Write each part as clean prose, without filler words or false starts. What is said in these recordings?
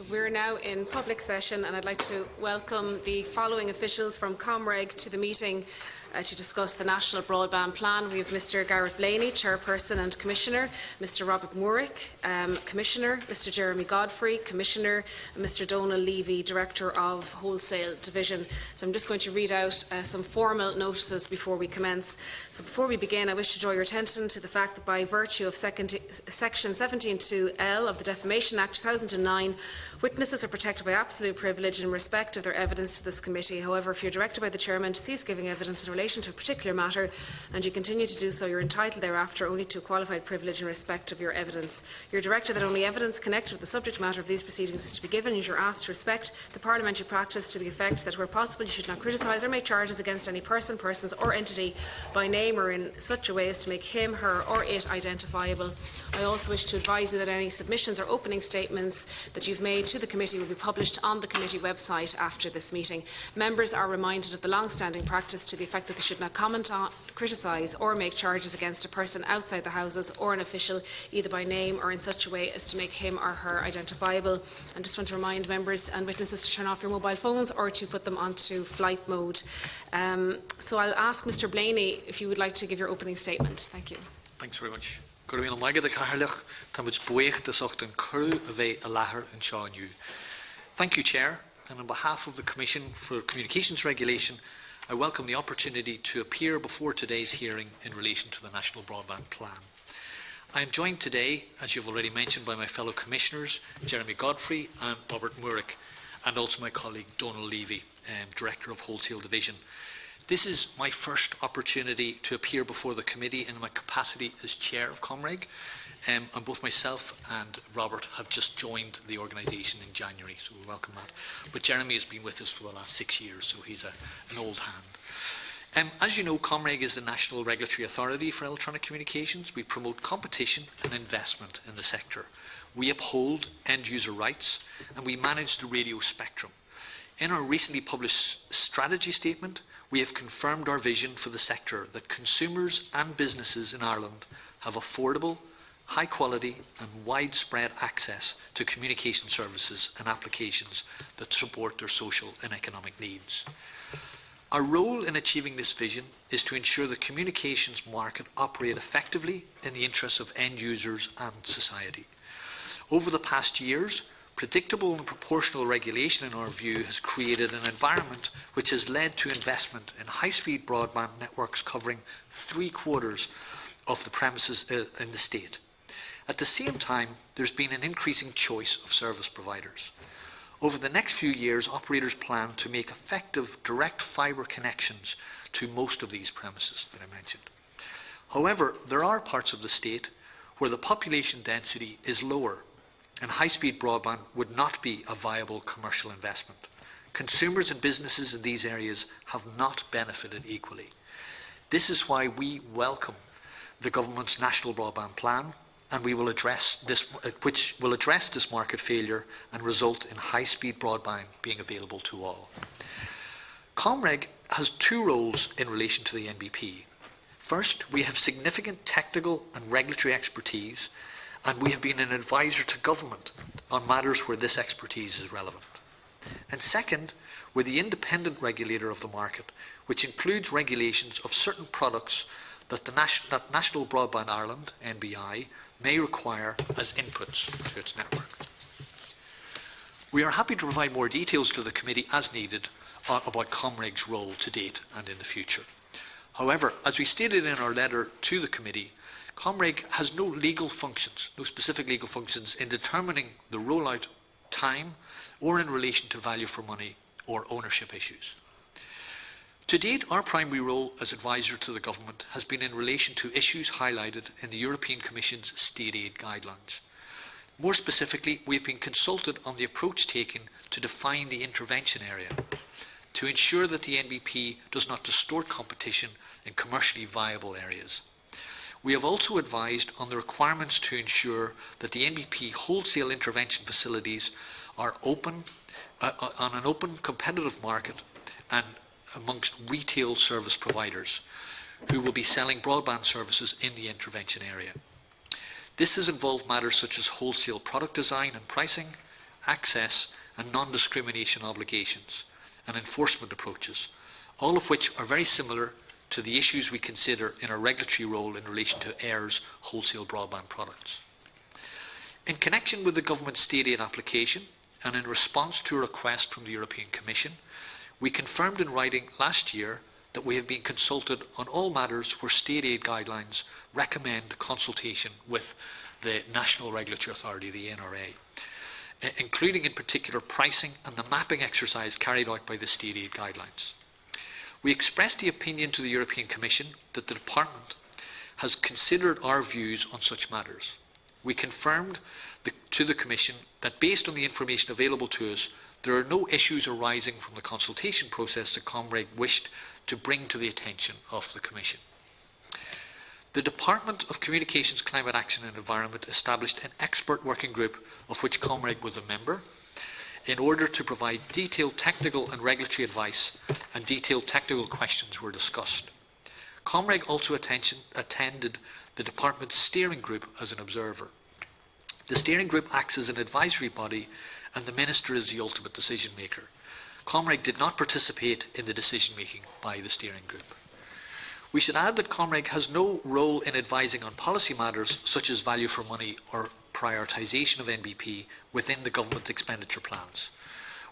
We're now in public session and I'd like to welcome the following officials from Comreg to the meeting to discuss the National Broadband Plan. We have Mr Garrett Blaney, Chairperson and Commissioner, Mr Robert Murrick, Commissioner, Mr Jeremy Godfrey, Commissioner, and Mr Donal Levy, Director of Wholesale Division. So I'm just going to read out some formal notices before we commence. So before we begin, I wish to draw your attention to the fact that by virtue of Section 17(2)(l) of the Defamation Act 2009, witnesses are protected by absolute privilege in respect of their evidence to this committee. However, if you're directed by the Chairman to cease giving evidence in relation to a particular matter and you continue to do so, you're entitled thereafter only to a qualified privilege in respect of your evidence. You're directed that only evidence connected with the subject matter of these proceedings is to be given, and you're asked to respect the parliamentary practice to the effect that where possible you should not criticise or make charges against any person, persons or entity by name or in such a way as to make him, her or it identifiable. I also wish to advise you that any submissions or opening statements that you've made to the committee will be published on the committee website after this meeting. Members are reminded of the long-standing practice to the effect that they should not comment on, criticise or make charges against a person outside the Houses or an official either by name or in such a way as to make him or her identifiable. I just want to remind members and witnesses to turn off your mobile phones or to put them onto flight mode. So I'll ask Mr Blaney if you would like to give your opening statement. Thank you. Thanks very much. Thank you, Chair, and on behalf of the Commission for Communications Regulation, I welcome the opportunity to appear before today's hearing in relation to the National Broadband Plan. I am joined today, as you've already mentioned, by my fellow Commissioners, Jeremy Godfrey and Robert Murrick, and also my colleague Donal Levy, Director of Wholesale Division. This is my first opportunity to appear before the committee in my capacity as Chair of Comreg, and both myself and Robert have just joined the organisation in January, so we welcome that. But Jeremy has been with us for the last 6 years, so he's an old hand. As you know, Comreg is the national regulatory authority for electronic communications. We promote competition and investment in the sector. We uphold end-user rights, and we manage the radio spectrum. In our recently published strategy statement, we have confirmed our vision for the sector that consumers and businesses in Ireland have affordable, high quality and widespread access to communication services and applications that support their social and economic needs. Our role in achieving this vision is to ensure the communications market operate effectively in the interests of end users and society. Over the past years, predictable and proportional regulation, in our view, has created an environment which has led to investment in high-speed broadband networks covering 3/4 of the premises in the state. At the same time, there's been an increasing choice of service providers. Over the next few years, operators plan to make effective direct fibre connections to most of these premises that I mentioned. However, there are parts of the state where the population density is lower and high-speed broadband would not be a viable commercial investment. Consumers and businesses in these areas have not benefited equally. This is why we welcome the government's National Broadband Plan, and we will address this, which will address this market failure and result in high-speed broadband being available to all. Comreg has two roles in relation to the NBP. First, we have significant technical and regulatory expertise, and we have been an advisor to government on matters where this expertise is relevant. And second, we're the independent regulator of the market, which includes regulations of certain products that National Broadband Ireland, NBI, may require as inputs to its network. We are happy to provide more details to the committee as needed about Comreg's role to date and in the future. However, as we stated in our letter to the committee, Comreg has no legal functions, no specific legal functions in determining the rollout time or in relation to value for money or ownership issues. To date, our primary role as advisor to the government has been in relation to issues highlighted in the European Commission's state aid guidelines. More specifically, we have been consulted on the approach taken to define the intervention area, to ensure that the NBP does not distort competition in commercially viable areas. We have also advised on the requirements to ensure that the NBP wholesale intervention facilities are open on an open, competitive market and amongst retail service providers who will be selling broadband services in the intervention area. This has involved matters such as wholesale product design and pricing, access and non-discrimination obligations and enforcement approaches, all of which are very similar to the issues we consider in our regulatory role in relation to Eir's wholesale broadband products. In connection with the government state aid application and in response to a request from the European Commission, we confirmed in writing last year that we have been consulted on all matters where state aid guidelines recommend consultation with the National Regulatory Authority, the NRA, including in particular pricing and the mapping exercise carried out by the state aid guidelines. We expressed the opinion to the European Commission that the Department has considered our views on such matters. We confirmed to the Commission that based on the information available to us, there are no issues arising from the consultation process that Comreg wished to bring to the attention of the Commission. The Department of Communications, Climate Action and Environment established an expert working group of which Comreg was a member in order to provide detailed technical and regulatory advice, and detailed technical questions were discussed. Comreg also attended the Department's steering group as an observer. The steering group acts as an advisory body and the Minister is the ultimate decision maker. Comreg did not participate in the decision making by the steering group. We should add that Comreg has no role in advising on policy matters such as value for money or prioritisation of NBP within the government expenditure plans.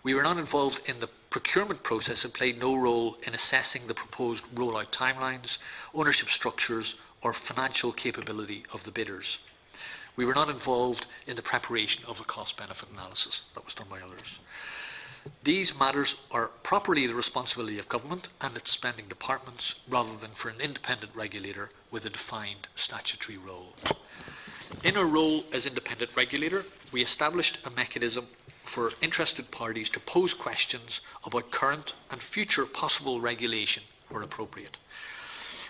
We were not involved in the procurement process and played no role in assessing the proposed rollout timelines, ownership structures or financial capability of the bidders. We were not involved in the preparation of the cost-benefit analysis. That was done by others. These matters are properly the responsibility of government and its spending departments rather than for an independent regulator with a defined statutory role. In our role as independent regulator, we established a mechanism for interested parties to pose questions about current and future possible regulation where appropriate.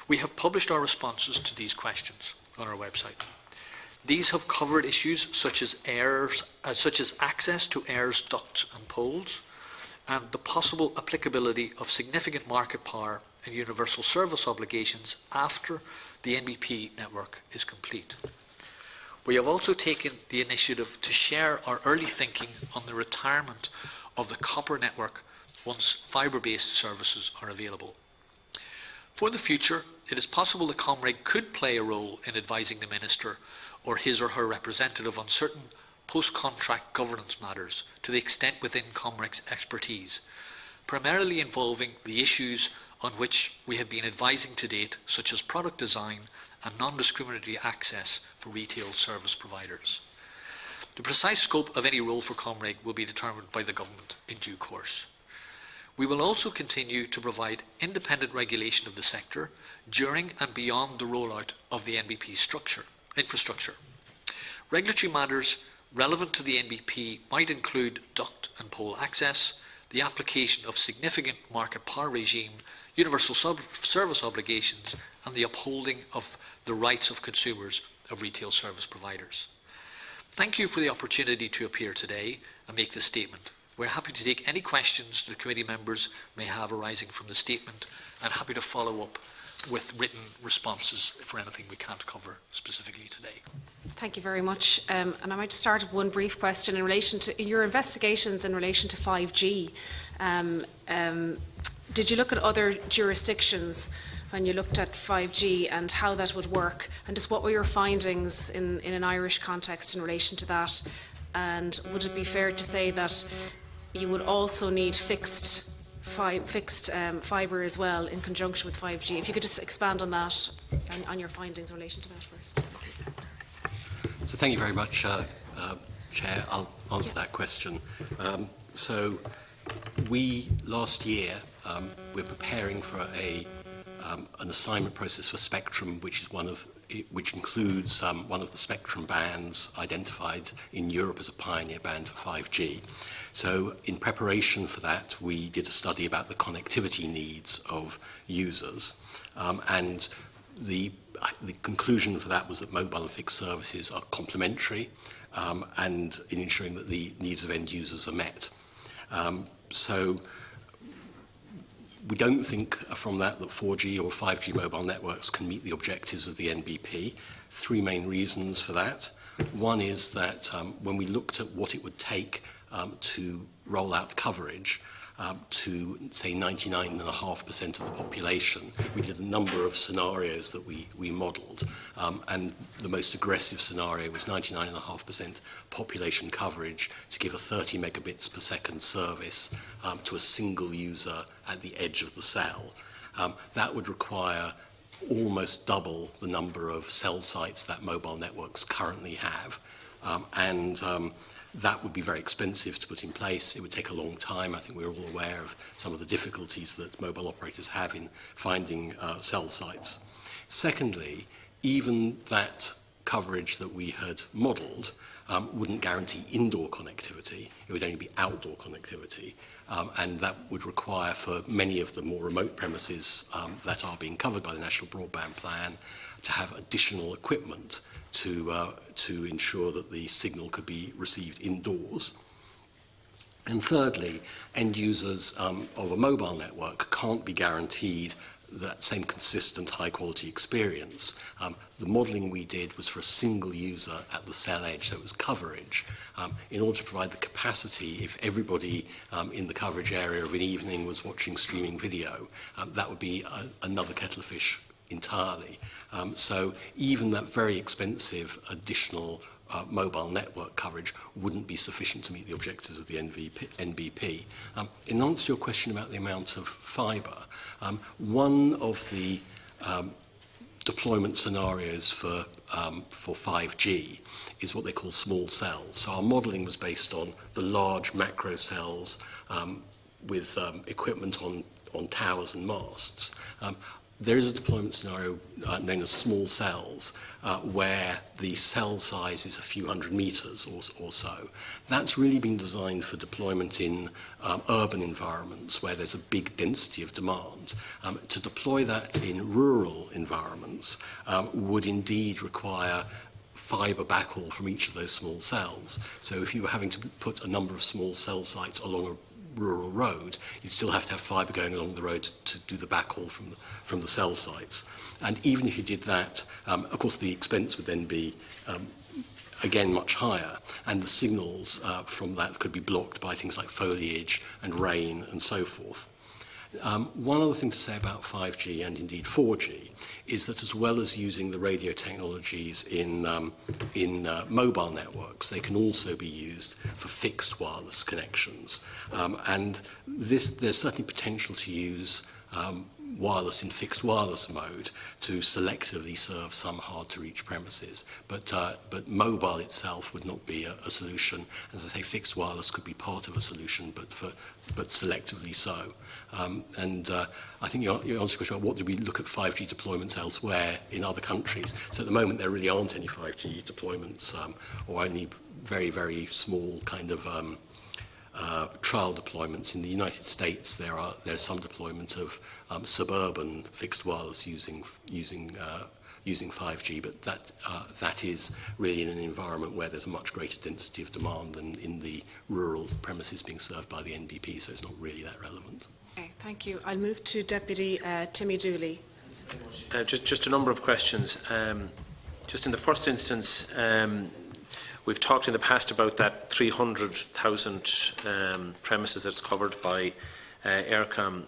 We have published our responses to these questions on our website. These have covered issues such as access to Eir's ducts and poles, and the possible applicability of significant market power and universal service obligations after the NBP network is complete. We have also taken the initiative to share our early thinking on the retirement of the copper network once fibre-based services are available. For the future, it is possible that Comreg could play a role in advising the Minister or his or her representative on certain post-contract governance matters to the extent within Comreg's expertise, primarily involving the issues on which we have been advising to date, such as product design and non-discriminatory access for retail service providers. The precise scope of any role for Comreg will be determined by the Government in due course. We will also continue to provide independent regulation of the sector during and beyond the rollout of the NBP infrastructure. Regulatory matters relevant to the NBP might include duct and pole access, the application of significant market power regime, universal service obligations, and the upholding of the rights of consumers of retail service providers. Thank you for the opportunity to appear today and make this statement. We're happy to take any questions the committee members may have arising from the statement and happy to follow up with written responses for anything we can't cover specifically today. Thank you very much. And I might start with one brief question in relation to your investigations in relation to 5G. Did you look at other jurisdictions when you looked at 5G and how that would work? And just what were your findings in an Irish context in relation to that? And would it be fair to say that you would also need fixed fibre as well in conjunction with 5G? If you could just expand on that, on your findings in relation to that first. So thank you very much, Chair. I'll answer that question. So we, last year, we're preparing for an assignment process for spectrum, which includes one of the spectrum bands identified in Europe as a pioneer band for 5G. So in preparation for that, we did a study about the connectivity needs of users, and the conclusion for that was that mobile and fixed services are complementary and in ensuring that the needs of end users are met. So we don't think from that 4G or 5G mobile networks can meet the objectives of the NBP. Three main reasons for that. One is that when we looked at what it would take to roll out coverage to, say, 99.5% of the population, we did a number of scenarios that we modelled, and the most aggressive scenario was 99.5% population coverage to give a 30 megabits per second service to a single user at the edge of the cell. That would require almost double the number of cell sites that mobile networks currently have, and that would be very expensive to put in place. It would take a long time. I think we're all aware of some of the difficulties that mobile operators have in finding cell sites. Secondly, even that coverage that we had modelled wouldn't guarantee indoor connectivity. It would only be outdoor connectivity, and that would require for many of the more remote premises that are being covered by the National Broadband Plan to have additional equipment to ensure that the signal could be received indoors. And thirdly, end users of a mobile network can't be guaranteed that same consistent high-quality experience. The modelling we did was for a single user at the cell edge, so it was coverage. In order to provide the capacity, if everybody in the coverage area of an evening was watching streaming video, that would be another kettle of fish entirely. So even that very expensive additional mobile network coverage wouldn't be sufficient to meet the objectives of the NBP. In answer to your question about the amount of fibre, one of the deployment scenarios for 5G is what they call small cells. So our modelling was based on the large macro cells with equipment on towers and masts. There is a deployment scenario known as small cells where the cell size is a few hundred metres or so. That's really been designed for deployment in urban environments where there's a big density of demand. To deploy that in rural environments would indeed require fibre backhaul from each of those small cells. So if you were having to put a number of small cell sites along a rural road, you'd still have to have fibre going along the road to do the backhaul from the cell sites. And even if you did that, of course the expense would then be again much higher, and the signals from that could be blocked by things like foliage and rain and so forth. One other thing to say about 5G and indeed 4G is that as well as using the radio technologies in mobile networks, they can also be used for fixed wireless connections. And there's certainly potential to use wireless in fixed wireless mode to selectively serve some hard-to-reach premises. But mobile itself would not be a solution. As I say, fixed wireless could be part of a solution, but selectively so. I think you answered the question about what do we look at 5G deployments elsewhere in other countries. So at the moment, there really aren't any 5G deployments, or only very, very small kind of trial deployments. In the United States, there's some deployment of suburban fixed wireless using 5G, but that is really in an environment where there's a much greater density of demand than in the rural premises being served by the NBP, so it's not really that relevant. Okay, thank you. I'll move to Deputy Timmy Dooley. Just a number of questions. Just in the first instance, we've talked in the past about that 300,000 premises that's covered by Eircom.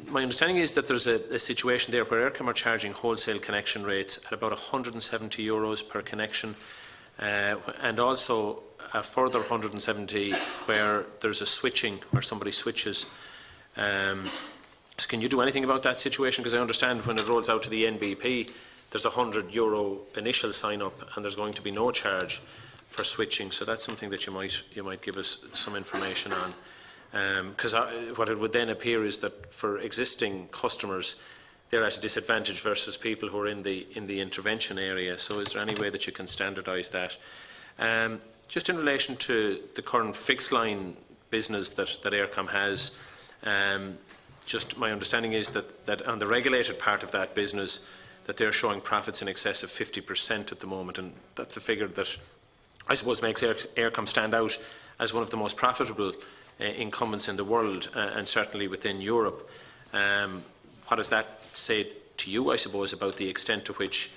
My understanding is that there's a situation there where Eircom are charging wholesale connection rates at about €170 per connection, and also a further 170 where there's a switching, where somebody switches. So can you do anything about that situation? Because I understand when it rolls out to the NBP, there's a €100 initial sign-up, and there's going to be no charge for switching. So that's something that you might give us some information on. Because what it would then appear is that for existing customers, they're at a disadvantage versus people who are in the intervention area. So is there any way that you can standardise that? Just in relation to the current fixed line business that Eircom has, just my understanding is that on the regulated part of that business, that they're showing profits in excess of 50% at the moment, and that's a figure that I suppose makes Eircom stand out as one of the most profitable incumbents in the world, and certainly within Europe. What does that say to you, I suppose, about the extent to which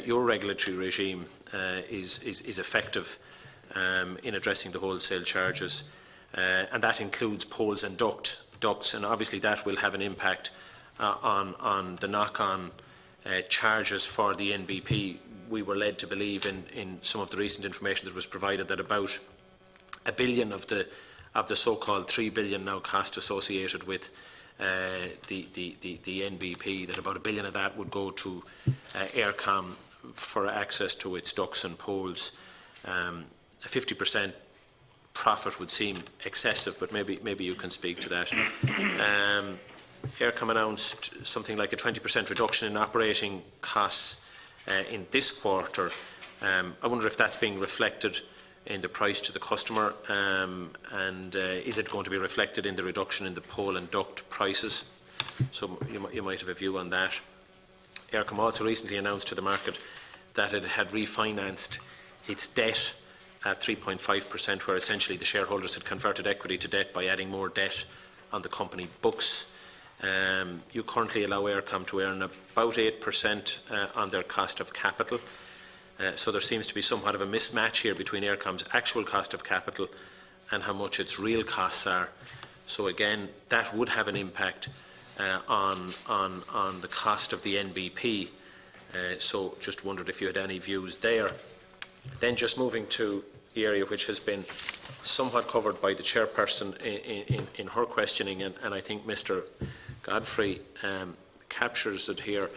your regulatory regime is effective in addressing the wholesale charges, and that includes poles and ducts, and obviously that will have an impact on the knock-on charges for the NBP. We were led to believe in some of the recent information that was provided that about $1 billion of the so-called $3 billion now cost associated with the NBP, that about $1 billion of that would go to Eircom for access to its ducts and poles. A 50% profit would seem excessive, but maybe you can speak to that. Eircom announced something like a 20% reduction in operating costs in this quarter. I wonder if that's being reflected in the price to the customer, and is it going to be reflected in the reduction in the pole and duct prices? So you might have a view on that. Eircom also recently announced to the market that it had refinanced its debt at 3.5%, where essentially the shareholders had converted equity to debt by adding more debt on the company books. You currently allow Eircom to earn about 8% on their cost of capital. So there seems to be somewhat of a mismatch here between Eircom's actual cost of capital and how much its real costs are. So again, that would have an impact on the cost of the NBP. So just wondered if you had any views there. Then just moving to the area which has been somewhat covered by the chairperson in her questioning, and I think Mr. Godfrey captures it here.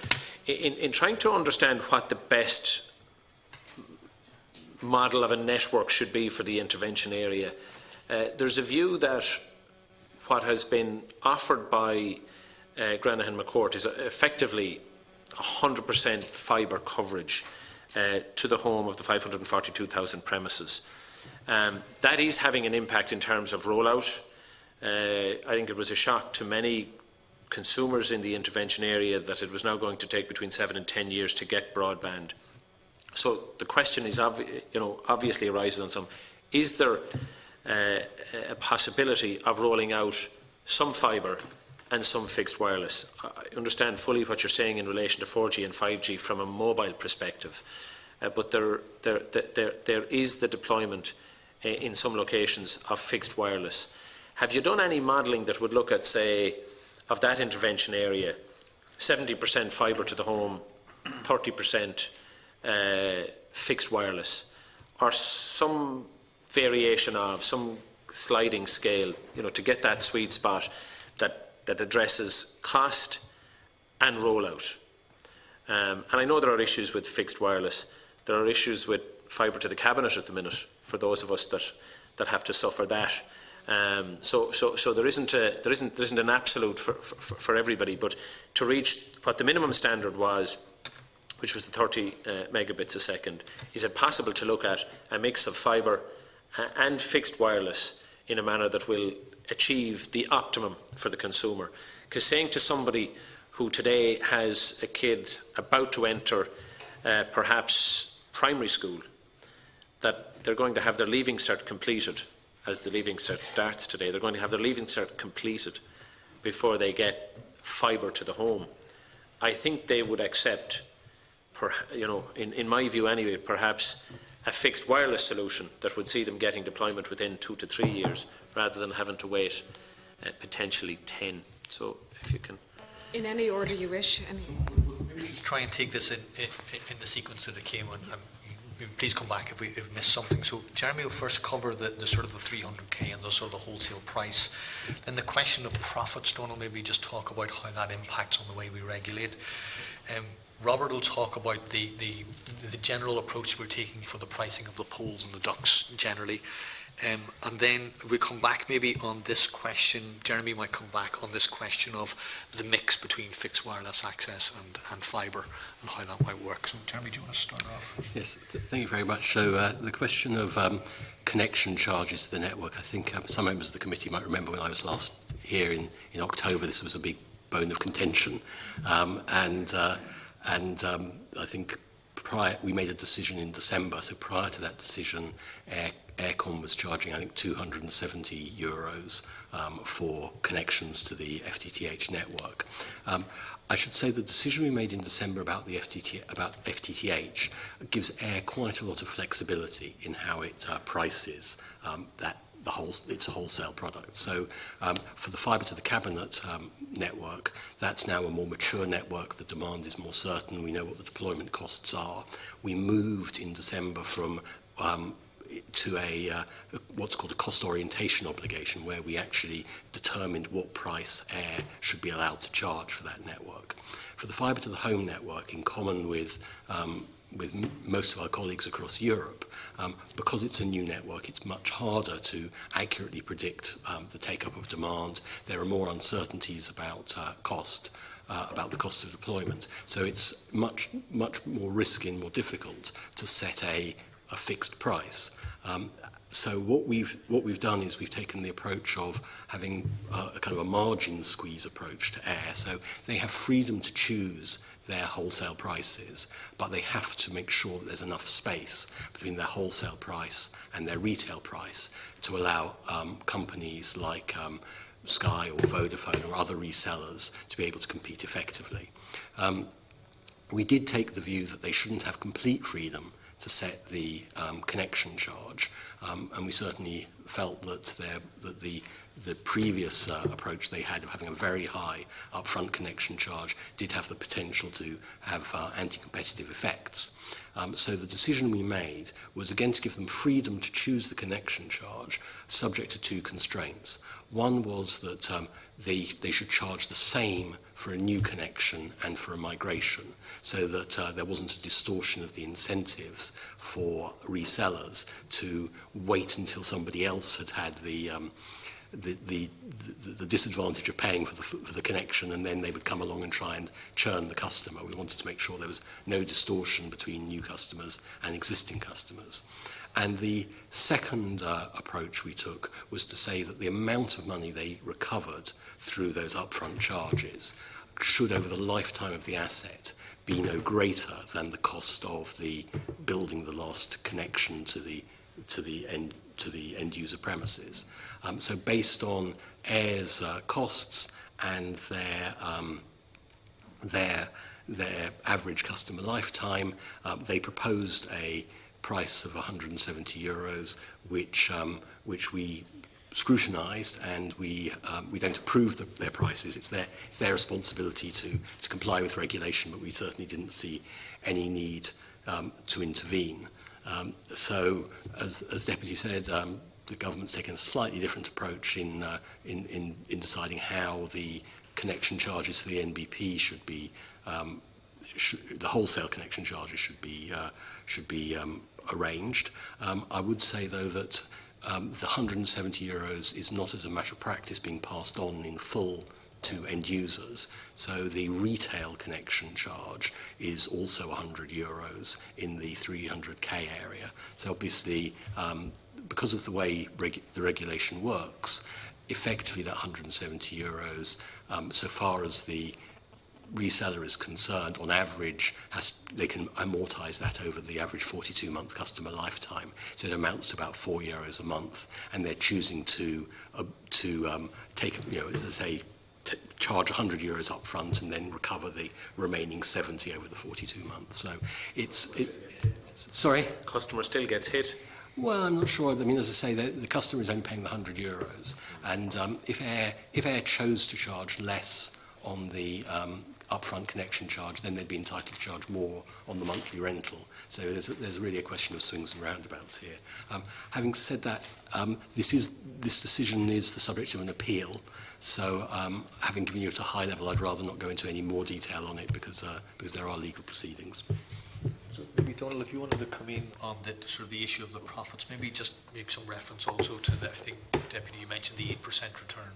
In trying to understand what the best model of a network should be for the intervention area, there's a view that what has been offered by Granahan McCourt is effectively 100% fibre coverage to the home of the 542,000 premises. That is having an impact in terms of rollout. I think it was a shock to many consumers in the intervention area that it was now going to take between 7 and 10 years to get broadband. So the question is, obviously arises on some: is there a possibility of rolling out some fibre and some fixed wireless? I understand fully what you're saying in relation to 4G and 5G from a mobile perspective, but there is the deployment in some locations of fixed wireless. Have you done any modelling that would look at, say, of that intervention area, 70% fibre to the home, 30% fixed wireless, or some variation of, some sliding scale, to get that sweet spot that addresses cost and rollout? And I know there are issues with fixed wireless. There are issues with fibre to the cabinet at the minute for those of us that have to suffer that. So there isn't an absolute for everybody, but to reach what the minimum standard was, which was the 30 megabits a second, is it possible to look at a mix of fibre and fixed wireless in a manner that will achieve the optimum for the consumer? Because saying to somebody who today has a kid about to enter perhaps primary school that they're going to have their Leaving Cert completed, as the Leaving Cert starts today, they're going to have their Leaving Cert completed before they get fibre to the home, I think they would accept, in my view anyway, perhaps a fixed wireless solution that would see them getting deployment within 2 to 3 years, rather than having to wait potentially 10. So if you can, In any order you wish. Maybe just try and take this in the sequence that it came on. Please come back if we've missed something. So Jeremy will first cover the sort of the 300k and the sort of the wholesale price. Then the question of profits, Donald, maybe just talk about how that impacts on the way we regulate. Robert will talk about the general approach we're taking for the pricing of the poles and the ducts generally. And then we come back maybe on this question. Jeremy might come back on this question of the mix between fixed wireless access and fibre and how that might work. So Jeremy, do you want to start off? Yes, thank you very much. So the question of connection charges to the network, I think some members of the committee might remember when I was last here in October, this was a big bone of contention. And I think we made a decision in December, so prior to that decision, Aircom was charging, I think, €270 for connections to the FTTH network. I should say the decision we made in December about the FTTH gives Air quite a lot of flexibility in how it prices it's a wholesale product. So for the fibre to the cabinet network, that's now a more mature network. The demand is more certain. We know what the deployment costs are. We moved in December from to a what's called a cost orientation obligation, where we actually determined what price Air should be allowed to charge for that network. For the fibre to the home network, in common with most of our colleagues across Europe, because it's a new network, it's much harder to accurately predict the take-up of demand. There are more uncertainties about about the cost of deployment. So it's much more risky and more difficult to set a fixed price. So what we've done is we've taken the approach of having a kind of a margin squeeze approach to Air. So they have freedom to choose their wholesale prices, but they have to make sure that there's enough space between their wholesale price and their retail price to allow companies like Sky or Vodafone or other resellers to be able to compete effectively. We did take the view that they shouldn't have complete freedom to set the connection charge, and we certainly felt that the previous approach they had of having a very high upfront connection charge did have the potential to have anti-competitive effects. So the decision we made was again to give them freedom to choose the connection charge, subject to two constraints. One was that they should charge the same for a new connection and for a migration, so that there wasn't a distortion of the incentives for resellers to wait until somebody else had the disadvantage of paying for the connection, and then they would come along and try and churn the customer. We wanted to make sure there was no distortion between new customers and existing customers. And the second approach we took was to say that the amount of money they recovered through those upfront charges should, over the lifetime of the asset, be no greater than the cost of the building the last connection to the end user premises. So based on Air's costs and their average customer lifetime, they proposed a price of €170, which we scrutinised, and we don't approve their prices. It's their responsibility to comply with regulation, but we certainly didn't see any need to intervene. So, as Deputy said, the government's taken a slightly different approach in deciding how the connection charges for the NBP should be, the wholesale connection charges should be arranged. I would say, though, that the €170 is not, as a matter of practice, being passed on in full to end users. So the retail connection charge is also €100 in the 300k area. So obviously, because of the way the regulation works, effectively that €170, so far as the reseller is concerned, on average, they can amortise that over the average 42-month customer lifetime. So it amounts to about €4 a month, and they're choosing to take, as I say, charge €100 up front and then recover the remaining 70 over the 42 months. So sorry? Customer still gets hit. Well, I'm not sure. I mean, as I say, the customer is only paying the €100, and if Air chose to charge less on the upfront connection charge, then they'd be entitled to charge more on the monthly rental. So there's really a question of swings and roundabouts here. Having said that, this decision is the subject of an appeal. So having given you at a high level, I'd rather not go into any more detail on it because there are legal proceedings. So maybe, Donald, if you wanted to come in on the issue of the profits, maybe just make some reference also to I think, Deputy, you mentioned the 8% return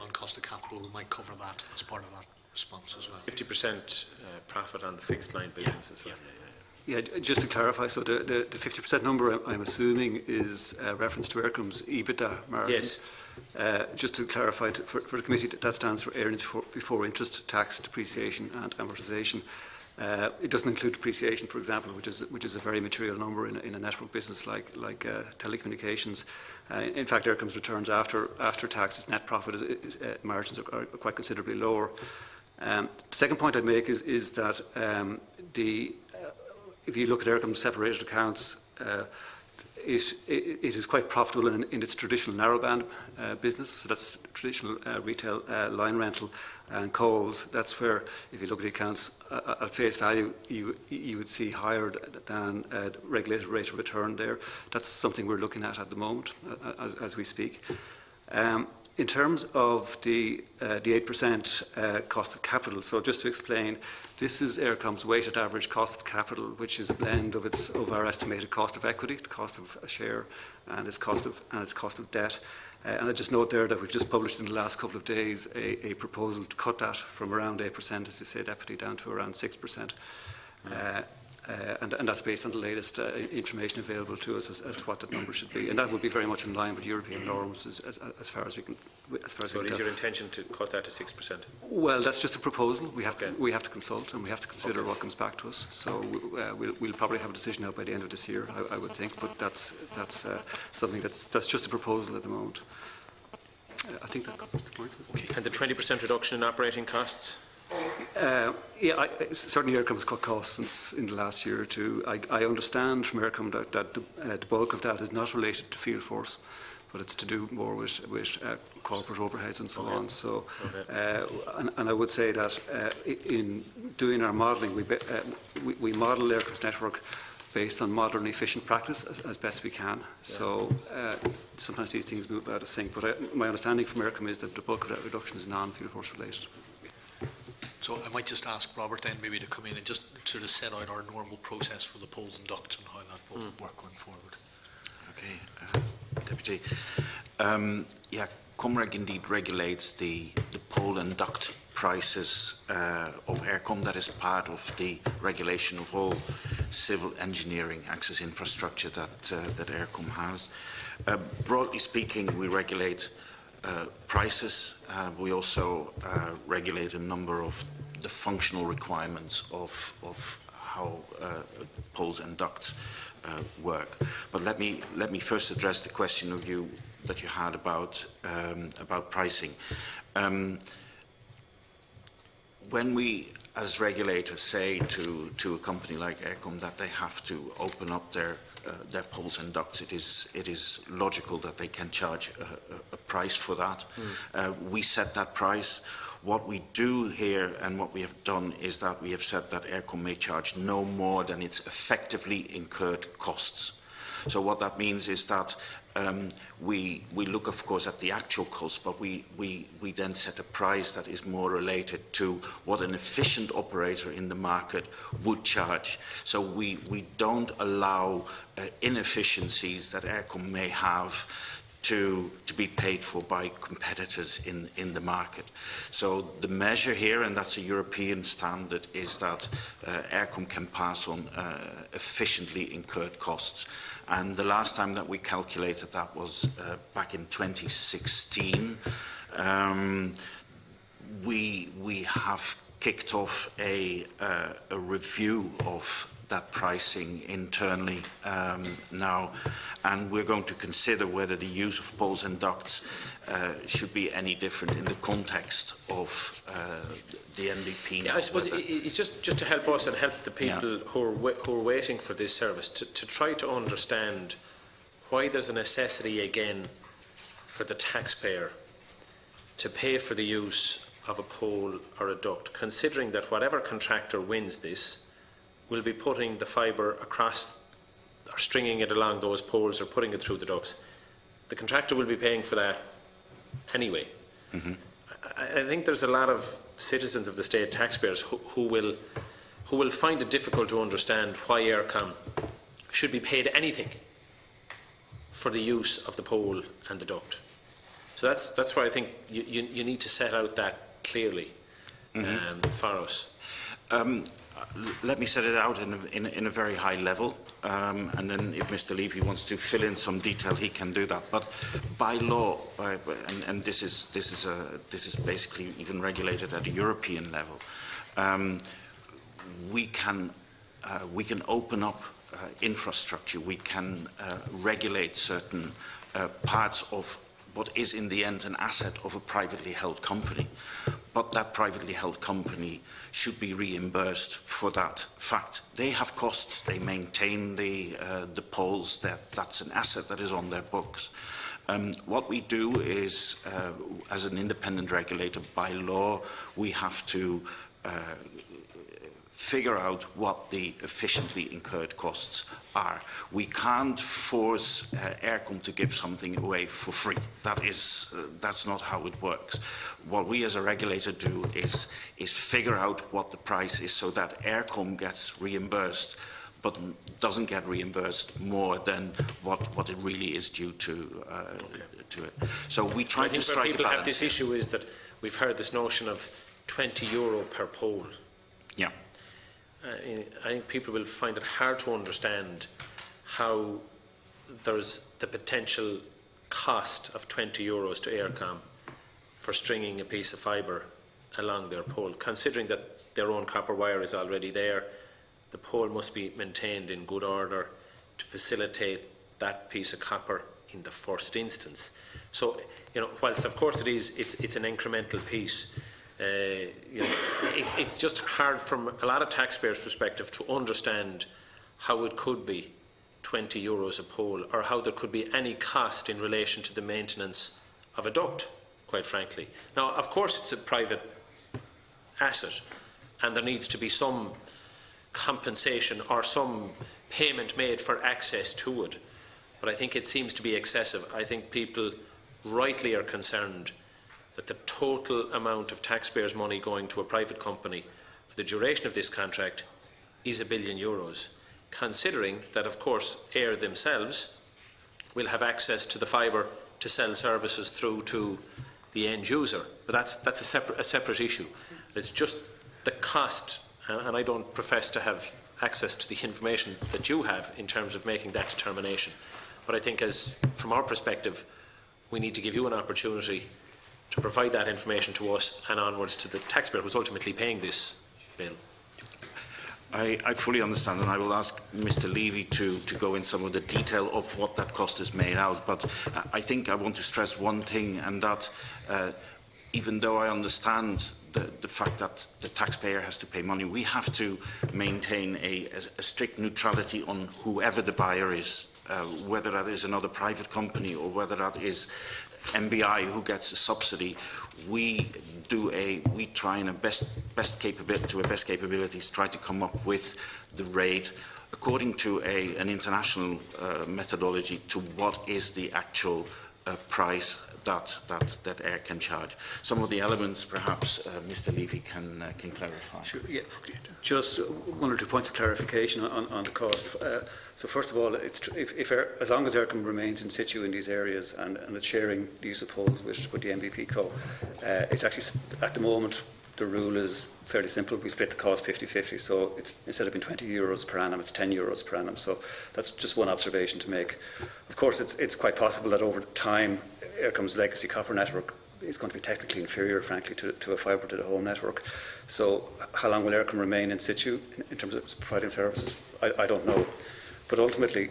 on cost of capital. We might cover that as part of that response as well. 50% profit on the fixed line business as well. Yeah, just to clarify, so the 50% number I'm assuming is reference to Eircom's EBITDA margin. Yes. Just to clarify for the committee, that stands for earnings before interest, tax, depreciation and amortisation. It doesn't include depreciation, for example, which is a very material number in a network business like telecommunications. In fact, Eircom's returns after taxes, net profit margins are quite considerably lower. The second point I'd make is that if you look at Eircom's separated accounts, it is quite profitable in its traditional narrowband business. So that's traditional retail line rental and Coles. That's where, if you look at the accounts at face value, you would see higher than regulated rate of return there. That's something we're looking at the moment as we speak. In terms of the 8% cost of capital, so just to explain, this is Eircom's weighted average cost of capital, which is a blend of our estimated cost of equity, the cost of a share, and its cost of debt. And I just note there that we've just published in the last couple of days a proposal to cut that from around 8%, as you said, equity, down to around 6%. And that's based on the latest information available to us as to what that number should be, and that would be very much in line with European norms as far as we can. So, it is your intention to cut that to 6%? Well, that's just a proposal. We have to consult and we have to consider what comes back to us. So we'll probably have a decision out by the end of this year, I would think. But that's something that's just a proposal at the moment. I think that covers the points. Okay. And the 20% reduction in operating costs? Certainly Eircom has cut costs in the last year or two. I understand from Eircom that the bulk of that is not related to field force, but it's to do more with corporate overheads and so on. So, and I would say that in doing our modelling, we model Eircom's network based on modern efficient practice as best we can. So sometimes these things move out of sync, but my understanding from Eircom is that the bulk of that reduction is non-field force related. So I might just ask Robert then maybe to come in and just sort of set out our normal process for the poles and ducts and how that will work going forward. Okay, Deputy. Comreg indeed regulates the pole and duct prices of Eircom. That is part of the regulation of all civil engineering access infrastructure that Eircom has. Broadly speaking, we regulate prices. We also regulate a number of the functional requirements of how poles and ducts work. But let me first address the question that you had about pricing. When we, as regulators, say to a company like Eircom that they have to open up their poles and ducts, it is logical that they can charge a price for that. We set that price. What we do here and what we have done is that we have said that Eircom may charge no more than its effectively incurred costs. So what that means is that we look, of course, at the actual cost, but we then set a price that is more related to what an efficient operator in the market would charge. So we don't allow inefficiencies that Eircom may have to be paid for by competitors in the market. So the measure here, and that's a European standard, is that Eircom can pass on efficiently incurred costs. And the last time that we calculated that was back in 2016. We have kicked off a review of that pricing internally now, and we're going to consider whether the use of poles and ducts should be any different in the context of the NDP. Yeah, I suppose it's just to help us and help the people who are waiting for this service to try to understand why there's a necessity again for the taxpayer to pay for the use of a pole or a duct, considering that whatever contractor wins this will be putting the fibre across or stringing it along those poles or putting it through the ducts. The contractor will be paying for that anyway. I think there's a lot of citizens of the state, taxpayers, who will find it difficult to understand why Eircom should be paid anything for the use of the pole and the duct. So that's why I think you need to set out that clearly for us. Let me set it out in a very high level, and then if Mr. Levy wants to fill in some detail, he can do that. But by law, and this is basically even regulated at a European level, we can open up infrastructure, we can regulate certain parts of what is in the end an asset of a privately held company. But that privately held company should be reimbursed for that fact. They have costs, they maintain the poles, that's an asset that is on their books. What we do is, as an independent regulator, by law, we have to figure out what the efficiently incurred costs are. We can't force Eircom to give something away for free. That's not how it works. What we as a regulator do is figure out what the price is so that Eircom gets reimbursed, but doesn't get reimbursed more than what it really is due to it. So we try to strike a balance. People have this issue is that we've heard this notion of €20 per pole. Yeah. I think people will find it hard to understand how there's the potential cost of €20 to Eircom for stringing a piece of fibre along their pole, considering that their own copper wire is already there. The pole must be maintained in good order to facilitate that piece of copper in the first instance. So, whilst of course it's an incremental piece, it's just hard from a lot of taxpayers' perspective to understand how it could be €20 a pole, or how there could be any cost in relation to the maintenance of a duct, quite frankly. Now, of course, it's a private asset, and there needs to be some compensation or some payment made for access to it. But I think it seems to be excessive. I think people rightly are concerned that the total amount of taxpayers' money going to a private company for the duration of this contract is €1 billion, considering that, of course, Eir themselves will have access to the fibre to sell services through to the end user. But that's a separate issue. It's just the cost, and I don't profess to have access to the information that you have in terms of making that determination. But I think, from our perspective, we need to give you an opportunity to provide that information to us and onwards to the taxpayer who's ultimately paying this bill. I fully understand, and I will ask Mr. Levy to go in some of the detail of what that cost is made out. But I think I want to stress one thing, and that even though I understand the fact that the taxpayer has to pay money, we have to maintain a strict neutrality on whoever the buyer is, whether that is another private company or whether that is MBI who gets a subsidy. We try in best capabilities try to come up with the rate according to an international methodology to what is the actual price that Eir can charge. Some of the elements, perhaps, Mr. Levy can clarify. Sure, yeah. Just one or two points of clarification on the cost. So first of all, as long as Eircom remains in situ in these areas and it's sharing the use of poles with the MVP Co, it's actually, at the moment, the rule is fairly simple. We split the cost 50-50, so it's, instead of being €20 per annum, it's €10 per annum. So that's just one observation to make. Of course, it's quite possible that over time, Eircom's legacy copper network is going to be technically inferior, frankly, to a fibre to the home network. So how long will Eircom remain in situ in terms of providing services? I don't know. But ultimately,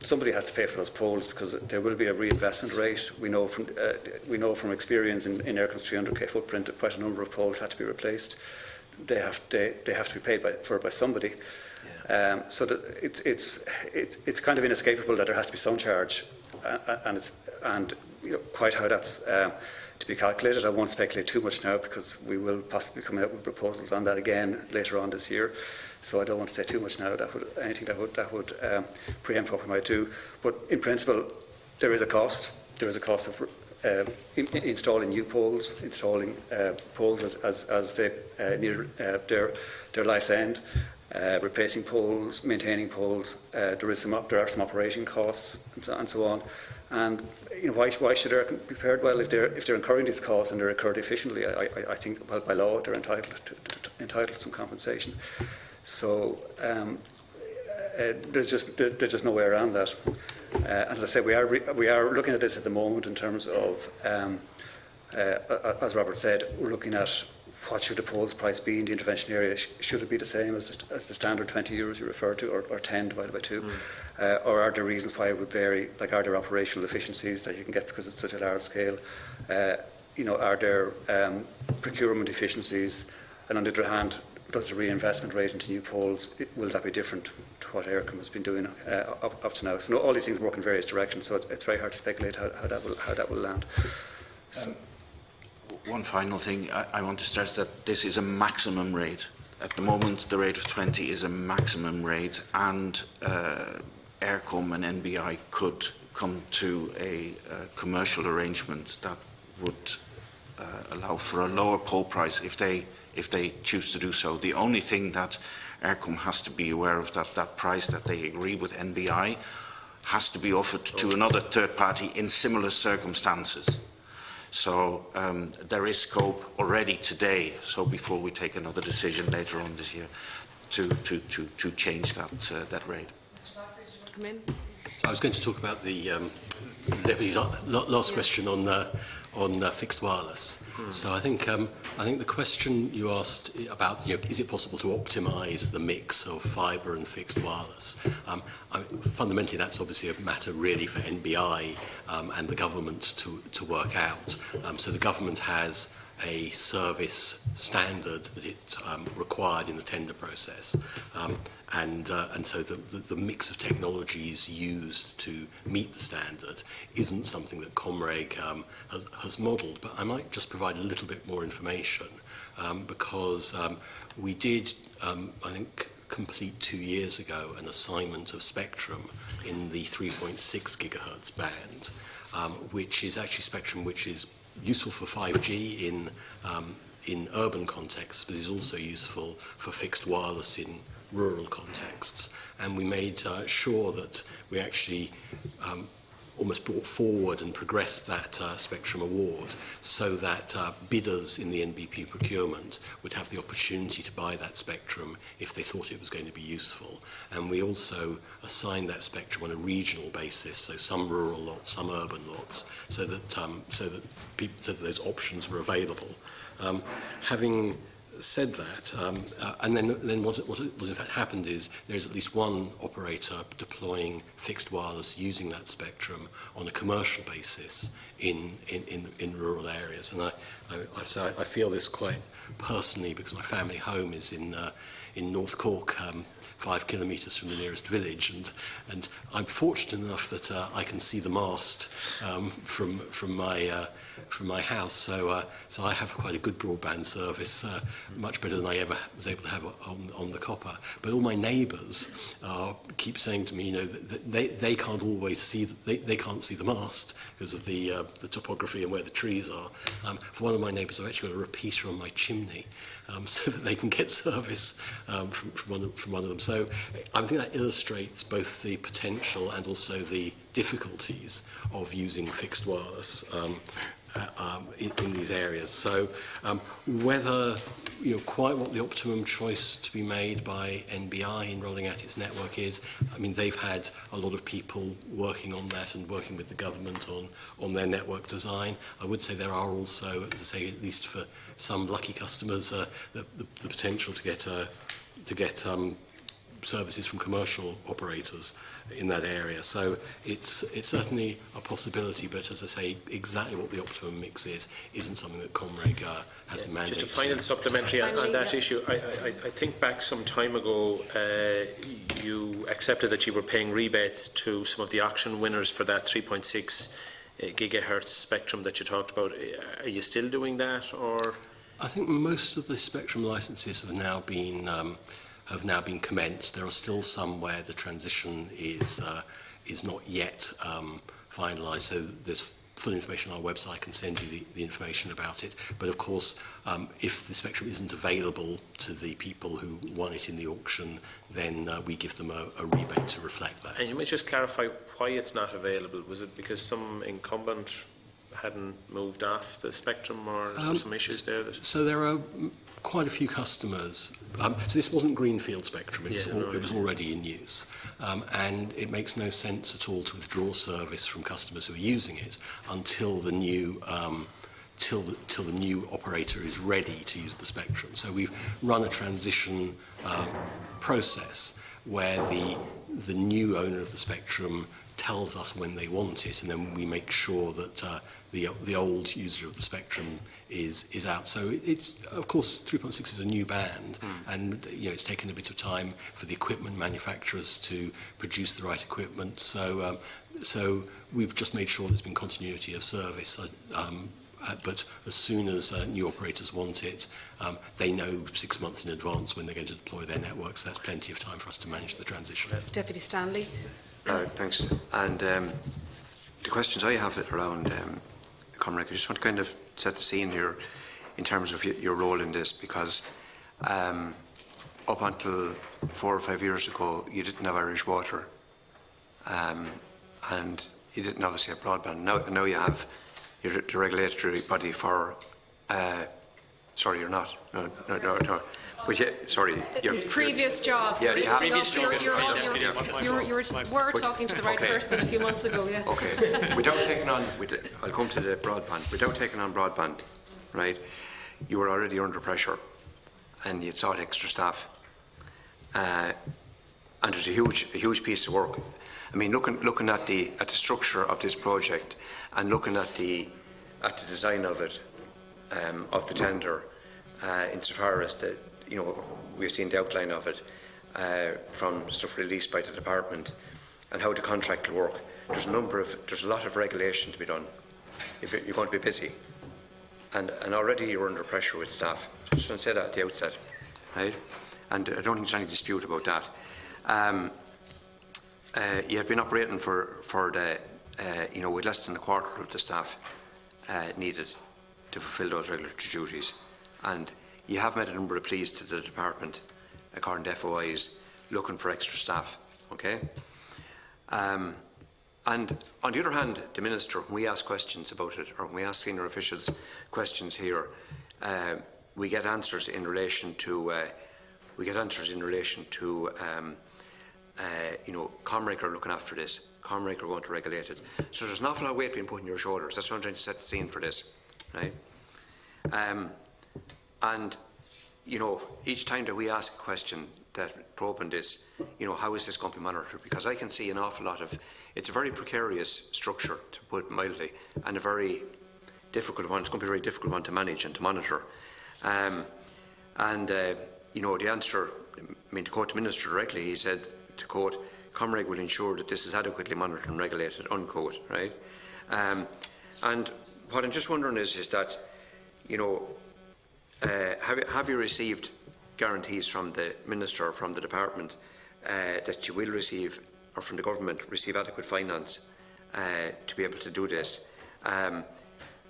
somebody has to pay for those poles because there will be a reinvestment rate. We know from experience in Eircom's 300k footprint that quite a number of poles had to be replaced. They have to be paid for by somebody. Yeah. So that it's kind of inescapable that there has to be some charge, and quite how that's to be calculated, I won't speculate too much now because we will possibly come out with proposals on that again later on this year. So I don't want to say too much now. Anything that would preempt what we might do. But in principle, there is a cost. There is a cost of installing new poles, installing poles as they near their life's end, replacing poles, maintaining poles. There are some operating costs and so on. And why should they be prepared? Well, if they're incurring these costs and they're incurred efficiently, I think by law they're entitled to some compensation. So there's just no way around that. As I said, we are looking at this at the moment in terms of, as Robert said, we're looking at what should the poles price be in the intervention area? Should it be the same as the standard €20 you referred to, or 10 divided by 2? Or are there reasons why it would vary? Like, are there operational efficiencies that you can get because it's such a large scale? Are there procurement efficiencies? And on the other hand, does the reinvestment rate into new poles, will that be different to what Eircom has been doing up to now? So all these things work in various directions, so it's very hard to speculate how that will land. So, one final thing I want to stress, that this is a maximum rate. At the moment, the rate of 20 is a maximum rate, and Eircom and NBI could come to a commercial arrangement that would allow for a lower pole price if they choose to do so. The only thing that Eircom has to be aware of, that price that they agree with NBI has to be offered to another third party in similar circumstances. So there is scope already today, so before we take another decision later on this year, to change that rate. Mr. Godfrey, did you want to come in? So I was going to talk about the Deputy's last question on fixed wireless. So I think the question you asked about, is it possible to optimise the mix of fibre and fixed wireless? Fundamentally, that's obviously a matter really for NBI and the government to work out. So the government has a service standard that it required in the tender process, and so the mix of technologies used to meet the standard isn't something that Comreg has modelled. But I might just provide a little bit more information, because we did, I think, complete 2 years ago an assignment of spectrum in the 3.6 gigahertz band, which is actually spectrum which is useful for 5G in urban contexts, but is also useful for fixed wireless in rural contexts. And we made sure that we actually almost brought forward and progressed that spectrum award, so that bidders in the NBP procurement would have the opportunity to buy that spectrum if they thought it was going to be useful. And we also assigned that spectrum on a regional basis, so some rural lots, some urban lots, so that those options were available. Having said that, and then what in fact happened is there's at least one operator deploying fixed wireless using that spectrum on a commercial basis in rural areas. And I feel this quite personally, because my family home is in North Cork, 5 kilometres from the nearest village, and I'm fortunate enough that I can see the mast from my house, so I have quite a good broadband service, much better than I ever was able to have on the copper. But all my neighbours keep saying to me, that they can't always see they can't see the mast because of the topography and where the trees are. For one of my neighbours, I've actually got a repeater on my chimney, so that they can get service from one of them. So I think that illustrates both the potential and also the difficulties of using fixed wireless in these areas. So whether quite what the optimum choice to be made by NBI in rolling out its network is, I mean, they've had a lot of people working on that and working with the government on their network design. I would say there are also, as I say, at least for some lucky customers, the potential to get services from commercial operators in that area. So it's certainly a possibility, but as I say, exactly what the optimum mix isn't something that Comreg has a mandate. Just a final supplementary on that issue. I think back some time ago, you accepted that you were paying rebates to some of the auction winners for that 3.6 gigahertz spectrum that you talked about. Are you still doing that, or? I think most of the spectrum licenses have now been commenced. There are still some where the transition is not yet finalised. So there's full information on our website. I can send you the information about it. But of course, if the spectrum isn't available to the people who won it in the auction, then we give them a rebate to reflect that. And you might just clarify why it's not available. Was it because some incumbent hadn't moved off the spectrum, or is there some issues there? So there are quite a few customers. So this wasn't greenfield spectrum, it was already in use. And it makes no sense at all to withdraw service from customers who are using it until the new till the new operator is ready to use the spectrum. So we've run a transition process where the new owner of the spectrum tells us when they want it, and then we make sure that the old user of the spectrum is out. So it's, of course, 3.6 is a new band, and it's taken a bit of time for the equipment manufacturers to produce the right equipment. So we've just made sure there's been continuity of service. But as soon as new operators want it, they know 6 months in advance when they're going to deploy their networks. So that's plenty of time for us to manage the transition. Deputy Stanley. Thanks. And the questions I have around Comrade, I just want to kind of set the scene here in terms of your role in this, because up until 4 or 5 years ago, you didn't have Irish Water, and you didn't obviously have broadband. Now you have. You're the regulatory body for. Sorry, you're not. No. But yeah, sorry. His previous job. Yeah, you have. You were talking to the right person a few months ago, yeah. Okay. Without taking on, I'll come to the broadband. Without taking on broadband, right, you were already under pressure and you sought extra staff. And there's a huge piece of work. I mean, looking at the structure of this project and looking at the design of it, of the tender, insofar as the, we've seen the outline of it from stuff released by the department and how the contract will work. There's a lot of regulation to be done if you're going to be busy, and already you're under pressure with staff. So I just want to say that at the outset, right? And I don't think there's any dispute about that. You have been operating for the with less than a quarter of the staff needed to fulfil those regulatory duties, and you have made a number of pleas to the department, according to FOIs, looking for extra staff. Okay. And on the other hand, the Minister, when we ask questions about it, or when we ask senior officials questions here, we get answers in relation to Comreg are looking after this. Comreg are going to regulate it. So there's an awful lot of weight being put on your shoulders. That's what I'm trying to set the scene for this, right? And each time that we ask a question that probing this, how is this going to be monitored? Because I can see an awful lot of. It's a very precarious structure, to put it mildly, and a very difficult one. It's going to be a very difficult one to manage and to monitor. The answer, to quote the Minister directly, he said, to quote, Comreg will ensure that this is adequately monitored and regulated, unquote, right? And what I'm just wondering is that, have you received guarantees from the Minister, from the Department, that you will receive, or from the Government, receive adequate finance to be able to do this? And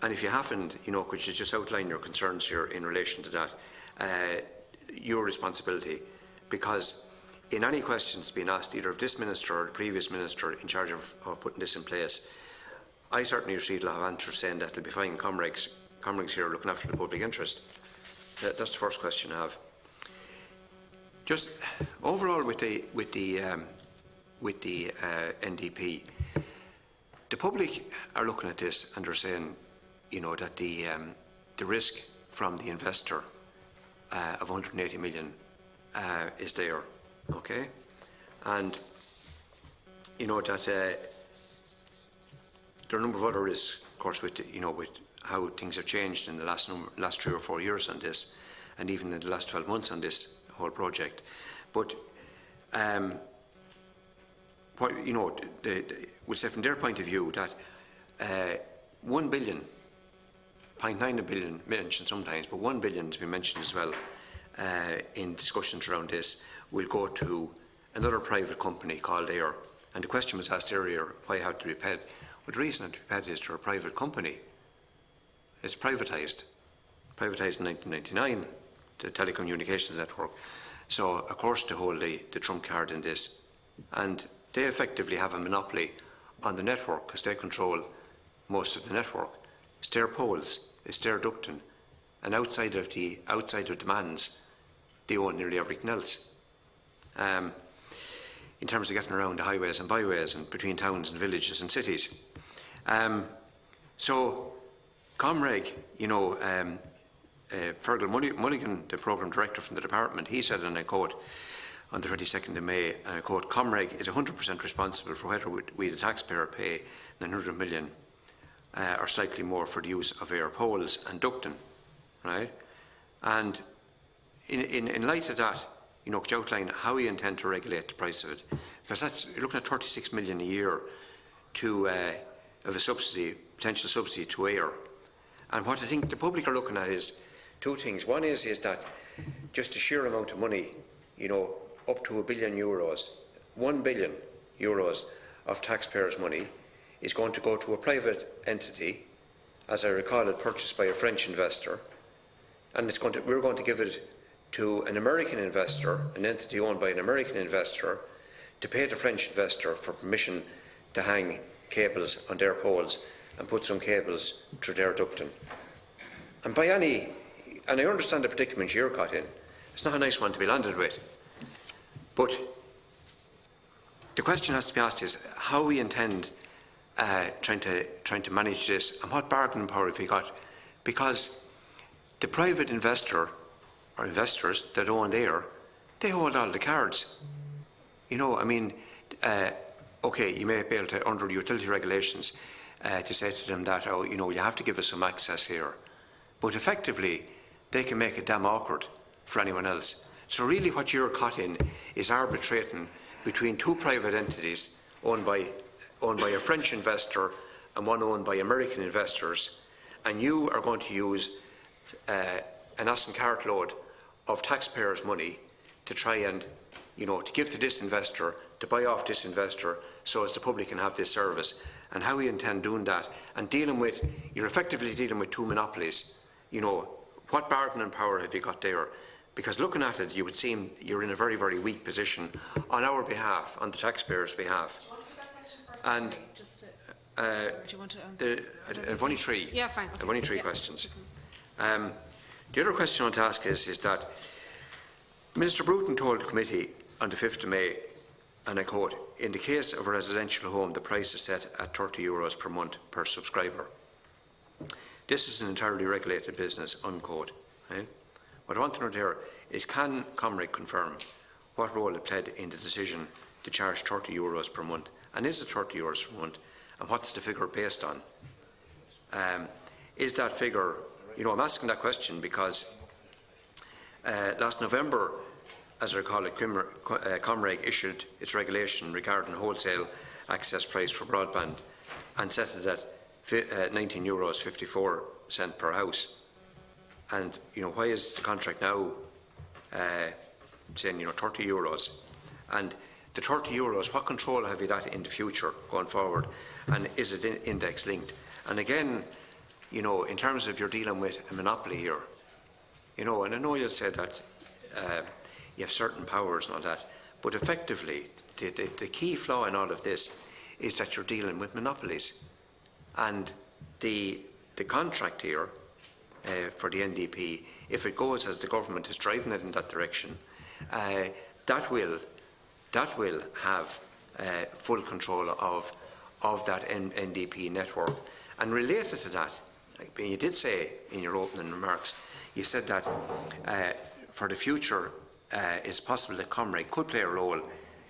if you haven't, could you just outline your concerns here in relation to that? Your responsibility, because in any questions being asked, either of this Minister or the previous Minister in charge of putting this in place, I certainly received a lot of answers saying that it'll be fine. Comregs here looking after the public interest. That's the first question I have. Just overall with the NDP, the public are looking at this and they're saying, that the risk from the investor of 180 million is there, okay, and that there are a number of other risks, of course, with how things have changed in the last 3 or 4 years on this, and even in the last 12 months on this whole project. But we'll say from their point of view that 1 billion. 0.9 billion mentioned sometimes, but 1 billion to be mentioned as well in discussions around this will go to another private company called AIR. And the question was asked earlier, why have to be paid? Well, the reason it paid is to a private company. It's privatised in 1999, the telecommunications network. So, of course, to hold the trump card in this. And they effectively have a monopoly on the network because they control most of the network. It's their poles, it's their ducting, and outside of demands, they own nearly everything else. In terms of getting around the highways and byways and between towns and villages and cities. So Comreg, Fergal Mulligan, the programme director from the department, he said, and I quote, on the 22nd of May, and I quote, Comreg is 100% responsible for whether we, the taxpayer, pay 900 million or slightly more for the use of our poles and ducting, right? And in light of that, could you outline how you intend to regulate the price of it? Because you're looking at 36 million a year of a subsidy, potential subsidy to air. And what I think the public are looking at is two things. One is that just the sheer amount of money, up to €1 billion, €1 billion of taxpayers' money is going to go to a private entity, as I recall it, purchased by a French investor, and we're going to give it to an American investor, an entity owned by an American investor, to pay the French investor for permission to hang cables on their poles and put some cables through their ducting. And I understand the predicament you're caught in. It's not a nice one to be landed with. But the question has to be asked is how we intend trying to manage this, and what bargaining power have we got? Because the private investor or investors that own there, they hold all the cards. Okay, you may be able to, under utility regulations, to say to them that, you have to give us some access here. But effectively, they can make it damn awkward for anyone else. So really what you're caught in is arbitrating between two private entities owned by a French investor and one owned by American investors, and you are going to use an ass and cart load of taxpayers' money to try and, to give to this investor, to buy off this investor, so as the public can have this service. And how you intend doing that, and you're effectively dealing with two monopolies. What bargaining power have you got there? Because looking at it, you would seem you're in a very, very weak position on our behalf, on the taxpayers' behalf. Do you want to do that question first? And do you want to I've only three. Yeah, fine. Okay. I've only three questions. The other question I want to ask is that Minister Bruton told the committee on the 5th of May, and I quote, in the case of a residential home, the price is set at €30 per month per subscriber. This is an entirely regulated business, unquote. Right? What I want to know there is, can Comreg confirm what role it played in the decision to charge €30 per month? And is it €30 per month? And what's the figure based on? Is that figure, I'm asking that question because last November, as I recall it, Comreg issued its regulation regarding wholesale access price for broadband and set it at €19.54 per house. And why is the contract now saying €30? And the €30, what control have you that in the future going forward? And is it index linked? And again, in terms of you're dealing with a monopoly here, and I know you'll say that you have certain powers and all that, but effectively the key flaw in all of this is that you're dealing with monopolies. And the contract here for the NDP, if it goes as the government is driving it in that direction, that will have full control of that NDP network. And related to that, you did say in your opening remarks, you said that for the future it's possible that Comreg could play a role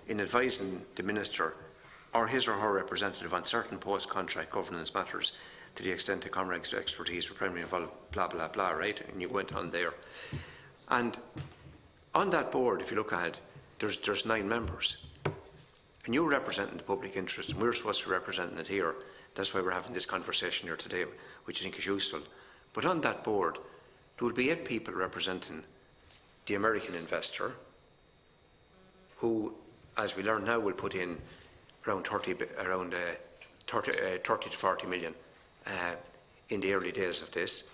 in advising the Minister or his or her representative on certain post-contract governance matters to the extent that Comreg's expertise were primarily involved, blah, blah, blah, right? And you went on there. And on that board, if you look at it, there's 9 members. And you're representing the public interest, and we're supposed to be representing it here. That's why we're having this conversation here today, which I think is useful. But on that board, there will be 8 people representing the American investor, who, as we learn now, will put in around 30 to 40 million in the early days of this.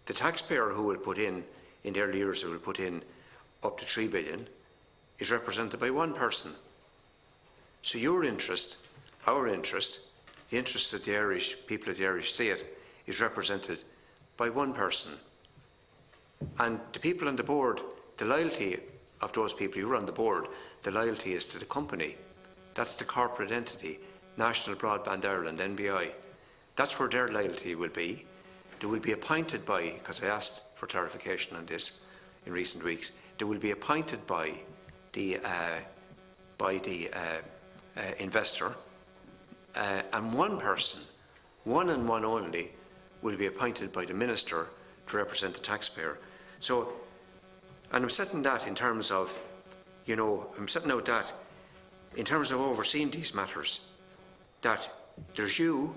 The taxpayer who will put in the early years, who will put in up to 3 billion, is represented by one person. So your interest, our interest, the interest of the Irish people of the Irish state is represented by one person. And the people on the board, the loyalty of those people who are on the board, the loyalty is to the company. That's the corporate entity, National Broadband Ireland, NBI. That's where their loyalty will be. there will be appointed by, because I asked for clarification on this in recent weeks, there will be appointed by the investor, and one person, one and one only, will be appointed by the minister to represent the taxpayer. So, and I'm setting that in terms of, you know, I'm setting out that in terms of overseeing these matters, that there's you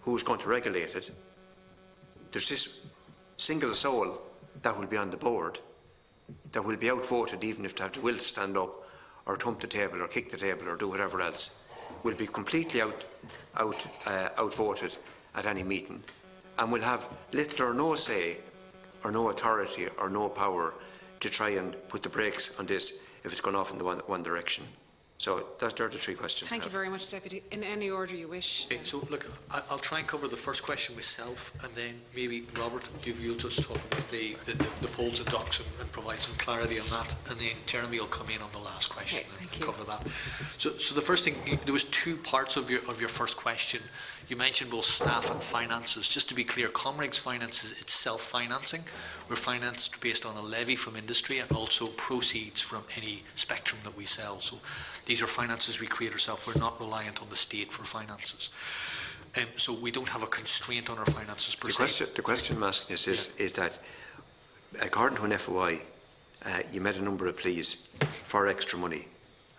who's going to regulate it, there's this single soul that will be on the board, that will be outvoted even if they have the will to stand up or thump the table or kick the table or do whatever else, will be completely outvoted at any meeting and will have little or no say or no authority or no power to try and put the brakes on this if it's gone off in the one direction. So they're the three questions. Thank you very much, Deputy. In any order you wish. Okay, so look, I'll try and cover the first question myself, and then maybe Robert, you'll just talk about the polls and docs and provide some clarity on that, and then Jeremy will come in on the last question and cover that. So the first thing, there was two parts of your first question. You mentioned both staff and finances. Just to be clear, Comreg's finances, it's self-financing. We're financed based on a levy from industry and also proceeds from any spectrum that we sell. So these are finances we create ourselves. We're not reliant on the state for finances. So we don't have a constraint on our finances per se. The question I'm asking is that according to an FOI, you made a number of pleas for extra money.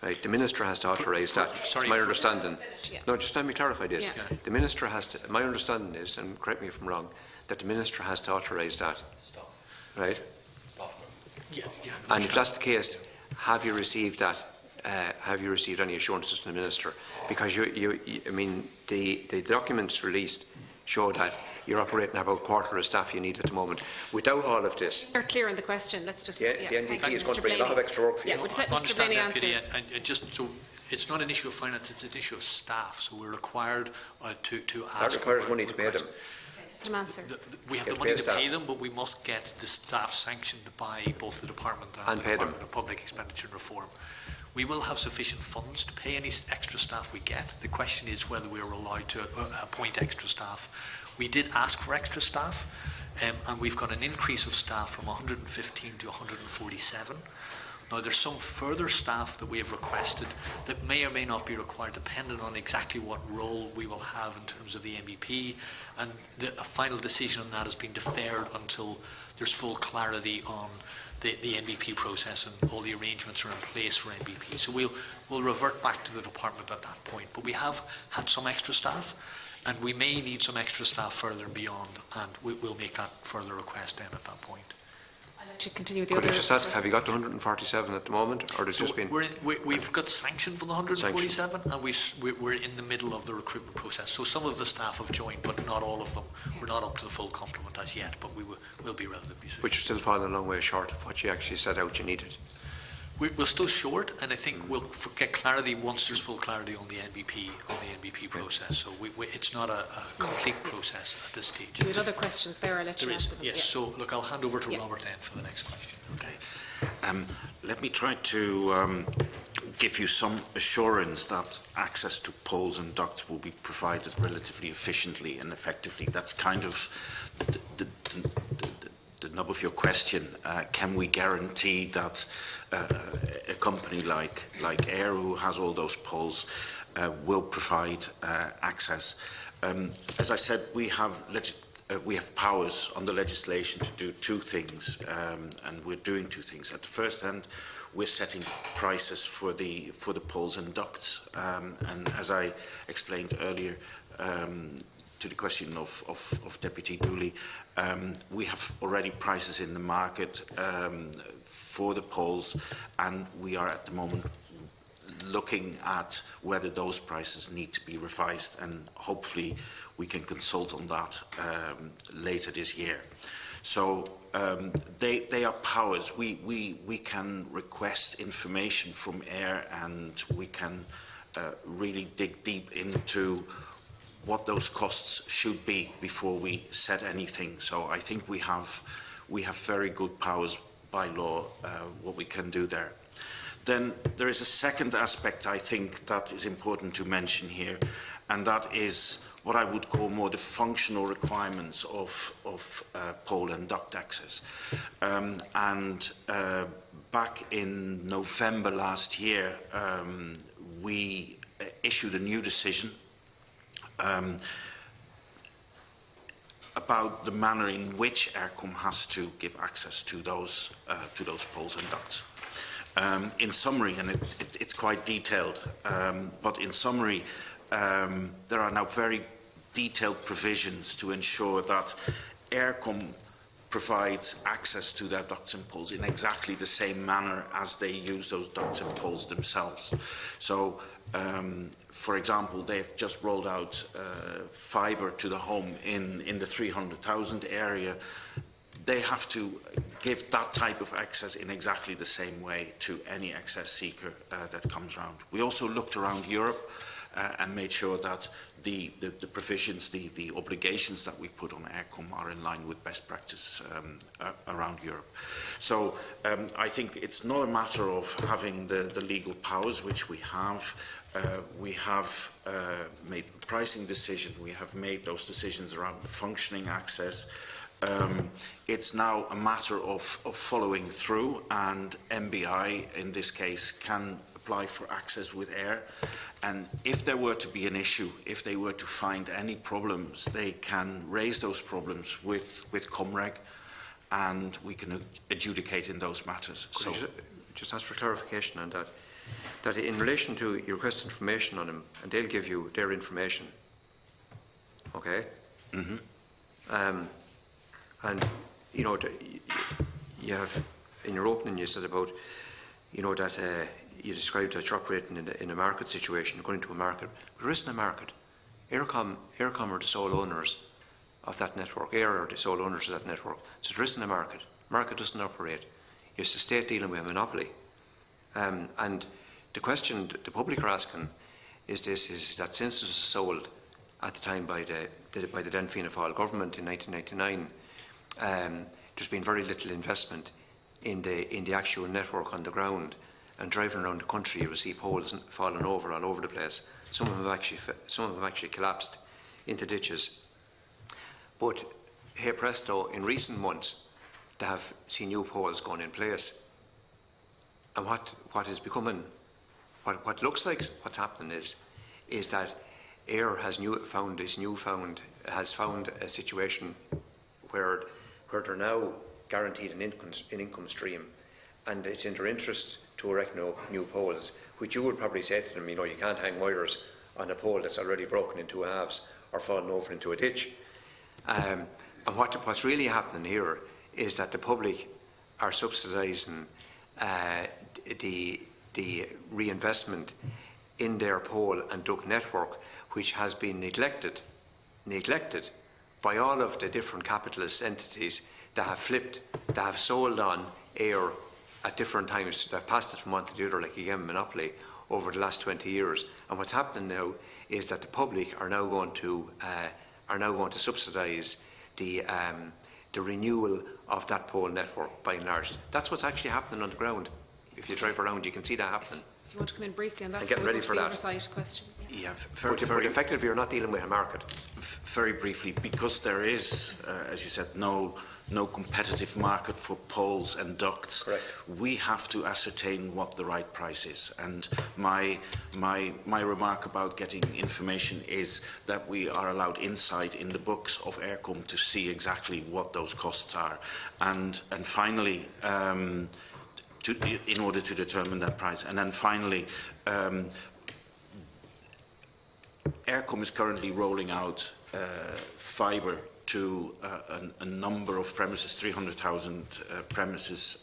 Right. The Minister has to authorise that. Sorry, my understanding. Yeah. No, just let me clarify this. Yeah. The Minister has to, my understanding is, and correct me if I'm wrong, that the Minister has to authorise that. Stop. Right? Stop. Yeah. And if that's the case, have you received that? Have you received any assurances from the Minister? Because I mean, the documents released show that you're operating about a quarter of staff you need at the moment. Without all of this, You're clear on the question. Let's just. the NDP is going to bring a lot of extra work for you. Yeah, we'll just let I Mr. understand Blaney that, answer. Kitty, and just so it's not an issue of finance, it's an issue of staff. So we're required to ask. That requires money to pay them. Answer. We have the money to pay them, but we must get the staff sanctioned by both the Department and the Department of Public Expenditure and Reform. We will have sufficient funds to pay any extra staff we get. The question is whether we are allowed to appoint extra staff. We did ask for extra staff, and we've got an increase of staff from 115 to 147. Now, there's some further staff that we have requested that may or may not be required, depending on exactly what role we will have in terms of the MBP, and a final decision on that has been deferred until there's full clarity on the NBP process and all the arrangements are in place for NBP. So we'll revert back to the department at that point. But we have had some extra staff, and we may need some extra staff further and beyond, and we'll make that further request then at that point. To continue with the Could I other. just ask, have you got the 147 at the moment, or there's just been? We've got sanctioned for the 147, and we're in the middle of the recruitment process. So some of the staff have joined, but not all of them. We're not up to the full complement as yet, but we'll be relatively soon. Which are still falling a long way short of what you actually set out you needed. We're still short, and I think we'll get clarity once there's full clarity on the NBP process. So it's not a complete process at this stage. With other questions there, I'll let you answer them. Yes. Yeah. So look, I'll hand over to Robert then for the next question. Okay. Let me try to give you some assurance that access to poles and ducts will be provided relatively efficiently and effectively. That's kind of the nub of your question. Can we guarantee that a company like AIR, who has all those poles, will provide access? As I said, we have powers on the legislation to do two things, and we're doing two things. At the first hand, we're setting prices for the poles and ducts, and as I explained earlier, to the question of Deputy Dooley, we have already prices in the market for the poles, and we are at the moment looking at whether those prices need to be revised, and hopefully we can consult on that later this year. So they are powers. We can request information from AIR, and we can really dig deep into what those costs should be before we set anything. So I think we have very good powers by law, what we can do there. Then there is a second aspect I think that is important to mention here, and that is what I would call more the functional requirements of pole and duct access. Back in November last year, we issued a new decision about the manner in which Eircom has to give access to those poles and ducts. In summary, and it's quite detailed, but in summary, there are now very detailed provisions to ensure that Eircom provides access to their ducts and poles in exactly the same manner as they use those ducts and poles themselves. So, for example, they've just rolled out fibre to the home in the 300,000 area. They have to give that type of access in exactly the same way to any access seeker that comes around. We also looked around Europe and made sure that the provisions, the obligations that we put on Eircom are in line with best practice around Europe. So I think it's not a matter of having the legal powers, which we have. We have made pricing decisions. We have made those decisions around the functioning access. It's now a matter of following through, and MBI, in this case, can apply for access with air. And if there were to be an issue, if they were to find any problems, they can raise those problems with Comreg, and we can adjudicate in those matters. So, just ask for clarification on that. That in relation to your request information on them, and they'll give you their information. Okay. Mm-hmm. And you know, you have in your opening you said about, you know, that you described that you're operating in a market situation, going into a market. There isn't a market. Eircom are the sole owners of that network. Eir are the sole owners of that network. So there isn't a market. Market doesn't operate. It's the state dealing with a monopoly. And the question the public are asking is that since it was sold at the time by the then Fianna Fáil government in 1999, there's been very little investment in the actual network on the ground. And driving around the country, you will see poles falling over all over the place. Some of them have actually collapsed into ditches. But hey presto, in recent months, they have seen new poles going in place. And what is becoming, what looks like what's happening is that Eir has found a situation where they're now guaranteed an income stream, and it's in their interest to erect new poles, which you would probably say to them, you know, you can't hang wires on a pole that's already broken in two halves or fallen over into a ditch. And what's really happening here is that the public are subsidising the reinvestment in their pole and duct network, which has been neglected by all of the different capitalist entities that have sold on Eir at different times. They've passed it from one to the other like a game monopoly over the last 20 years. And what's happening now is that the public are now going to subsidise the renewal of that pole network by and large. That's what's actually happening on the ground. If you drive around, you can see that happening. If you want to come in briefly on that, and get ready for that oversight question. Yeah, but effectively, you're not dealing with a market. Very briefly, because there is, as you said, no competitive market for poles and ducts. Correct. We have to ascertain what the right price is. And my remark about getting information is that we are allowed insight in the books of Eircom to see exactly what those costs are. And finally, in order to determine that price. And then finally, Eircom is currently rolling out fibre to a number of premises, 300,000 premises.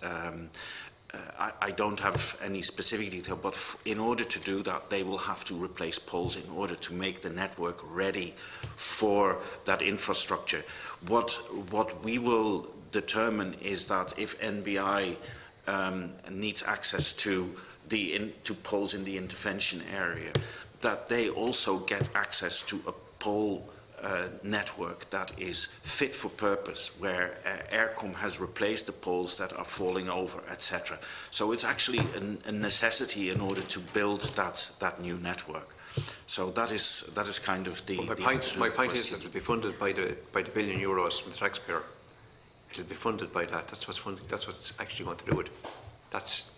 I don't have any specific detail, but in order to do that, they will have to replace poles in order to make the network ready for that infrastructure. What we will determine is that if NBI needs access to poles in the intervention area, that they also get access to a pole network that is fit for purpose, where Eircom has replaced the poles that are falling over, etc. So it's actually a necessity in order to build that new network. So that is kind of the. Well, my point is that it will be funded by the €1 billion from the taxpayer. It will be funded by that. That's what's actually going to do it. That's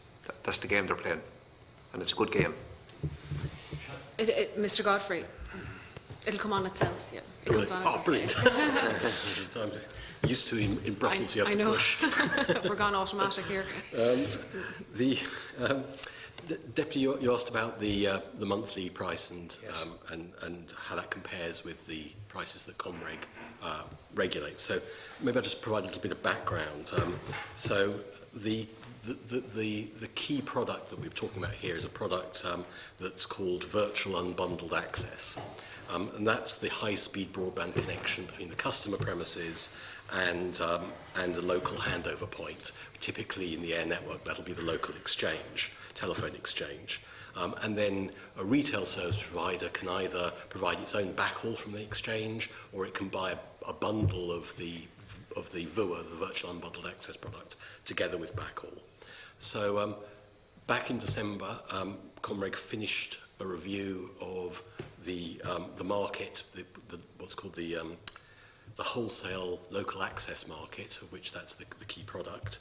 the game they're playing, and it's a good game. Mr. Godfrey, it'll come on itself. Yeah. It comes on itself. Brilliant. I'm used to in Brussels, you have to push. We're gone automatic here. Deputy, you asked about the monthly price and how that compares with the prices that Comreg regulates. So maybe I'll just provide a little bit of background. So the key product that we're talking about here is a product that's called virtual unbundled access. And that's the high-speed broadband connection between the customer premises and the local handover point. Typically in the air network, that'll be the local exchange, telephone exchange. And then a retail service provider can either provide its own backhaul from the exchange, or it can buy a bundle of the VUA, the virtual unbundled access product, together with backhaul. So back in December, Comreg finished a review of the market, what's called the wholesale local access market, of which that's the key product.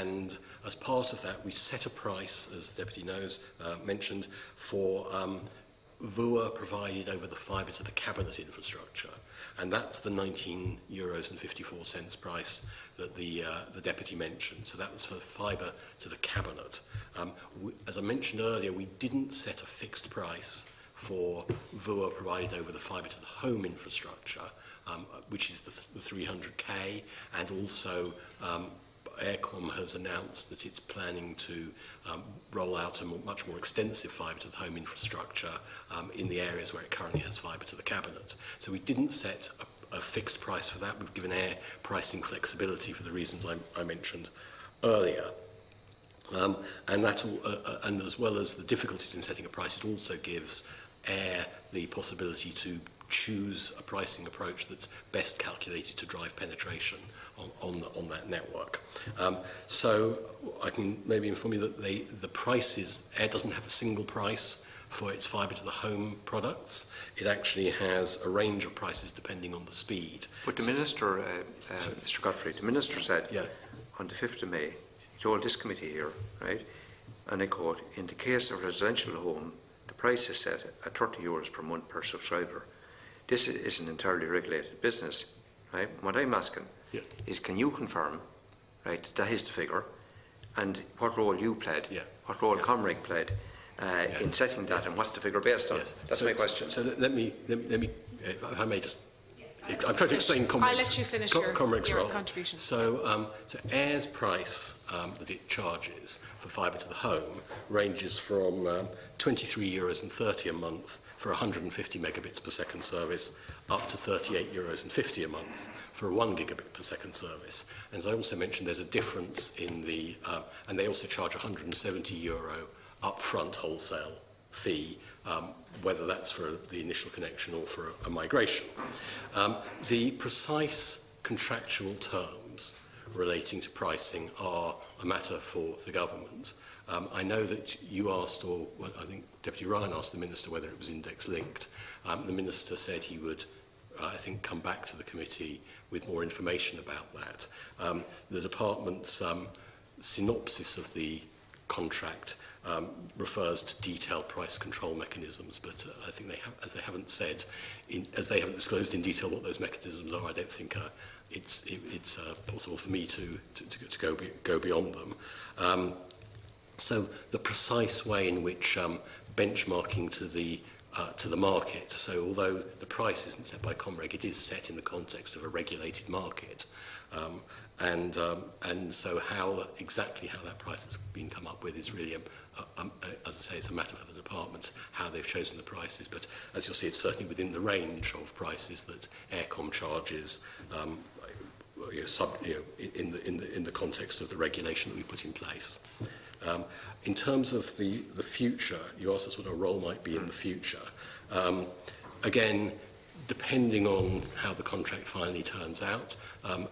And as part of that, we set a price, as the Deputy mentioned, for VUA provided over the fibre to the cabinet infrastructure. And that's the €19.54 price that the Deputy mentioned. So that was for fibre to the cabinet. As I mentioned earlier, we didn't set a fixed price for VUA provided over the fibre to the home infrastructure, which is the 300k, and also Eircom has announced that it's planning to roll out a much more extensive fibre to the home infrastructure in the areas where it currently has fibre to the cabinet. So we didn't set a fixed price for that. We've given Air pricing flexibility for the reasons I mentioned earlier. And as well as the difficulties in setting a price, it also gives Air the possibility to choose a pricing approach that's best calculated to drive penetration on that network. So I can maybe inform you that the prices, Air doesn't have a single price for its fibre to the home products. It actually has a range of prices depending on the speed. But the Minister, Mr. Godfrey, the Minister said on the 5th of May, he told this committee here, right, and I quote, "In the case of a residential home, the price is set at €30 per month per subscriber. This is an entirely regulated business," right? What I'm asking is, can you confirm, right, that is the figure, and what role you played, what role Comreg played in setting that, and what's the figure based on? That's my question. So let me, if I may just, I'm trying to explain Comreg's, I'll let you finish your role. contribution. So Air's price that it charges for fibre to the home ranges from €23.30 a month for 150 megabits per second service, up to €38.50 a month for a 1 gigabit per second service. And as I also mentioned, there's a difference in the, and they also charge €170 upfront wholesale fee, whether that's for the initial connection or for a migration. The precise contractual terms relating to pricing are a matter for the government. I know that you asked, or well, I think Deputy Ryan asked the Minister whether it was index linked. The Minister said he would, I think, come back to the committee with more information about that. The Department's synopsis of the contract refers to detailed price control mechanisms, but I think as they haven't said, as they haven't disclosed in detail what those mechanisms are, I don't think it's possible for me to go beyond them. So the precise way in which benchmarking to the market, so although the price isn't set by Comreg, it is set in the context of a regulated market. And so exactly how that price has been come up with is really, as I say, it's a matter for the department, how they've chosen the prices. But as you'll see, it's certainly within the range of prices that Eircom charges in the context of the regulation that we put in place. In terms of the future, you asked us what our role might be in the future. Again, depending on how the contract finally turns out,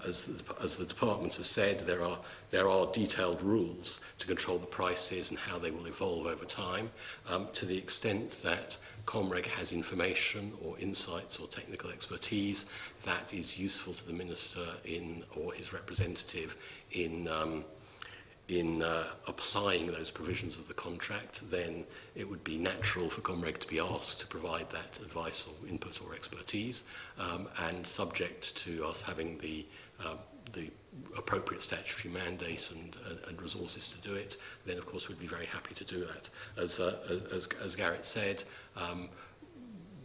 as the department has said, there are detailed rules to control the prices and how they will evolve over time. To the extent that Comreg has information or insights or technical expertise that is useful to the Minister or his representative in applying those provisions of the contract, then it would be natural for Comreg to be asked to provide that advice or input or expertise, and subject to us having the appropriate statutory mandate and resources to do it, then of course we'd be very happy to do that. As Garrett said,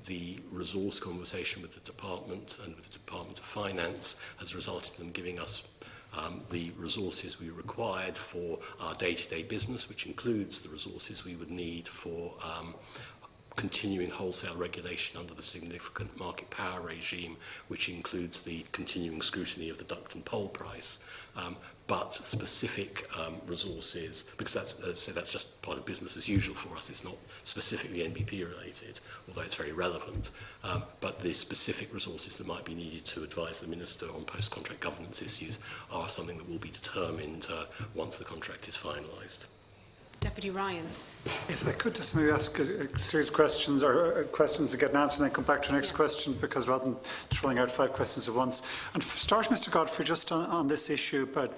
the resource conversation with the department and with the Department of Finance has resulted in them giving us the resources we required for our day-to-day business, which includes the resources we would need for continuing wholesale regulation under the significant market power regime, which includes the continuing scrutiny of the duct and pole price, but specific resources, because that's just part of business as usual for us. It's not specifically NBP related, although it's very relevant, but the specific resources that might be needed to advise the Minister on post-contract governance issues are something that will be determined once the contract is finalised. Deputy Ryan. If I could just maybe ask a series of questions, or questions to get an answer, and then come back to the next question, because rather than throwing out 5 questions at once. And for start, Mr. Godfrey, just on this issue about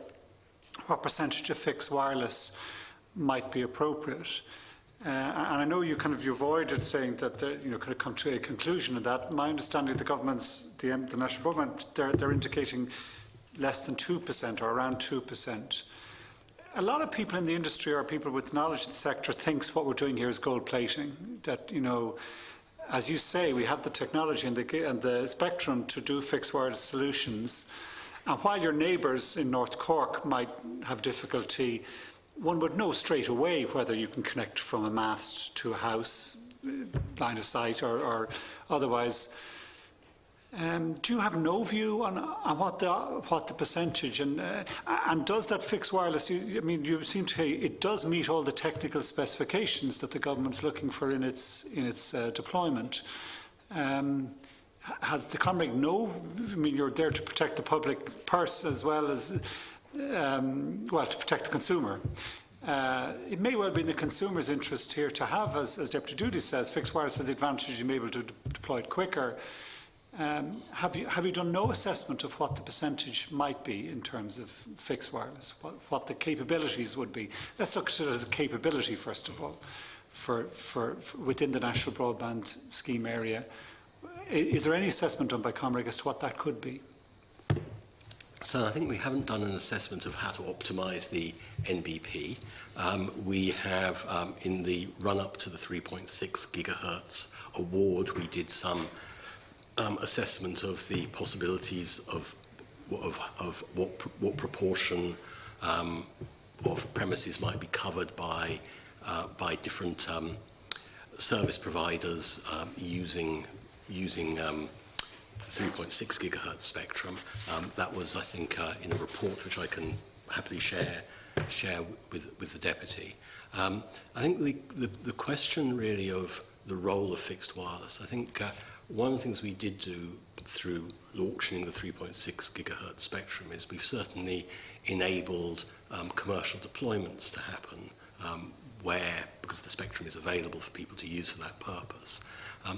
what percentage of fixed wireless might be appropriate. And I know you avoided saying that could come to a conclusion of that. My understanding, the national government, they're indicating less than 2% or around 2%. A lot of people in the industry, or people with knowledge in the sector, thinks what we're doing here is gold plating. That, as you say, we have the technology and the spectrum to do fixed wireless solutions. And while your neighbours in North Cork might have difficulty, one would know straight away whether you can connect from a mast to a house, line of sight, or otherwise. Do you have no view on what the percentage, and does that fixed wireless? You seem to say it does meet all the technical specifications that the government's looking for in its deployment. Has the Comreg you're there to protect the public purse as well as to protect the consumer. It may well be in the consumer's interest here to have, as Deputy Dooley says, fixed wireless has the advantage of being able to deploy it quicker. Have you done no assessment of what the percentage might be in terms of fixed wireless, what the capabilities would be? Let's look at it as a capability, first of all, for within the National Broadband Scheme area. Is there any assessment done by Comreg as to what that could be? So I think we haven't done an assessment of how to optimise the NBP. We have, in the run-up to the 3.6 gigahertz award, we did some assessment of the possibilities of what proportion of premises might be covered by different service providers using 3.6 gigahertz spectrum. That was, I think, in a report which I can happily share with the deputy. I think the question really of the role of fixed wireless, I think one of the things we did do through auctioning the 3.6 gigahertz spectrum is we've certainly enabled commercial deployments to happen because the spectrum is available for people to use for that purpose. I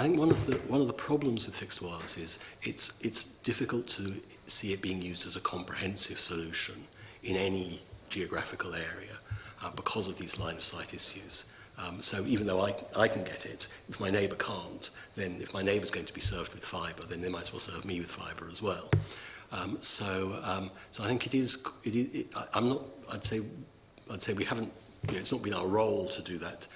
think one of the problems with fixed wireless is it's difficult to see it being used as a comprehensive solution in any geographical area because of these line of sight issues. So even though I can get it, if my neighbour can't, then if my neighbour's going to be served with fibre, then they might as well serve me with fibre as well. So I think I'd say we haven't. It's not been our role to do that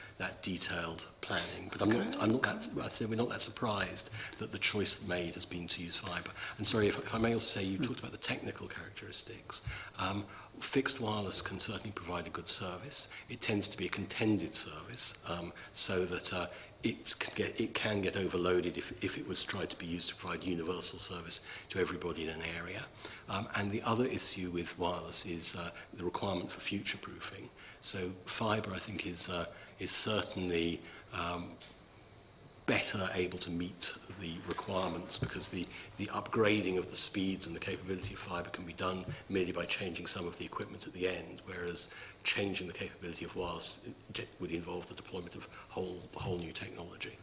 detailed planning, but I'd say we're not that surprised that the choice made has been to use fibre. And sorry, if I may also say, you talked about the technical characteristics. Fixed wireless can certainly provide a good service. It tends to be a contended service, so that it can get overloaded if it was tried to be used to provide universal service to everybody in an area. And the other issue with wireless is the requirement for future-proofing. So fibre, I think, is certainly better able to meet the requirements, because the upgrading of the speeds and the capability of fibre can be done merely by changing some of the equipment at the end, whereas changing the capability of wireless would involve the deployment of whole new technology.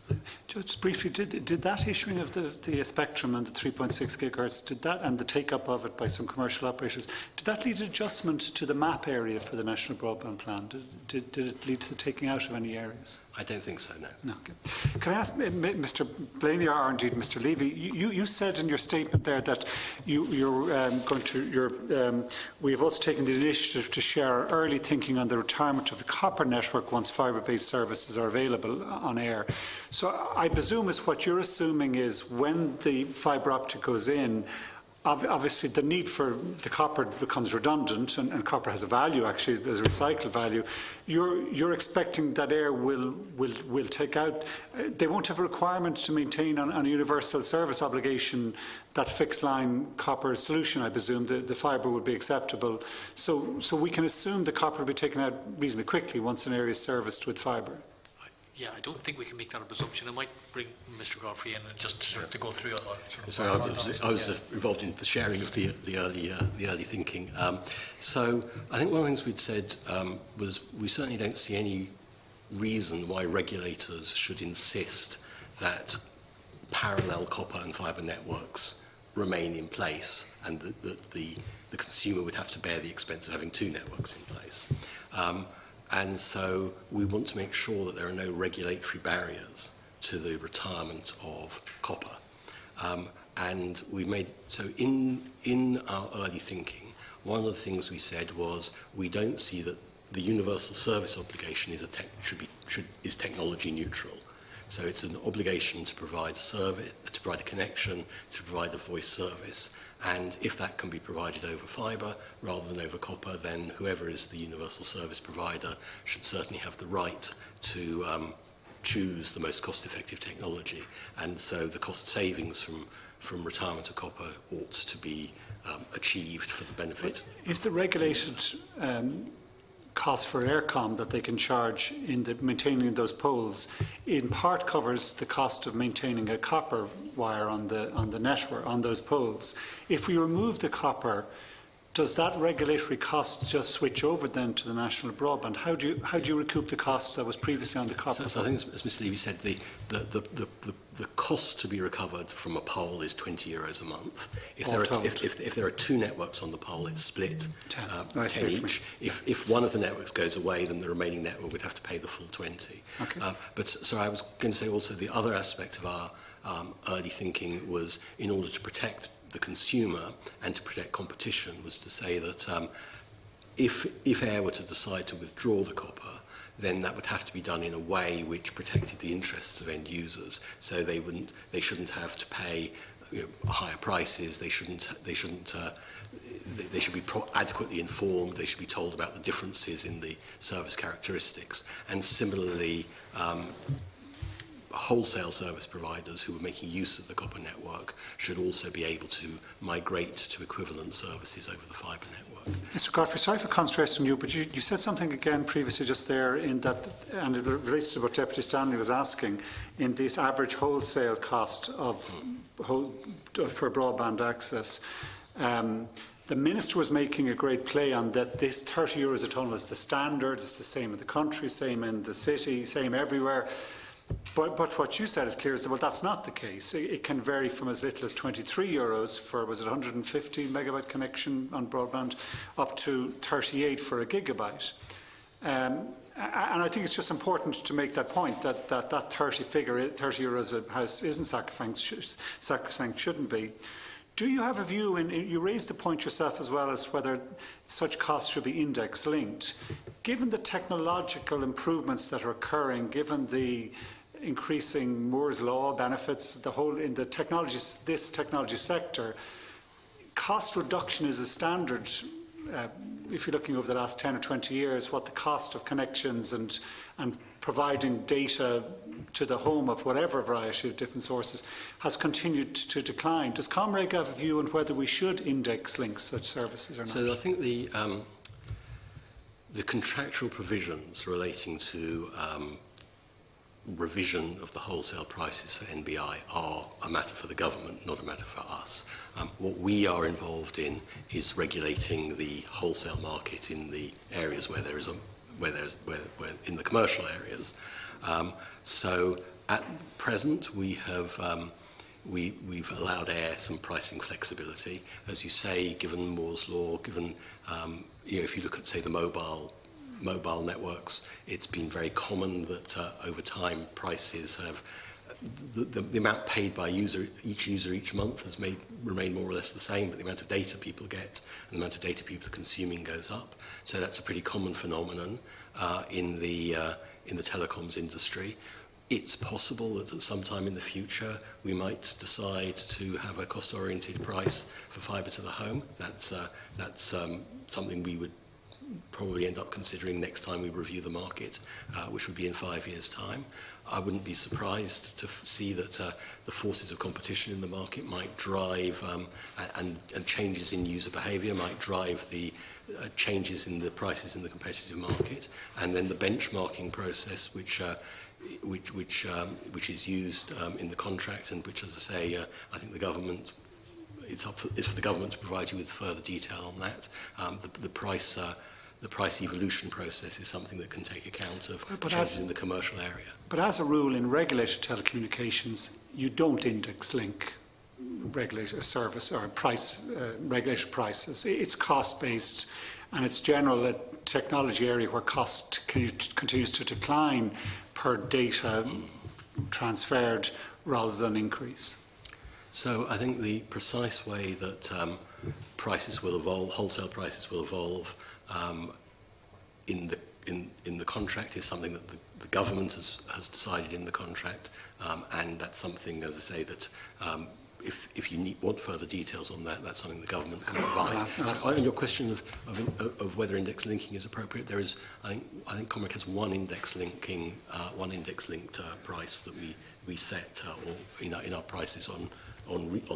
Just briefly, did that issuing of the spectrum and the 3.6 gigahertz, did that, and the take-up of it by some commercial operators, did that lead to adjustment to the map area for the National Broadband Plan? Did it lead to the taking out of any areas? I don't think so, no. No. Okay. Can I ask Mr. Blaney, or indeed Mr. Levy, you said in your statement there that we've also taken the initiative to share our early thinking on the retirement of the copper network once fibre-based services are available on air. So I presume what you're assuming is when the fibre optic goes in, obviously the need for the copper becomes redundant, and copper has a value actually as a recycled value. You're expecting that air will take out. They won't have a requirement to maintain on a universal service obligation that fixed line copper solution. I presume the fibre would be acceptable. So we can assume the copper will be taken out reasonably quickly once an area is serviced with fibre. Yeah, I don't think we can make that a presumption. I might bring Mr. Godfrey in and just to go through a So I was involved in the sharing of the early thinking. So I think one of the things we'd said was we certainly don't see any reason why regulators should insist that parallel copper and fibre networks remain in place, and that the consumer would have to bear the expense of having two networks in place. And so we want to make sure that there are no regulatory barriers to the retirement of copper. And we made, so in our early thinking, one of the things we said was we don't see that the universal service obligation is technology neutral. So it's an obligation to provide a service, to provide a connection, to provide a voice service. And if that can be provided over fibre rather than over copper, then whoever is the universal service provider should certainly have the right to choose the most cost-effective technology. And so the cost savings from retirement of copper ought to be achieved for the benefit. Is the regulated cost for Aircom that they can charge in maintaining those poles in part covers the cost of maintaining a copper wire on the network, on those poles? If we remove the copper, does that regulatory cost just switch over then to the national broadband? How do you recoup the cost that was previously on the copper? So I think, as Mr. Levy said, the cost to be recovered from a pole is €20 a month. If there are two networks on the pole, it's split 10 each. If one of the networks goes away, then the remaining network would have to pay the full 20. Okay. So I was going to say also the other aspect of our early thinking was, in order to protect the consumer and to protect competition, was to say that if Air were to decide to withdraw the copper, then that would have to be done in a way which protected the interests of end users. So they shouldn't have to pay higher prices. They should be adequately informed. They should be told about the differences in the service characteristics. And similarly, wholesale service providers who are making use of the copper network should also be able to migrate to equivalent services over the fibre network. Mr. Godfrey, sorry for concentrating on you, but you said something again previously just there in that, and it relates to what Deputy Stanley was asking, in this average wholesale cost for broadband access. The Minister was making a great play on that this €30 a tonne was the standard. It's the same in the country, same in the city, same everywhere. But what you said is clear is that, well, that's not the case. It can vary from as little as €23 for, was it 150 megabyte connection on broadband, up to 38 for a gigabyte. And I think it's just important to make that point, that 30 figure, €30 a house, isn't sacrosanct, shouldn't be. Do you have a view, and you raised the point yourself as well, as whether such costs should be index linked? Given the technological improvements that are occurring, given the increasing Moore's Law benefits, in the this technology sector, cost reduction is a standard. If you're looking over the last 10 or 20 years, what the cost of connections and providing data to the home of whatever variety of different sources has continued to decline. Does Comreg have a view on whether we should index link such services or not? So I think the contractual provisions relating to revision of the wholesale prices for NBI are a matter for the government, not a matter for us. What we are involved in is regulating the wholesale market in the areas where where in the commercial areas. So at present, we've allowed Air some pricing flexibility. As you say, given Moore's Law, given if you look at, say, the mobile networks, it's been very common that over time prices have the amount paid by each user each month has remained more or less the same, but the amount of data people get and the amount of data people are consuming goes up. So that's a pretty common phenomenon in the telecoms industry. It's possible that at some time in the future we might decide to have a cost-oriented price for fibre to the home. That's something we would probably end up considering next time we review the market, which would be in 5 years' time. I wouldn't be surprised to see that the forces of competition in the market might drive, and changes in user behaviour might drive the changes in the prices in the competitive market, and then the benchmarking process, which is used in the contract, and which, as I say, I think the government. It's for the government to provide you with further detail on that. The price evolution process is something that can take account of changes in the commercial area. But as a rule, in regulated telecommunications, you don't index link regulated service or regulated prices. It's cost-based, and it's general a technology area where cost continues to decline per data transferred rather than increase. So I think the precise way that prices will evolve, wholesale prices will evolve in the contract is something that the government has decided in the contract, and that's something, as I say, that if you want further details on that, that's something the government can provide. So on your question of whether index linking is appropriate, there is, I think Comreg has one index linked price that we set in our prices on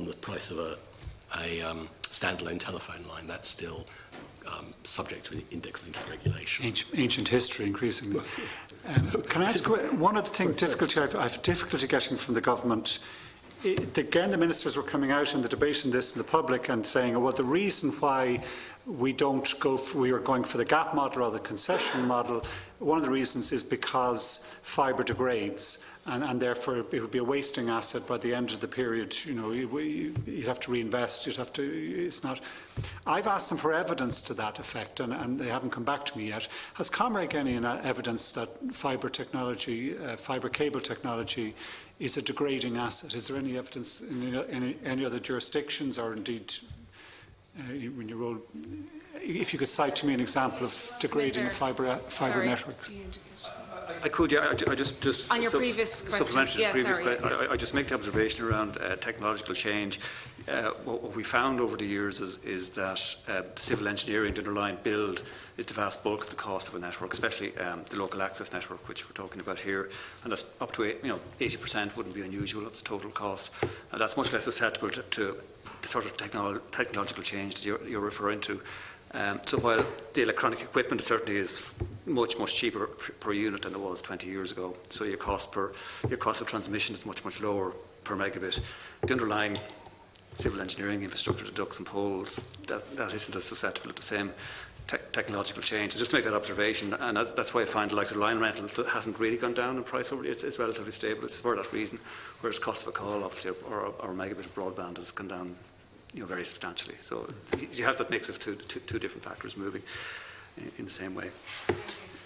the price of a standalone telephone line. That's still subject to index linking regulation. Ancient history, increasingly. Can I ask one of the things I've difficulty getting from the government? Again, the ministers were coming out in the debate on this in the public and saying, well, the reason why we are going for the gap model or the concession model, one of the reasons is because fibre degrades. And therefore, it would be a wasting asset by the end of the period. You'd have to reinvest. It's not. I've asked them for evidence to that effect, and they haven't come back to me yet. Has Comreg any evidence that fibre technology, fibre cable technology, is a degrading asset? Is there any evidence in any other jurisdictions, or indeed, when you roll, if you could cite to me an example of degrading fibre networks? I could, yeah. I just on your previous question. I just make the observation around technological change. What we found over the years is that civil engineering, the underlying build, is the vast bulk of the cost of a network, especially the local access network, which we're talking about here, and that's up to 80% wouldn't be unusual of the total cost, and that's much less susceptible to the sort of technological change that you're referring to. So while the electronic equipment certainly is much cheaper per unit than it was 20 years ago, so your cost of transmission is much lower per megabit. The underlying civil engineering infrastructure, the ducts and poles, that isn't as susceptible to the same technological change. So just to make that observation, and that's why I find the likes of line rental hasn't really gone down in price over. It's relatively stable. It's for that reason. Whereas cost of a call, obviously, or a megabit of broadband has gone down, very substantially. So you have that mix of two different factors moving in the same way.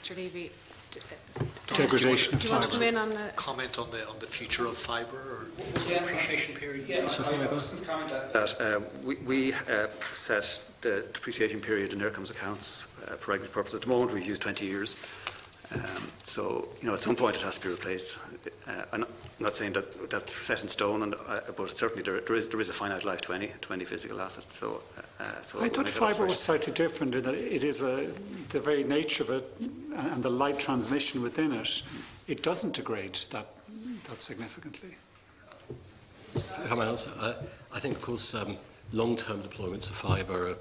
Mr. Levy, degradation. Do you want to come in on the comment on the future of fibre, or what's the depreciation period? Yeah, we set the depreciation period in Eircom's accounts for regulatory purposes. At the moment, we've used 20 years. So, at some point it has to be replaced. I'm not saying that that's set in stone, but certainly there is a finite life, 20 physical assets. So I thought fibre was slightly different in that it is the very nature of it and the light transmission within it. It doesn't degrade that significantly. I think, of course, long-term deployments of fibre,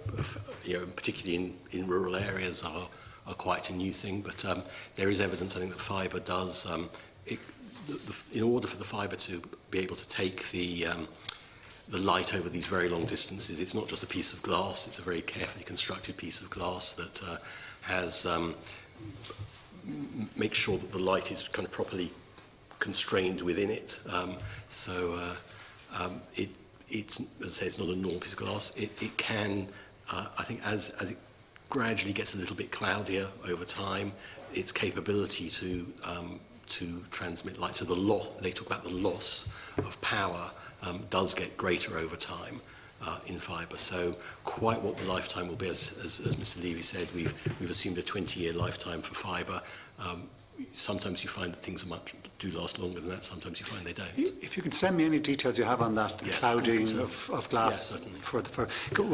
particularly in rural areas, are quite a new thing, but there is evidence, I think, that fibre does in order for the fibre to be able to take the light over these very long distances, it's not just a piece of glass, it's a very carefully constructed piece of glass that has makes sure that the light is kind of properly constrained within it. It's, as I say, it's not a normal piece of glass. It can, I think, as it gradually gets a little bit cloudier over time, its capability to transmit light, so they talk about the loss of power, does get greater over time in fibre. So quite what the lifetime will be, as Mr. Levy said, we've assumed a 20-year lifetime for fibre. Sometimes you find that things do last longer than that. Sometimes you find they don't. If you can send me any details you have on that, the clouding of glass. Yes, for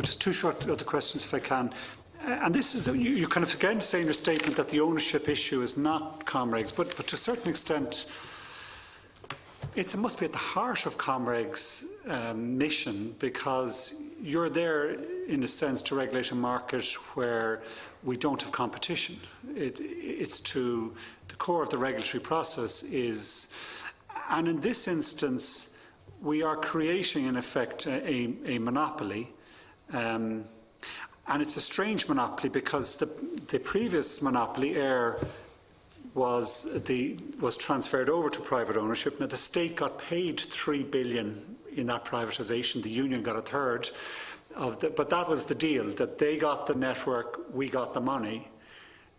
just two short other questions, if I can. And this is, you kind of again say in your statement that the ownership issue is not Comreg's, but to a certain extent, it must be at the heart of Comreg's mission, because you're there, in a sense, to regulate a market where we don't have competition. It's to the core of the regulatory process is, and in this instance, we are creating, in effect, a monopoly. And it's a strange monopoly because the previous monopoly, Air, was transferred over to private ownership. Now, the state got paid $3 billion in that privatisation. The union got a third but that was the deal, that they got the network, we got the money.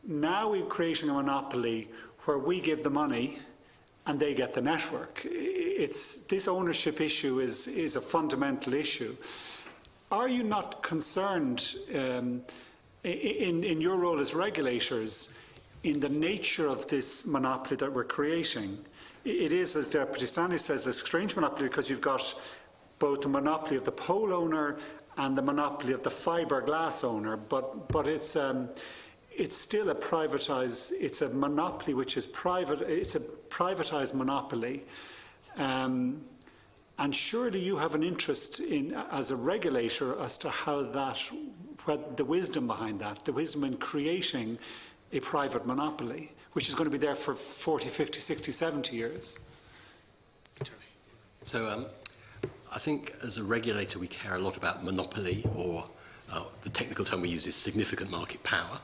Now we're creating a monopoly where we give the money and they get the network. This ownership issue is a fundamental issue. Are you not concerned in your role as regulators in the nature of this monopoly that we're creating? It is, as Deputy Stanley says, a strange monopoly because you've got both the monopoly of the pole owner and the monopoly of the fiberglass owner, but it's still a privatised. It's a monopoly which is private. It's a privatised monopoly, and surely you have an interest in, as a regulator, as to how what the wisdom behind that, the wisdom in creating a private monopoly, which is going to be there for 40, 50, 60, 70 years. So I think as a regulator we care a lot about monopoly, or the technical term we use is significant market power.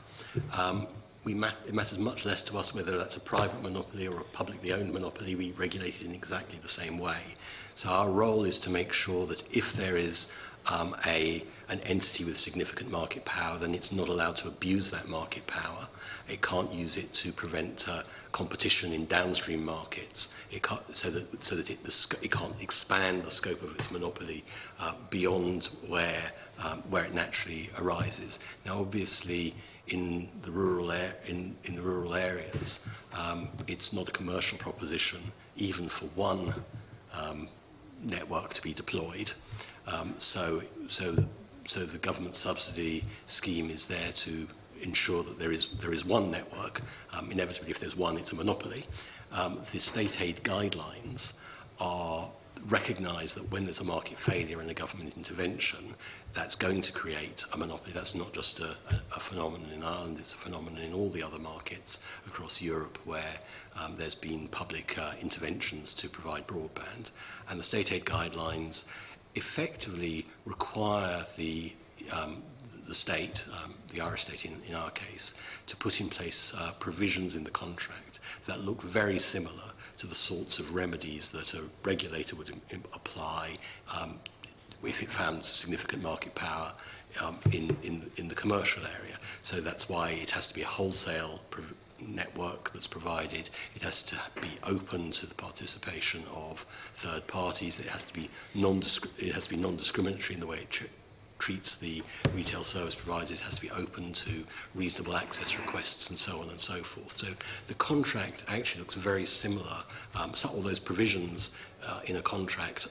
It matters much less to us whether that's a private monopoly or a publicly owned monopoly. We regulate it in exactly the same way. So our role is to make sure that if there is an entity with significant market power, then it's not allowed to abuse that market power. It can't use it to prevent competition in downstream markets. It can't, so that it can't expand the scope of its monopoly beyond where it naturally arises. Now, obviously, in the rural areas, it's not a commercial proposition, even for one network to be deployed. So the government subsidy scheme is there to ensure that there is one network. Inevitably, if there's one, it's a monopoly. The state aid guidelines recognise that when there's a market failure and a government intervention, that's going to create a monopoly. That's not just a phenomenon in Ireland, it's a phenomenon in all the other markets across Europe where there's been public interventions to provide broadband. And the state aid guidelines effectively require the state, the Irish state in our case, to put in place provisions in the contract that look very similar to the sorts of remedies that a regulator would apply if it found significant market power in the commercial area. So that's why it has to be a wholesale network that's provided. It has to be open to the participation of third parties. It has to be non-discriminatory in the way it treats the retail service providers. It has to be open to reasonable access requests and so on and so forth. So the contract actually looks very similar. All those provisions in a contract,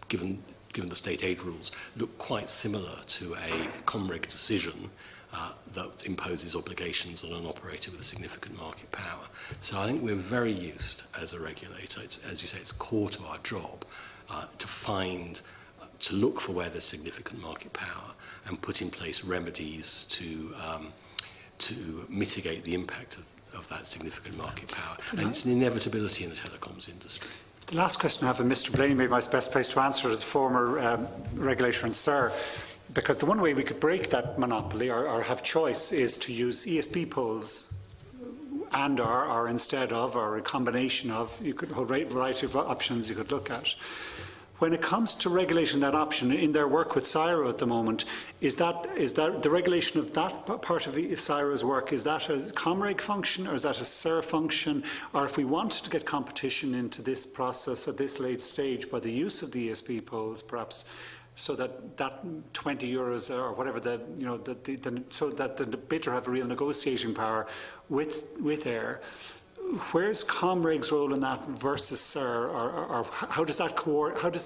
given the state aid rules, look quite similar to a Comreg decision that imposes obligations on an operator with a significant market power. So I think we're very used as a regulator, as you say, it's core to our job to look for where there's significant market power and put in place remedies to to mitigate the impact of that significant market power. And it's an inevitability in the telecoms industry. The last question I have, and Mr. Blaney may be my best place to answer as a former regulator in SIR, because the one way we could break that monopoly or have choice is to use ESB poles and or instead of, or a combination of. You could have a variety of options you could look at. When it comes to regulating that option, in their work with CSIRO at the moment, is that the regulation of that part of CSIRO's work, is that a Comreg function or is that a SIR function? Or if we want to get competition into this process at this late stage by the use of the ESB poles, perhaps, so that €20 or whatever so that the bidder have a real negotiating power with Air. Where's Comreg's role in that versus SIR, or how does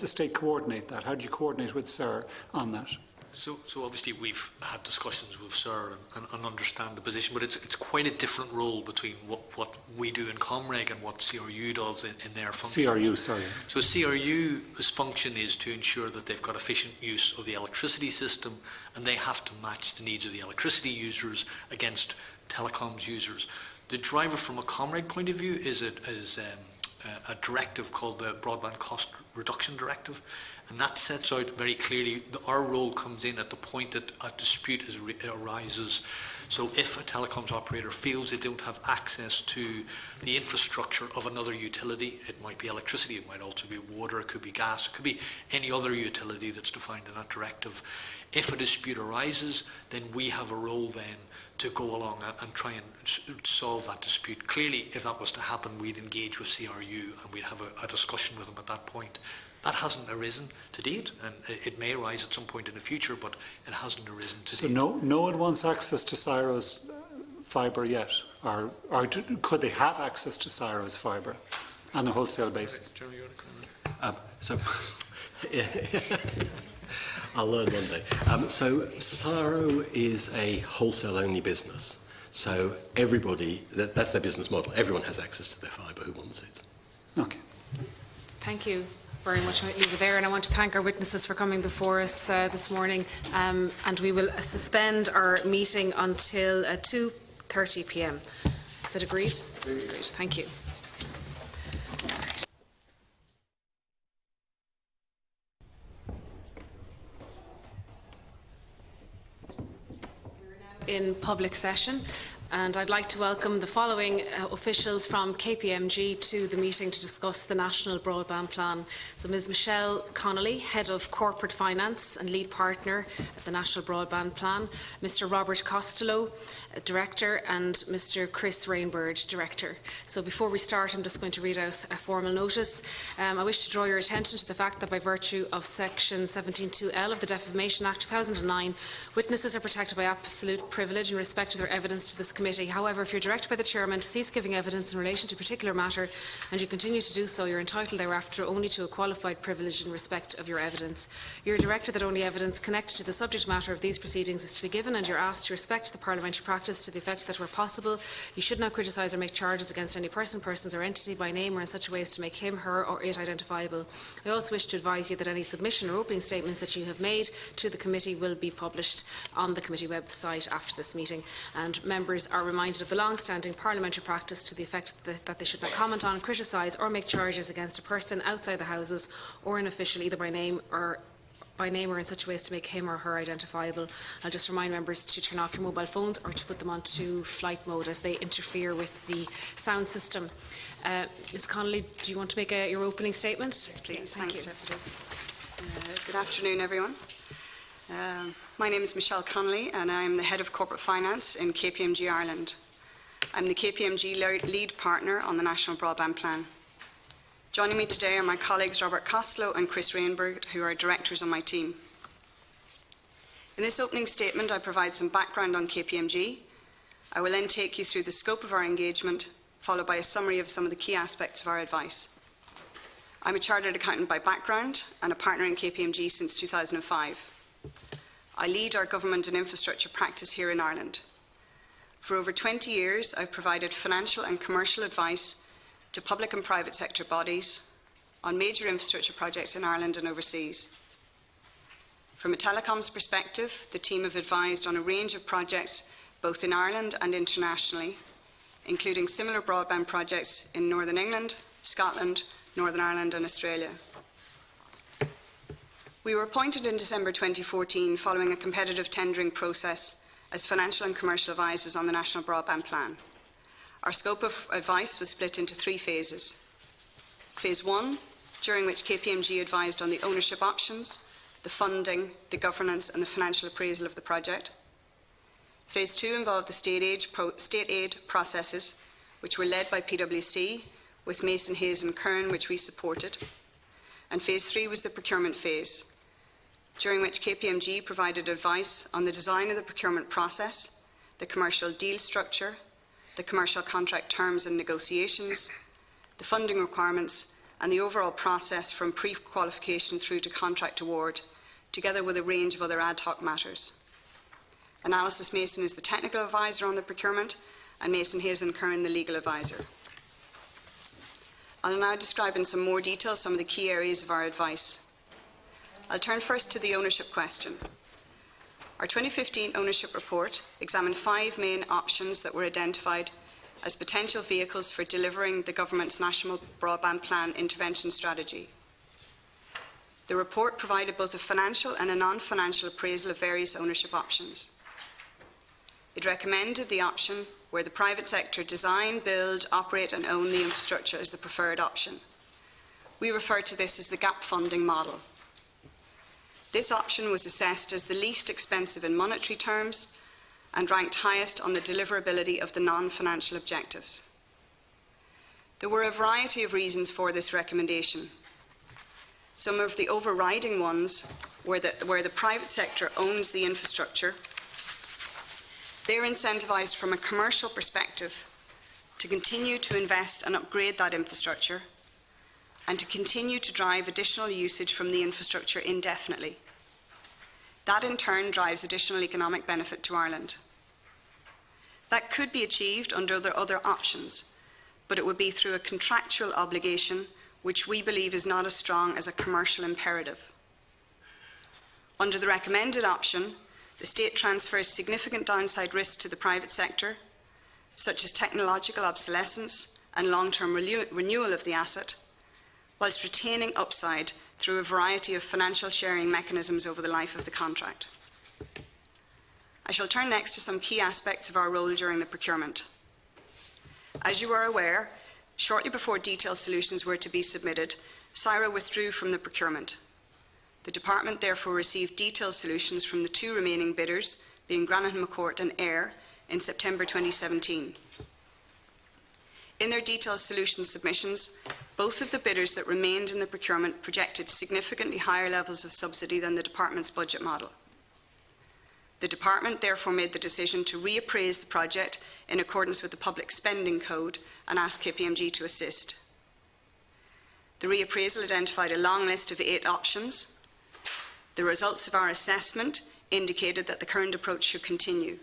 the state coordinate that? How do you coordinate with SIR on that? So obviously we've had discussions with SIR and understand the position, but it's quite a different role between what we do in Comreg and what CRU does in their function. CRU, sorry. So CRU's function is to ensure that they've got efficient use of the electricity system, and they have to match the needs of the electricity users against telecoms users. The driver from a Comreg point of view is a directive called the Broadband Cost Reduction Directive, and that sets out very clearly that our role comes in at the point that a dispute arises. So if a telecoms operator feels they don't have access to the infrastructure of another utility, it might be electricity, it might also be water, it could be gas, it could be any other utility that's defined in that directive. If a dispute arises, then we have a role then to go along and try and solve that dispute. Clearly, if that was to happen, we'd engage with CRU and we'd have a discussion with them at that point. That hasn't arisen to date, and it may arise at some point in the future, but it hasn't arisen to date. So no one wants access to CSIRO's fibre yet, or could they have access to CSIRO's fibre on a wholesale basis? I'll learn one day. So CSIRO is a wholesale-only business. So everybody, that's their business model. Everyone has access to their fibre who wants it. Okay. Thank you very much. I might leave it there, and I want to thank our witnesses for coming before us this morning. And we will suspend our meeting until 2:30 p.m. Is it agreed? Agreed. Thank you. In public session, and I'd like to welcome the following officials from KPMG to the meeting to discuss the National Broadband Plan. So Ms Michelle Connolly, Head of Corporate Finance and Lead Partner at the National Broadband Plan, Mr Robert Costello, Director, and Mr Chris Rainbird, Director. So before we start, I'm just going to read out a formal notice. I wish to draw your attention to the fact that by virtue of Section 17(2)(l) of the Defamation Act 2009, witnesses are protected by absolute privilege in respect to their evidence to this committee. However, if you're directed by the Chairman to cease giving evidence in relation to a particular matter and you continue to do so, you're entitled thereafter only to a qualified privilege in respect of your evidence. You're directed that only evidence connected to the subject matter of these proceedings is to be given, and you're asked to respect the parliamentary practice to the effect that where possible, you should not criticise or make charges against any person, persons or entity by name or in such a way as to make him, her or it identifiable. I also wish to advise you that any submission or opening statements that you have made to the committee will be published on the committee website after this meeting, and members are reminded of the long-standing parliamentary practice to the effect that they should not comment on, criticise or make charges against a person outside the Houses or an official either by name or in such a way as to make him or her identifiable. I'll just remind members to turn off your mobile phones or to put them onto flight mode as they interfere with the sound system. Ms Connolly, do you want to make your opening statement? Yes, please. Thank you. Good afternoon, everyone. My name is Michelle Connolly and I'm the Head of Corporate Finance in KPMG Ireland. I'm the KPMG lead partner on the National Broadband Plan. Joining me today are my colleagues Robert Costello and Chris Rainbird, who are directors on my team. In this opening statement, I provide some background on KPMG. I will then take you through the scope of our engagement, followed by a summary of some of the key aspects of our advice. I'm a chartered accountant by background and a partner in KPMG since 2005. I lead our government and infrastructure practice here in Ireland. For over 20 years, I've provided financial and commercial advice to public and private sector bodies on major infrastructure projects in Ireland and overseas. From a telecoms perspective, the team have advised on a range of projects both in Ireland and internationally, including similar broadband projects in Northern England, Scotland, Northern Ireland and Australia. We were appointed in December 2014 following a competitive tendering process as financial and commercial advisors on the National Broadband Plan. Our scope of advice was split into 3 phases. Phase 1, during which KPMG advised on the ownership options, the funding, the governance and the financial appraisal of the project. Phase 2 involved the state aid processes, which were led by PwC, with Mason, Hayes and Kern, which we supported. And Phase 3 was the procurement phase, during which KPMG provided advice on the design of the procurement process, the commercial deal structure, the commercial contract terms and negotiations, the funding requirements, and the overall process from pre-qualification through to contract award, together with a range of other ad hoc matters. Analysys Mason is the technical advisor on the procurement, and Mason, Hayes and Curran the legal advisor. I'll now describe in some more detail some of the key areas of our advice. I'll turn first to the ownership question. Our 2015 ownership report examined 5 main options that were identified as potential vehicles for delivering the government's National Broadband Plan intervention strategy. The report provided both a financial and a non-financial appraisal of various ownership options. It recommended the option where the private sector design, build, operate and own the infrastructure as the preferred option. We refer to this as the gap funding model. This option was assessed as the least expensive in monetary terms and ranked highest on the deliverability of the non-financial objectives. There were a variety of reasons for this recommendation. Some of the overriding ones were that where the private sector owns the infrastructure, they're incentivised from a commercial perspective to continue to invest and upgrade that infrastructure and to continue to drive additional usage from the infrastructure indefinitely. That in turn drives additional economic benefit to Ireland. That could be achieved under other options, but it would be through a contractual obligation which we believe is not as strong as a commercial imperative. Under the recommended option, the state transfers significant downside risk to the private sector, such as technological obsolescence and long-term renewal of the asset, whilst retaining upside through a variety of financial sharing mechanisms over the life of the contract. I shall turn next to some key aspects of our role during the procurement. As you are aware, shortly before detailed solutions were to be submitted, CIRA withdrew from the procurement. The department therefore received detailed solutions from the 2 remaining bidders, being Granite McCourt and Ayr, in September 2017. In their detailed solution submissions, both of the bidders that remained in the procurement projected significantly higher levels of subsidy than the department's budget model. The department therefore made the decision to reappraise the project in accordance with the Public Spending Code and asked KPMG to assist. The reappraisal identified a long list of 8 options. The results of our assessment indicated that the current approach should continue.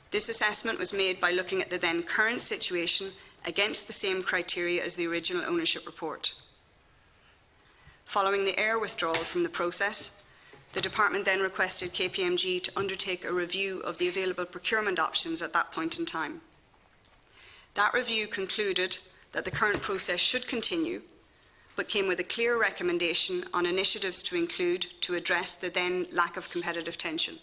This assessment was made by looking at the then current situation against the same criteria as the original ownership report. Following the Ayr withdrawal from the process, the department then requested KPMG to undertake a review of the available procurement options at that point in time. That review concluded that the current process should continue, but came with a clear recommendation on initiatives to include to address the then lack of competitive tension.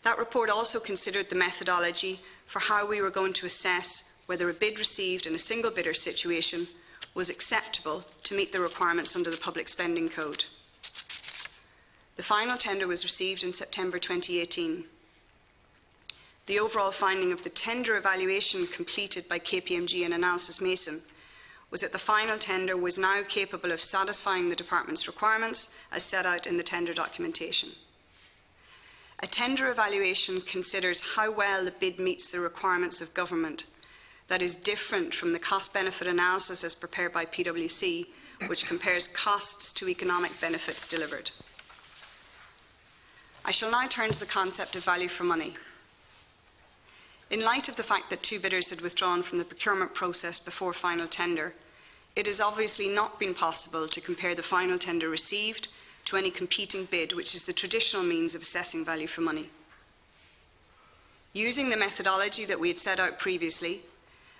That report also considered the methodology for how we were going to assess whether a bid received in a single bidder situation was acceptable to meet the requirements under the Public Spending Code. The final tender was received in September 2018. The overall finding of the tender evaluation completed by KPMG and Analysys Mason was that the final tender was now capable of satisfying the department's requirements as set out in the tender documentation. A tender evaluation considers how well the bid meets the requirements of government. That is different from the cost-benefit analysis as prepared by PwC, which compares costs to economic benefits delivered. I shall now turn to the concept of value for money. In light of the fact that 2 bidders had withdrawn from the procurement process before final tender, it has obviously not been possible to compare the final tender received to any competing bid, which is the traditional means of assessing value for money. Using the methodology that we had set out previously,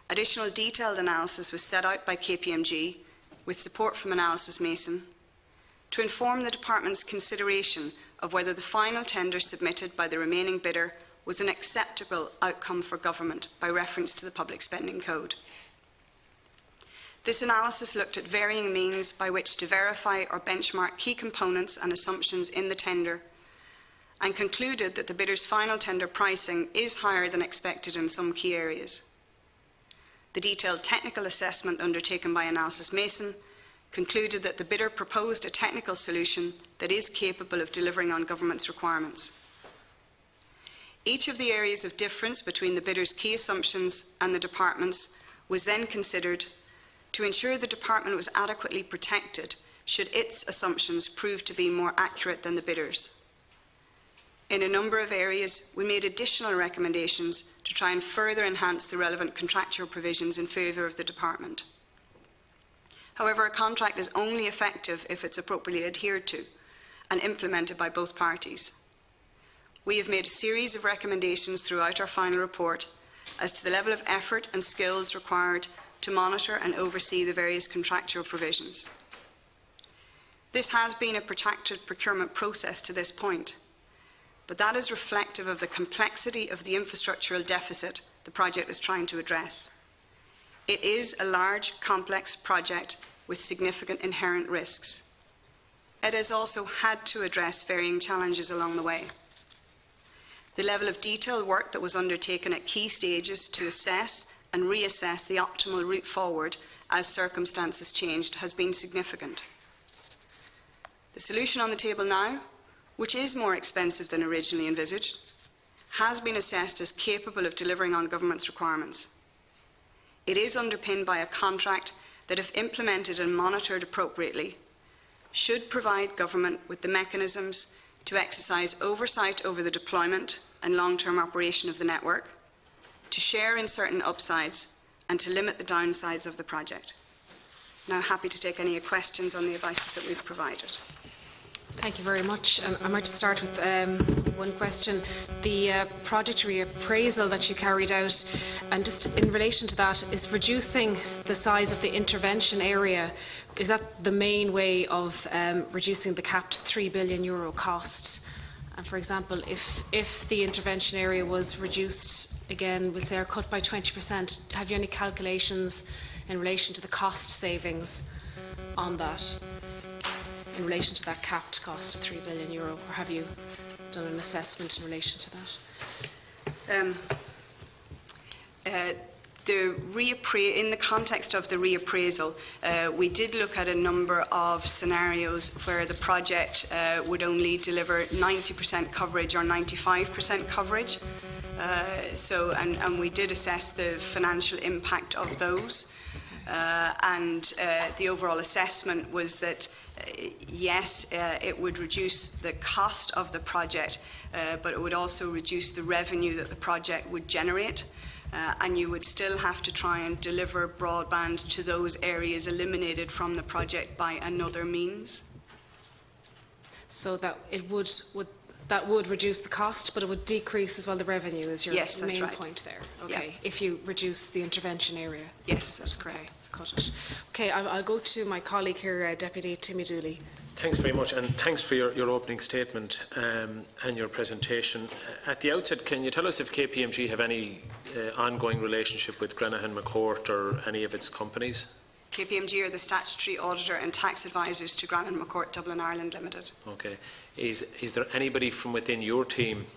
additional detailed analysis was set out by KPMG with support from Analysis Mason to inform the Department's consideration of whether the final tender submitted by the remaining bidder was an acceptable outcome for government by reference to the Public Spending Code. This analysis looked at varying means by which to verify or benchmark key components and assumptions in the tender and concluded that the bidder's final tender pricing is higher than expected in some key areas. The detailed technical assessment undertaken by Analysis Mason concluded that the bidder proposed a technical solution that is capable of delivering on government's requirements. Each of the areas of difference between the bidder's key assumptions and the Department's was then considered to ensure the Department was adequately protected should its assumptions prove to be more accurate than the bidder's. In a number of areas, we made additional recommendations to try and further enhance the relevant contractual provisions in favour of the Department. However, a contract is only effective if it's appropriately adhered to and implemented by both parties. We have made a series of recommendations throughout our final report as to the level of effort and skills required to monitor and oversee the various contractual provisions. This has been a protracted procurement process to this point, but that is reflective of the complexity of the infrastructural deficit the project is trying to address. It is a large, complex project with significant inherent risks. It has also had to address varying challenges along the way. The level of detailed work that was undertaken at key stages to assess and reassess the optimal route forward as circumstances changed has been significant. The solution on the table now, which is more expensive than originally envisaged, has been assessed as capable of delivering on government's requirements. It is underpinned by a contract that, if implemented and monitored appropriately, should provide government with the mechanisms to exercise oversight over the deployment and long-term operation of the network, to share in certain upsides and to limit the downsides of the project. Now, happy to take any questions on the advice that we've provided. Thank you very much. I might just start with one question. The project reappraisal that you carried out, and just in relation to that, is reducing the size of the intervention area. Is that the main way of reducing the capped €3 billion cost? And for example, if the intervention area was reduced again, was there cut by 20%, have you any calculations in relation to the cost savings on that? In relation to that capped cost of €3 billion, or have you done an assessment in relation to that? In the context of the reappraisal, we did look at a number of scenarios where the project would only deliver 90% coverage or 95% coverage. And we did assess the financial impact of those. The overall assessment was that yes, it would reduce the cost of the project, but it would also reduce the revenue that the project would generate, and you would still have to try and deliver broadband to those areas eliminated from the project by another means. So that it would reduce the cost, but it would decrease as well the revenue, is your main point there? Okay, yeah. If you reduce the intervention area. Yes, that's correct. Cut it. Okay, I'll go to my colleague here, Deputy Timmy Dooley. Thanks very much, and thanks for your opening statement and your presentation. At the outset, can you tell us if KPMG have any ongoing relationship with Granahan McCourt or any of its companies? KPMG are the statutory auditor and tax advisors to Granahan McCourt Dublin Ireland Limited. Okay. Is there anybody from within your team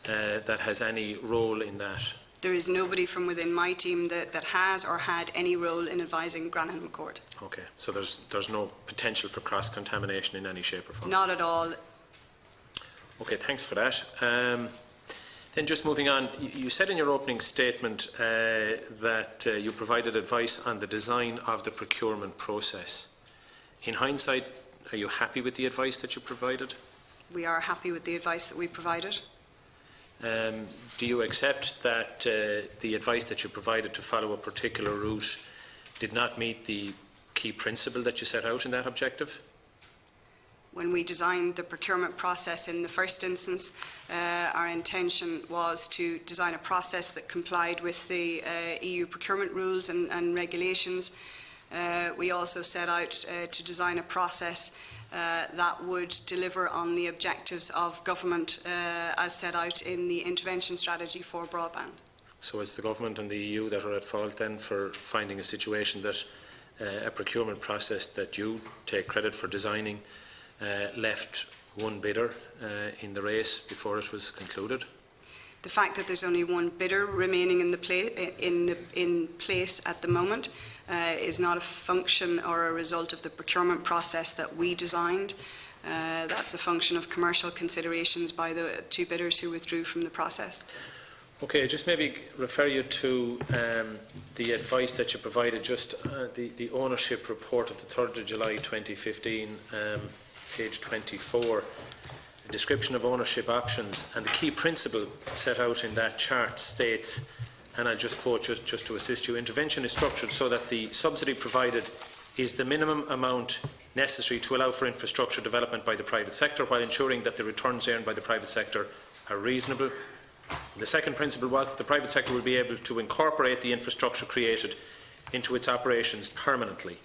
that has any role in that? There is nobody from within my team that has or had any role in advising Granahan McCourt. Okay, so there's no potential for cross-contamination in any shape or form? Not at all. Okay, thanks for that. Then just moving on, you said in your opening statement that you provided advice on the design of the procurement process. In hindsight, are you happy with the advice that you provided? We are happy with the advice that we provided. Do you accept that the advice that you provided to follow a particular route did not meet the key principle that you set out in that objective? When we designed the procurement process in the first instance, our intention was to design a process that complied with the EU procurement rules and regulations. We also set out to design a process that would deliver on the objectives of government as set out in the intervention strategy for broadband. So it's the government and the EU that are at fault then for finding a situation that a procurement process that you take credit for designing left one bidder in the race before it was concluded? The fact that there's only one bidder remaining in place at the moment is not a function or a result of the procurement process that we designed. That's a function of commercial considerations by the two bidders who withdrew from the process. Okay, just maybe refer you to the advice that you provided, just the ownership report of the 3rd of July 2015, page 24, a description of ownership options, and the key principle set out in that chart states, and I'll just quote just to assist you, intervention is structured so that the subsidy provided is the minimum amount necessary to allow for infrastructure development by the private sector while ensuring that the returns earned by the private sector are reasonable. The second principle was that the private sector will be able to incorporate the infrastructure created into its operations permanently,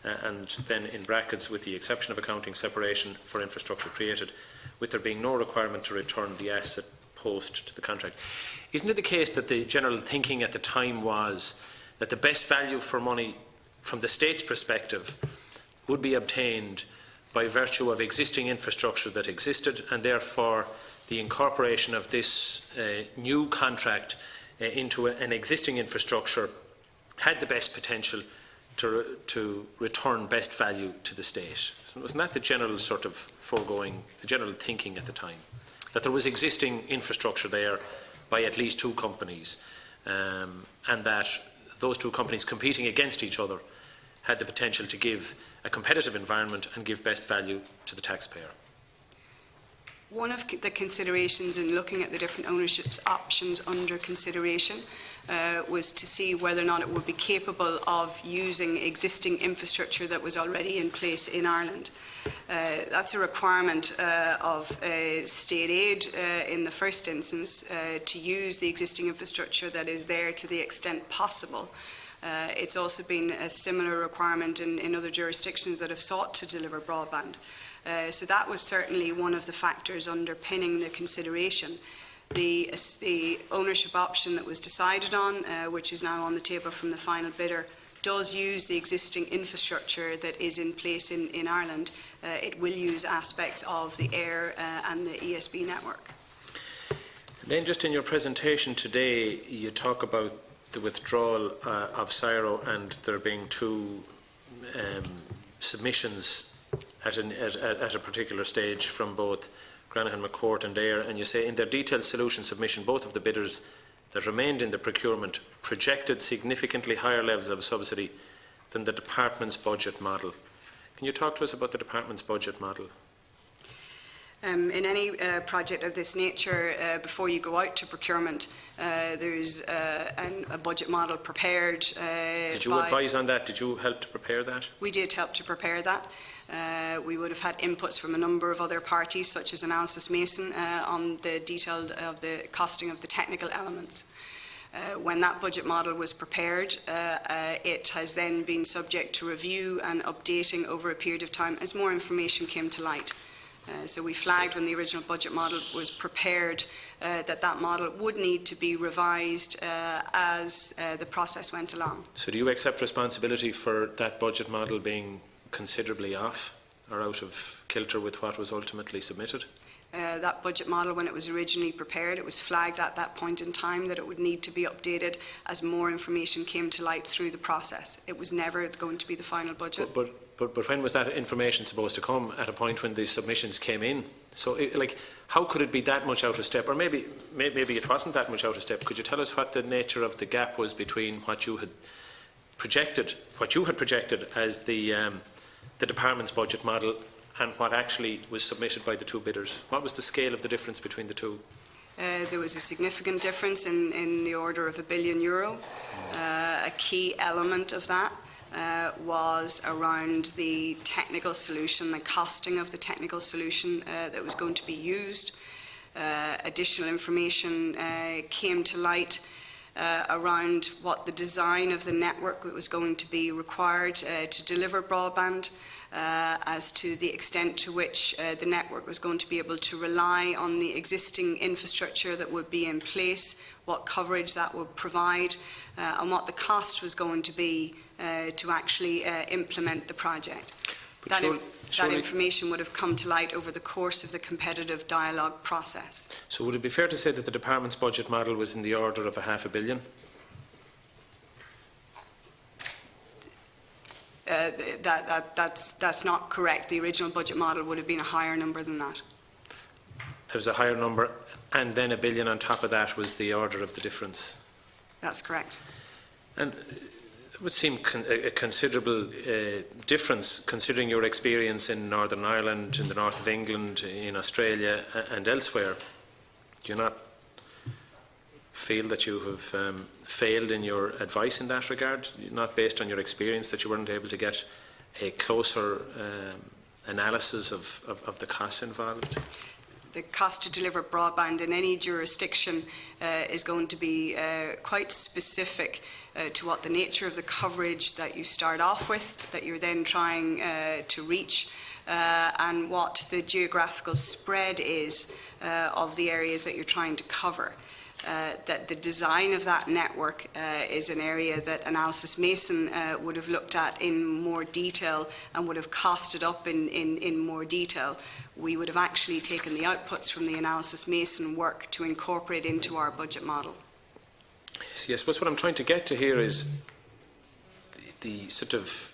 and then in brackets, with the exception of accounting separation for infrastructure created, with there being no requirement to return the asset post to the contract. Isn't it the case that the general thinking at the time was that the best value for money from the state's perspective would be obtained by virtue of existing infrastructure that existed, and therefore the incorporation of this new contract into an existing infrastructure had the best potential to return best value to the state? Wasn't that the general sort of foregoing, the general thinking at the time? That there was existing infrastructure there by at least two companies, and that those two companies competing against each other had the potential to give a competitive environment and give best value to the taxpayer. One of the considerations in looking at the different ownership options under consideration was to see whether or not it would be capable of using existing infrastructure that was already in place in Ireland. That's a requirement of state aid in the first instance to use the existing infrastructure that is there to the extent possible. It's also been a similar requirement in other jurisdictions that have sought to deliver broadband. So that was certainly one of the factors underpinning the consideration. The ownership option that was decided on, which is now on the table from the final bidder, does use the existing infrastructure that is in place in Ireland. It will use aspects of the AIR and the ESB network. And then just in your presentation today, you talk about the withdrawal of CSIRO and there being two submissions at a particular stage from both Granahan, McCourt and AIR, and you say in their detailed solution submission both of the bidders that remained in the procurement projected significantly higher levels of subsidy than the department's budget model. Can you talk to us about the department's budget model? In any project of this nature, before you go out to procurement, there's a budget model prepared. Did you advise on that? Did you help to prepare that? We did help to prepare that. We would have had inputs from a number of other parties, such as Analysis Mason, on the detail of the costing of the technical elements. When that budget model was prepared, it has then been subject to review and updating over a period of time as more information came to light. So we flagged when the original budget model was prepared that model would need to be revised as the process went along. So do you accept responsibility for that budget model being considerably off or out of kilter with what was ultimately submitted? That budget model, when it was originally prepared, it was flagged at that point in time that it would need to be updated as more information came to light through the process. It was never going to be the final budget. But when was that information supposed to come? At a point when the submissions came in? So, how could it be that much out of step? Or maybe it wasn't that much out of step. Could you tell us what the nature of the gap was between what you had projected as the department's budget model and what actually was submitted by the two bidders? What was the scale of the difference between the two? There was a significant difference in the order of €1 billion. A key element of that was around the technical solution, the costing of the technical solution that was going to be used. Additional information came to light around what the design of the network that was going to be required to deliver broadband, as to the extent to which the network was going to be able to rely on the existing infrastructure that would be in place, what coverage that would provide, and what the cost was going to be to actually implement the project. That information would have come to light over the course of the competitive dialogue process. So would it be fair to say that the department's budget model was in the order of £500 million? That's not correct. The original budget model would have been a higher number than that. It was a higher number, and then £1 billion on top of that was the order of the difference. That's correct. And it would seem a considerable difference, considering your experience in Northern Ireland, in the north of England, in Australia and elsewhere. Do you not feel that you have failed in your advice in that regard, not based on your experience, that you weren't able to get a closer analysis of the costs involved? The cost to deliver broadband in any jurisdiction is going to be quite specific to what the nature of the coverage that you start off with, that you're then trying to reach, and what the geographical spread is of the areas that you're trying to cover. That the design of that network is an area that Analysis Mason would have looked at in more detail and would have costed up in more detail. We would have actually taken the outputs from the Analysis Mason work to incorporate into our budget model. See, I suppose what I'm trying to get to here is the sort of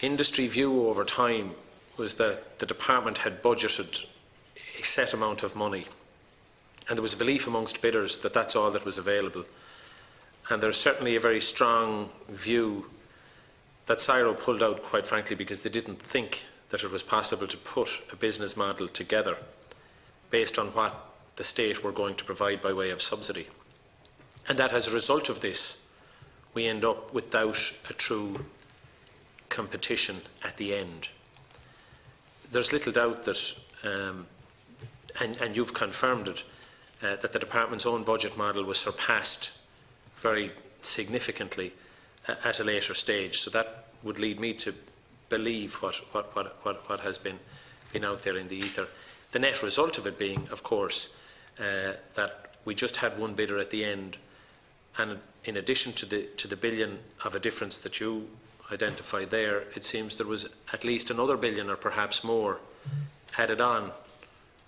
industry view over time was that the department had budgeted a set amount of money, and there was a belief amongst bidders that that's all that was available. And there's certainly a very strong view that CSIRO pulled out, quite frankly, because they didn't think that it was possible to put a business model together based on what the state were going to provide by way of subsidy. And that as a result of this, we end up without a true competition at the end. There's little doubt that, and you've confirmed it, that the department's own budget model was surpassed very significantly at a later stage. So that would lead me to believe what has been out there in the ether. The net result of it being, of course, that we just had one bidder at the end, and in addition to the billion of a difference that you identified there, it seems there was at least another billion or perhaps more added on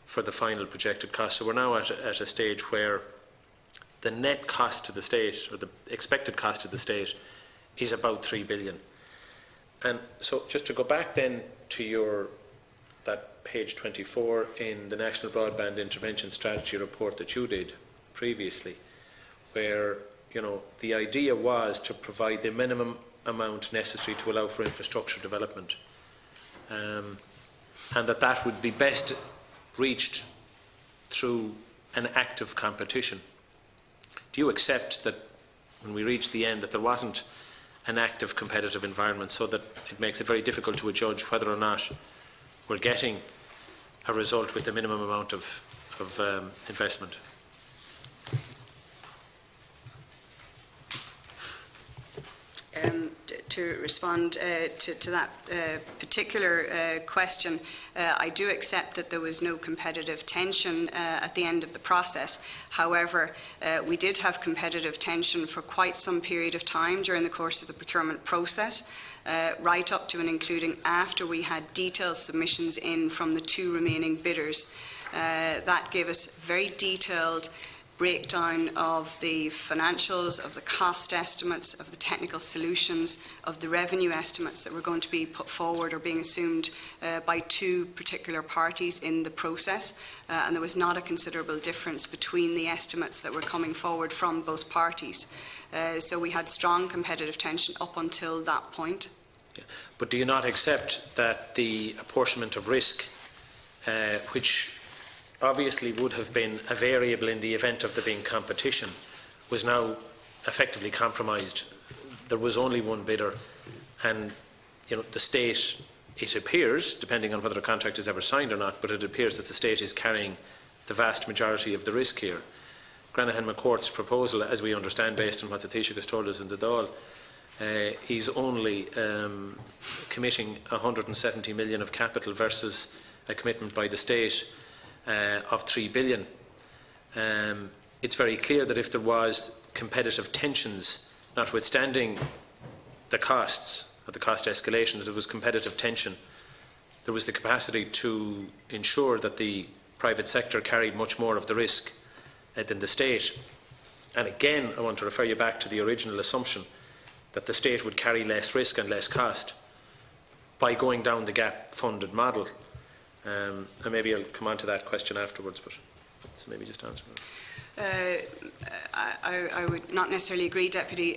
for the final projected cost. So we're now at a stage where the net cost to the state, or the expected cost to the state, is about $3 billion. And so just to go back then to that page 24 in the National Broadband Intervention Strategy report that you did previously, where the idea was to provide the minimum amount necessary to allow for infrastructure development, and that would be best reached through an active competition. Do you accept that when we reach the end that there wasn't an active competitive environment, so that it makes it very difficult to judge whether or not we're getting a result with the minimum amount of investment? To respond to that particular question, I do accept that there was no competitive tension at the end of the process. However, we did have competitive tension for quite some period of time during the course of the procurement process, right up to and including after we had detailed submissions in from the two remaining bidders. That gave us very detailed breakdown of the financials, of the cost estimates, of the technical solutions, of the revenue estimates that were going to be put forward or being assumed by two particular parties in the process. And there was not a considerable difference between the estimates that were coming forward from both parties. So we had strong competitive tension up until that point. Yeah. But do you not accept that the apportionment of risk, which obviously would have been a variable in the event of there being competition, was now effectively compromised? There was only one bidder, and the state, it appears, depending on whether a contract is ever signed or not, but it appears that the state is carrying the vast majority of the risk here. Granahan McCourt's proposal, as we understand, based on what the Taoiseach has told us in the Dáil, he's only committing 170 million of capital versus a commitment by the state of 3 billion. It's very clear that if there was competitive tensions, notwithstanding the costs, or the cost escalation, that there was competitive tension, there was the capacity to ensure that the private sector carried much more of the risk than the state. And again, I want to refer you back to the original assumption that the state would carry less risk and less cost by going down the gap-funded model. And maybe I'll come on to that question afterwards, but let's maybe just answer that. I would not necessarily agree, Deputy,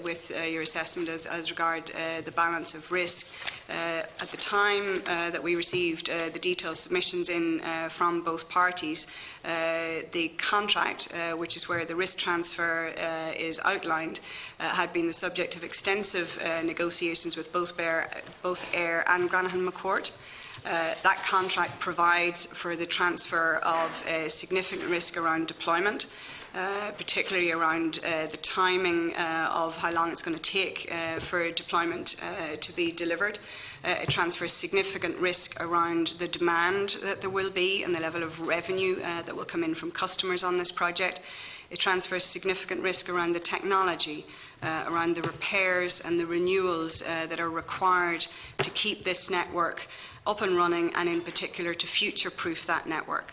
with your assessment as regard the balance of risk. At the time that we received the detailed submissions in from both parties, the contract, which is where the risk transfer is outlined, had been the subject of extensive negotiations with both Ayr and Granahan McCourt. That contract provides for the transfer of significant risk around deployment, particularly around the timing of how long it's going to take for deployment to be delivered. It transfers significant risk around the demand that there will be and the level of revenue that will come in from customers on this project. It transfers significant risk around the technology, around the repairs and the renewals that are required to keep this network up and running, and in particular to future-proof that network.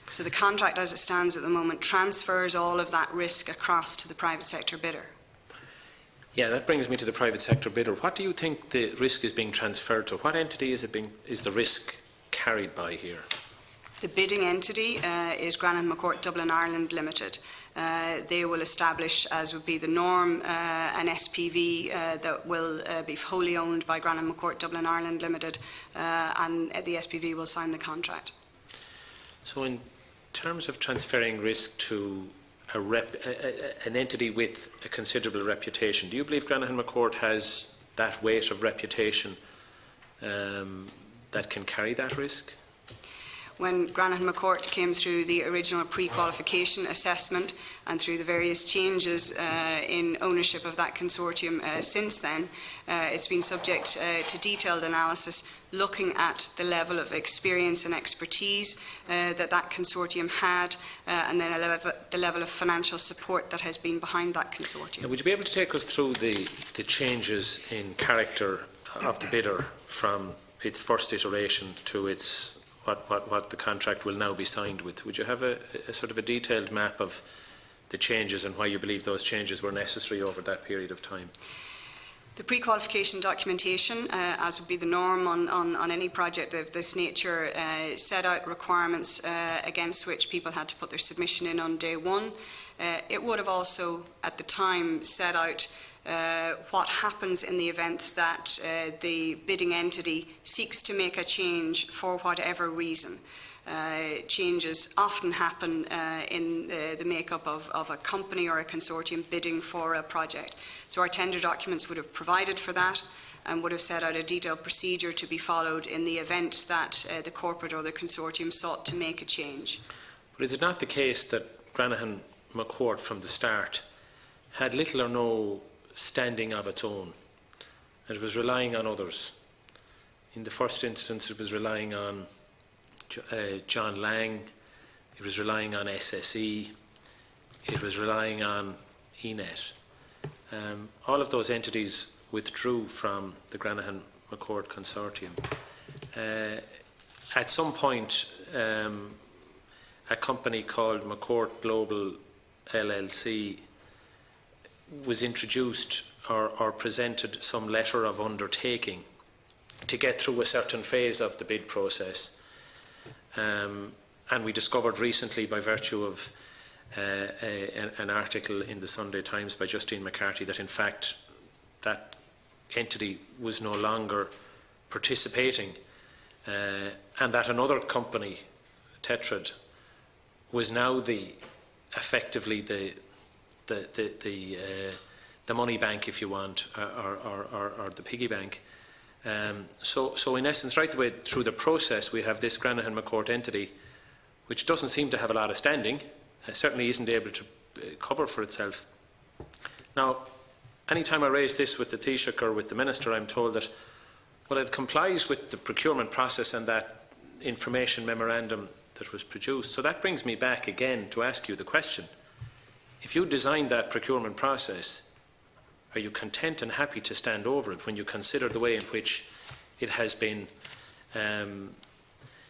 So the contract as it stands at the moment transfers all of that risk across to the private sector bidder. Yeah, that brings me to the private sector bidder. What do you think the risk is being transferred to? What entity is the risk carried by here? The bidding entity is Granahan McCourt Dublin Ireland Limited. They will establish, as would be the norm, an SPV that will be wholly owned by Granahan McCourt Dublin Ireland Limited, and the SPV will sign the contract. So in terms of transferring risk to an entity with a considerable reputation, do you believe Granahan McCourt has that weight of reputation that can carry that risk? When Granahan McCourt came through the original pre-qualification assessment and through the various changes in ownership of that consortium since then, it's been subject to detailed analysis looking at the level of experience and expertise that consortium had, and then the level of financial support that has been behind that consortium. Now, would you be able to take us through the changes in character of the bidder from its first iteration to its what the contract will now be signed with? Would you have a sort of a detailed map of the changes and why you believe those changes were necessary over that period of time? The pre-qualification documentation, as would be the norm on any project of this nature, set out requirements against which people had to put their submission in on day one. It would have also, at the time, set out what happens in the event that the bidding entity seeks to make a change for whatever reason. Changes often happen in the makeup of a company or a consortium bidding for a project. So our tender documents would have provided for that and would have set out a detailed procedure to be followed in the event that the corporate or the consortium sought to make a change. But is it not the case that Granahan McCourt from the start had little or no standing of its own, and it was relying on others? In the first instance, it was relying on John Lang, it was relying on SSE, it was relying on ENET. All of those entities withdrew from the Granahan McCourt consortium. At some point, a company called McCourt Global LLC was introduced or presented some letter of undertaking to get through a certain phase of the bid process. And we discovered recently, by virtue of an article in the Sunday Times by Justine McCarthy, that in fact that entity was no longer participating, and that another company, Tetrad, was now effectively the money bank, if you want, or the piggy bank. So in essence, right the way through the process, we have this Granahan McCourt entity, which doesn't seem to have a lot of standing, certainly isn't able to cover for itself. Now, any time I raise this with the Taoiseach or with the Minister, I'm told that, well, it complies with the procurement process and that information memorandum that was produced. So that brings me back again to ask you the question. If you designed that procurement process, are you content and happy to stand over it when you consider the way in which it has been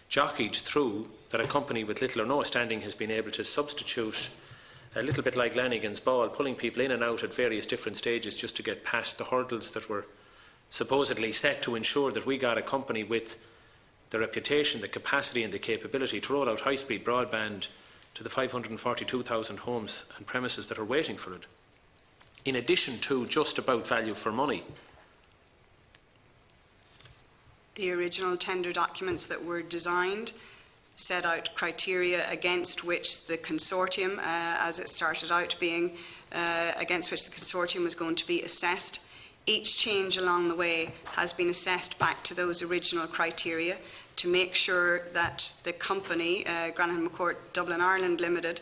jockeyed through, that a company with little or no standing has been able to substitute, a little bit like Lanigan's ball, pulling people in and out at various different stages just to get past the hurdles that were supposedly set to ensure that we got a company with the reputation, the capacity and the capability to roll out high-speed broadband to the 542,000 homes and premises that are waiting for it, in addition to just about value for money. The original tender documents that were designed set out criteria against which the consortium, as it started out being, against which the consortium was going to be assessed. Each change along the way has been assessed back to those original criteria to make sure that the company, Granahan McCourt Dublin Ireland Limited,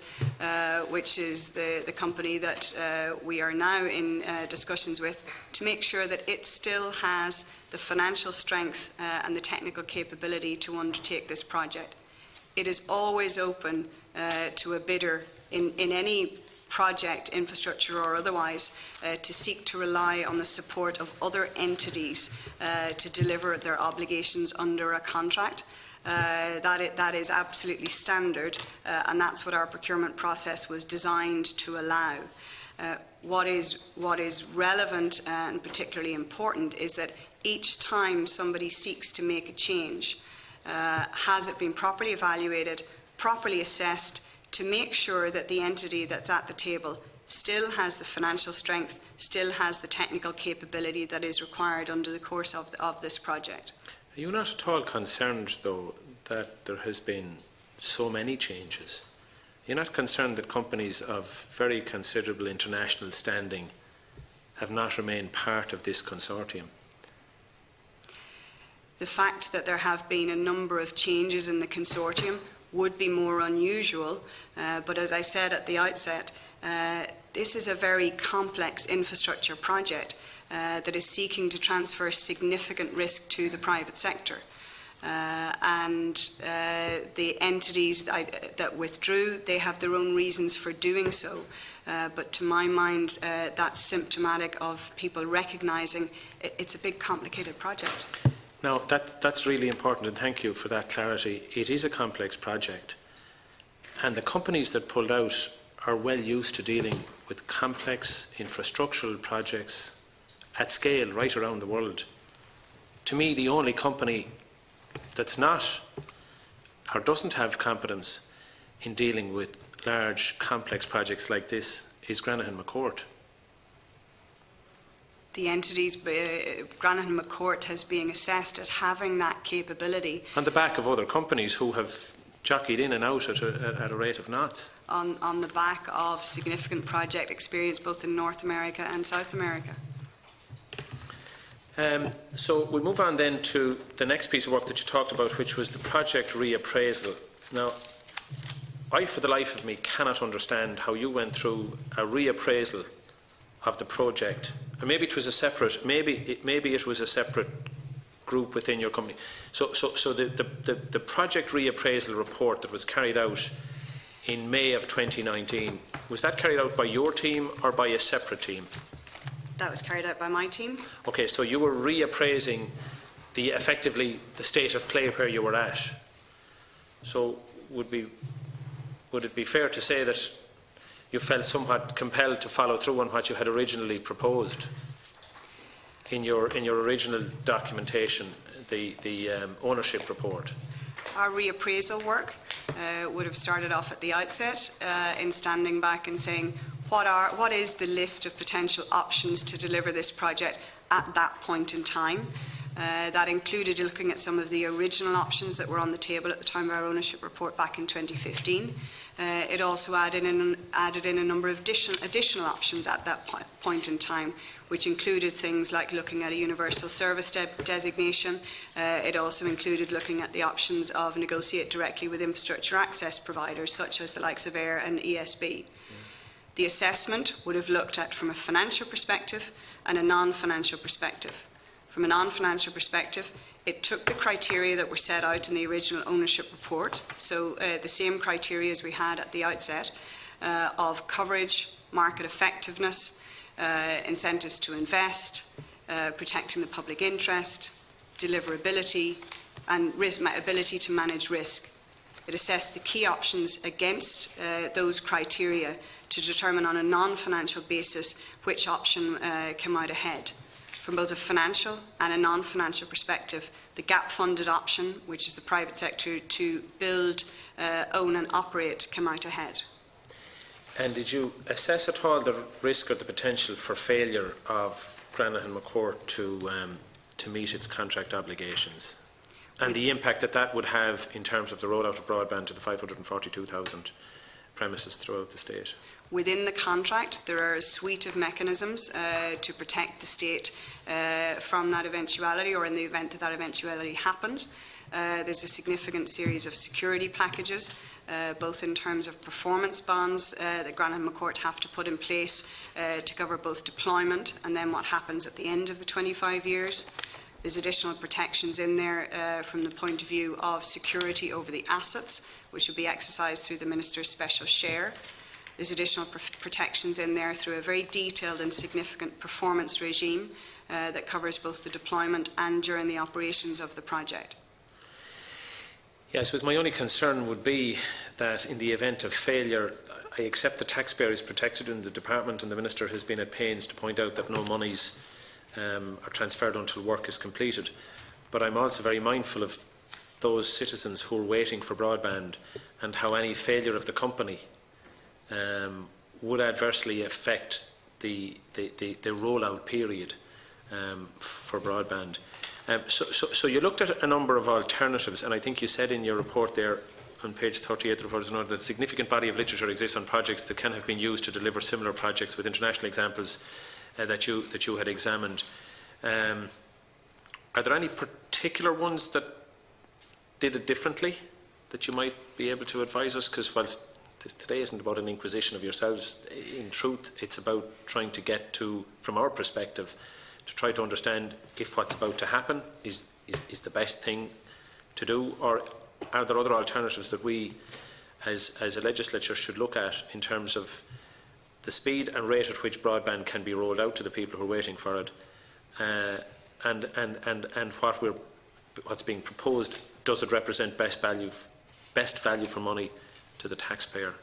which is the company that we are now in discussions with, to make sure that it still has the financial strength and the technical capability to undertake this project. It is always open to a bidder in any project, infrastructure or otherwise, to seek to rely on the support of other entities to deliver their obligations under a contract. That is absolutely standard, and that's what our procurement process was designed to allow. What is relevant and particularly important is that each time somebody seeks to make a change, has it been properly evaluated, properly assessed, to make sure that the entity that's at the table still has the financial strength, still has the technical capability that is required under the course of this project. Are you not at all concerned, though, that there has been so many changes? You're not concerned that companies of very considerable international standing have not remained part of this consortium? The fact that there have been a number of changes in the consortium would be more unusual, but as I said at the outset, this is a very complex infrastructure project that is seeking to transfer significant risk to the private sector. And the entities that withdrew, they have their own reasons for doing so. But to my mind, that's symptomatic of people recognising it's a big, complicated project. Now, that's really important, and thank you for that clarity. It is a complex project, and the companies that pulled out are well used to dealing with complex infrastructural projects at scale right around the world. To me, the only company that's not or doesn't have competence in dealing with large, complex projects like this is Granahan McCourt. The entities, Granahan McCourt has been assessed as having that capability. On the back of other companies who have jockeyed in and out at a rate of knots. On the back of significant project experience both in North America and South America. So we'll move on then to the next piece of work that you talked about, which was the project reappraisal. Now, I, for the life of me, cannot understand how you went through a reappraisal of the project. Or maybe it was a separate, maybe it was a separate group within your company. So the project reappraisal report that was carried out in May of 2019, was that carried out by your team or by a separate team? That was carried out by my team. Okay, so you were reappraising effectively the state of play where you were at. So would it be fair to say that you felt somewhat compelled to follow through on what you had originally proposed in your original documentation, the ownership report? Our reappraisal work would have started off at the outset in standing back and saying what is the list of potential options to deliver this project at that point in time. That included looking at some of the original options that were on the table at the time of our ownership report back in 2015. It also added in a number of additional options at that point in time, which included things like looking at a universal service designation. It also included looking at the options of negotiate directly with infrastructure access providers, such as the likes of AIR and ESB. The assessment would have looked at from a financial perspective and a non-financial perspective. From a non-financial perspective, it took the criteria that were set out in the original ownership report, so the same criteria as we had at the outset, of coverage, market effectiveness, incentives to invest, protecting the public interest, deliverability, and ability to manage risk. It assessed the key options against those criteria to determine on a non-financial basis which option came out ahead. From both a financial and a non-financial perspective, the gap-funded option, which is the private sector to build, own and operate, came out ahead. And did you assess at all the risk or the potential for failure of Granahan McCourt to meet its contract obligations? And the impact that that would have in terms of the rollout of broadband to the 542,000 premises throughout the state? Within the contract, there are a suite of mechanisms to protect the state from that eventuality, or in the event that that eventuality happens. There's a significant series of security packages, both in terms of performance bonds that Granahan McCourt have to put in place to cover both deployment and then what happens at the end of the 25 years. There's additional protections in there from the point of view of security over the assets, which will be exercised through the Minister's special share. There's additional protections in there through a very detailed and significant performance regime that covers both the deployment and during the operations of the project. Yeah, I suppose my only concern would be that in the event of failure, I accept the taxpayer is protected in the department, and the Minister has been at pains to point out that no monies are transferred until work is completed. But I'm also very mindful of those citizens who are waiting for broadband and how any failure of the company would adversely affect the rollout period for broadband. So you looked at a number of alternatives, and I think you said in your report there on page 38 of the report that a significant body of literature exists on projects that can have been used to deliver similar projects, with international examples that you had examined. Are there any particular ones that did it differently that you might be able to advise us? Because whilst today isn't about an inquisition of yourselves, in truth it's about trying to get to, from our perspective, to try to understand if what's about to happen is the best thing to do, or are there other alternatives that we as a legislature should look at in terms of the speed and rate at which broadband can be rolled out to the people who are waiting for it, and what's being proposed, does it represent best value for money to the taxpayer?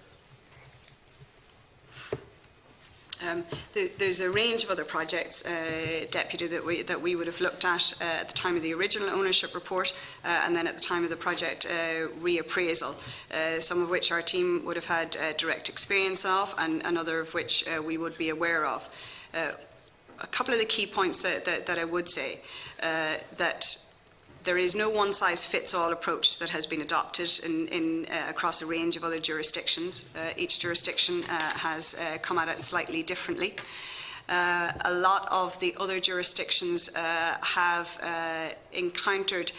There's a range of other projects, Deputy, that we would have looked at the time of the original ownership report and then at the time of the project reappraisal, some of which our team would have had direct experience of, and other of which we would be aware of. A couple of the key points that I would say, that there is no one-size-fits-all approach that has been adopted across a range of other jurisdictions. Each jurisdiction has come at it slightly differently. A lot of the other jurisdictions have encountered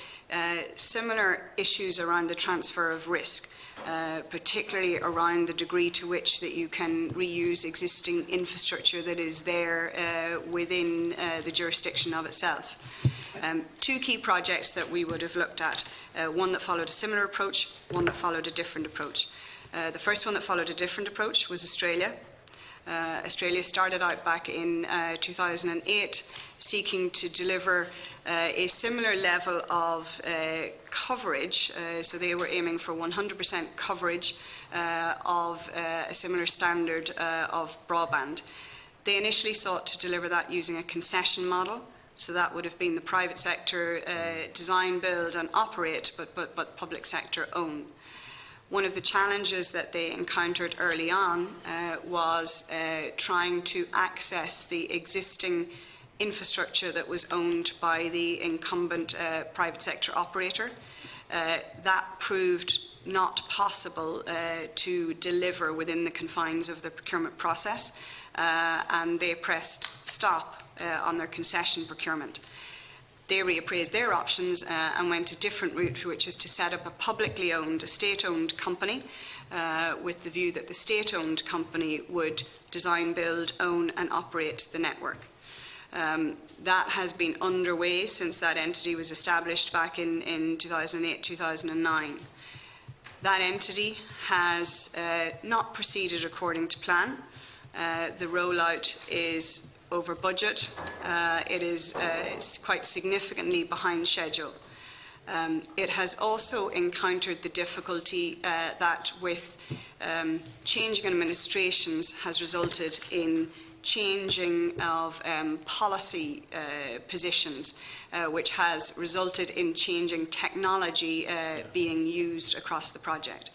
similar issues around the transfer of risk, particularly around the degree to which that you can reuse existing infrastructure that is there within the jurisdiction of itself. Two key projects that we would have looked at, one that followed a similar approach, one that followed a different approach. The first one that followed a different approach was Australia. Australia started out back in 2008 seeking to deliver a similar level of coverage, so they were aiming for 100% coverage of a similar standard of broadband. They initially sought to deliver that using a concession model. So that would have been the private sector design, build and operate, but public sector own. One of the challenges that they encountered early on was trying to access the existing infrastructure that was owned by the incumbent private sector operator. That proved not possible to deliver within the confines of the procurement process, and they pressed stop on their concession procurement. They reappraised their options and went a different route, which is to set up a publicly owned, a state-owned company, with the view that the state-owned company would design, build, own and operate the network. That has been underway since that entity was established back in 2008-2009. That entity has not proceeded according to plan. The rollout is over budget. It is quite significantly behind schedule. It has also encountered the difficulty that with changing administrations has resulted in changing of policy positions, which has resulted in changing technology being used across the project.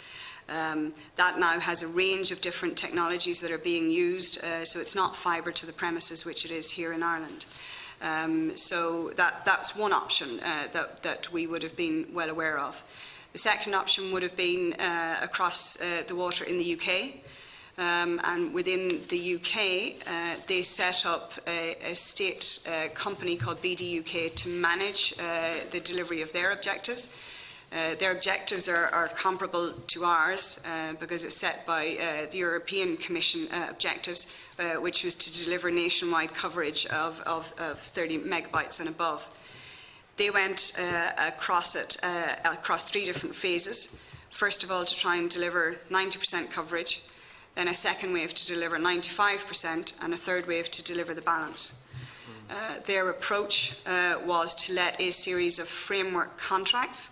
That now has a range of different technologies that are being used, so it's not fibre to the premises, which it is here in Ireland. So that's one option that we would have been well aware of. The second option would have been across the water in the UK. And within the UK, they set up a state company called BD UK to manage the delivery of their objectives. Their objectives are comparable to ours because it's set by the European Commission objectives, which was to deliver nationwide coverage of 30 megabytes and above. They went across three different phases. First of all, to try and deliver 90% coverage, then a second wave to deliver 95%, and a third wave to deliver the balance. Their approach was to let a series of framework contracts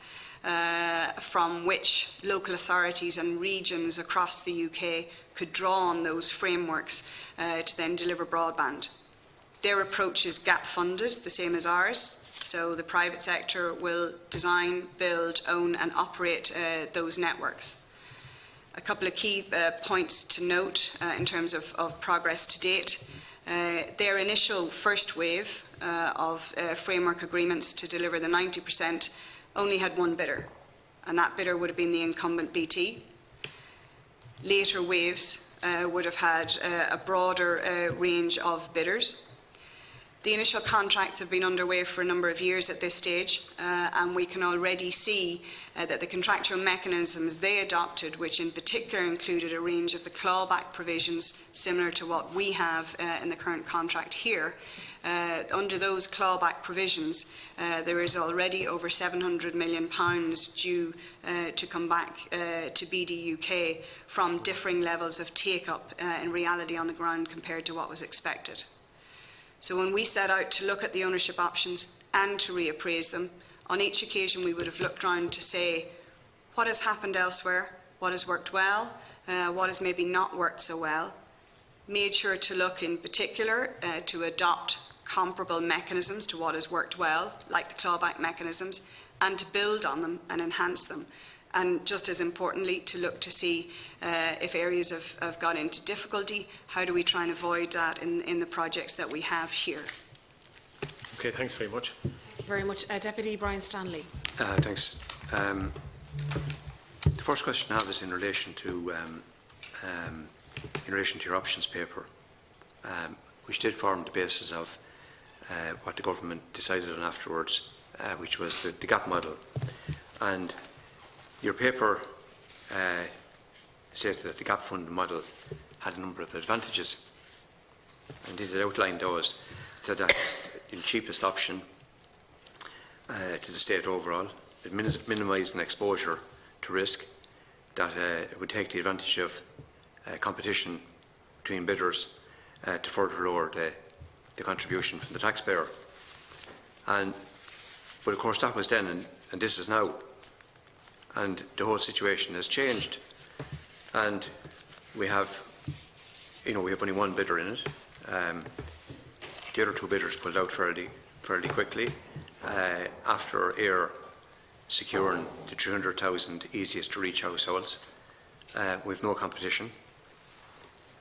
from which local authorities and regions across the UK could draw on those frameworks to then deliver broadband. Their approach is gap funded, the same as ours. So the private sector will design, build, own and operate those networks. A couple of key points to note in terms of progress to date. Their initial first wave of framework agreements to deliver the 90% only had one bidder, and that bidder would have been the incumbent BT. Later waves would have had a broader range of bidders. The initial contracts have been underway for a number of years at this stage, and we can already see that the contractual mechanisms they adopted, which in particular included a range of the clawback provisions similar to what we have in the current contract here, under those clawback provisions, there is already over £700 million due to come back to BD UK from differing levels of take-up in reality on the ground compared to what was expected. So when we set out to look at the ownership options and to reappraise them, on each occasion we would have looked round to say, what has happened elsewhere, what has worked well, what has maybe not worked so well, made sure to look in particular to adopt comparable mechanisms to what has worked well, like the clawback mechanisms, and to build on them and enhance them. And just as importantly, to look to see if areas have got into difficulty, how do we try and avoid that in the projects that we have here. Okay, thanks very much. Thank you very much. Deputy Brian Stanley. Thanks. The first question I have is in relation to your options paper, which did form the basis of what the government decided on afterwards, which was the gap model. And your paper stated that the gap fund model had a number of advantages. Indeed, it outlined those. It said that's the cheapest option to the state overall. It minimised an exposure to risk, that it would take the advantage of competition between bidders to further lower the contribution from the taxpayer. But of course that was then, and this is now. And the whole situation has changed, and we have only one bidder in it. The other two bidders pulled out fairly quickly after AIR securing the 300,000 easiest to reach households. With no competition.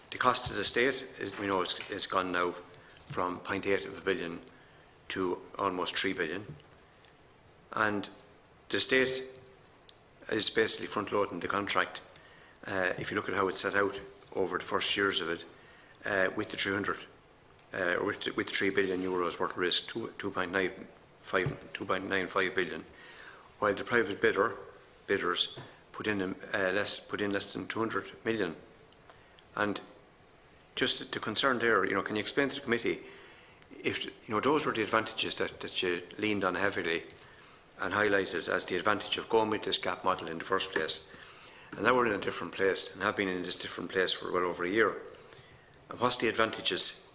The cost to the state, we know, is gone now from 0.8 billion to almost 3 billion, and the state is basically front-loading the contract. If you look at how it's set out over the first years of it, with the 300, or with the 3 billion euros worth of risk, 2.95 billion, while the private bidders put in less than 200 million. And just the concern there, can you explain to the committee if those were the advantages that you leaned on heavily and highlighted as the advantage of going with this gap model in the first place, and now we're in a different place and have been in this different place for well over a year. And what's the advantages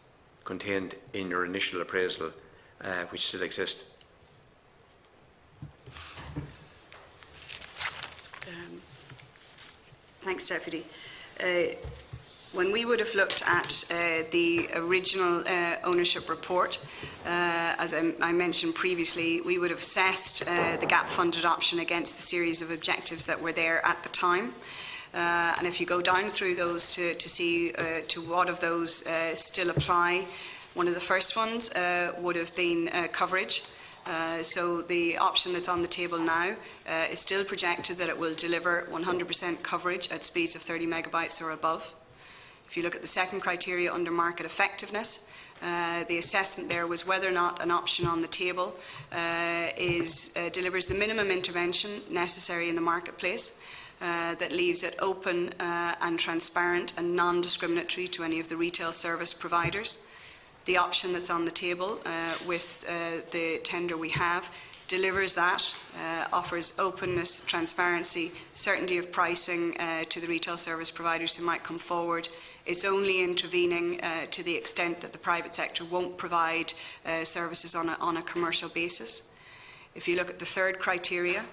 contained in your initial appraisal which still exist? Thanks, Deputy. When we would have looked at the original ownership report, as I mentioned previously, we would have assessed the gap-funded option against the series of objectives that were there at the time. And if you go down through those to see to what of those still apply, one of the first ones would have been coverage. So the option that's on the table now is still projected that it will deliver 100% coverage at speeds of 30 megabytes or above. If you look at the second criteria under market effectiveness, the assessment there was whether or not an option on the table delivers the minimum intervention necessary in the marketplace, that leaves it open and transparent and non-discriminatory to any of the retail service providers. The option that's on the table with the tender we have delivers that, offers openness, transparency, certainty of pricing to the retail service providers who might come forward. It's only intervening to the extent that the private sector won't provide services on a commercial basis. If you look at the third criteria,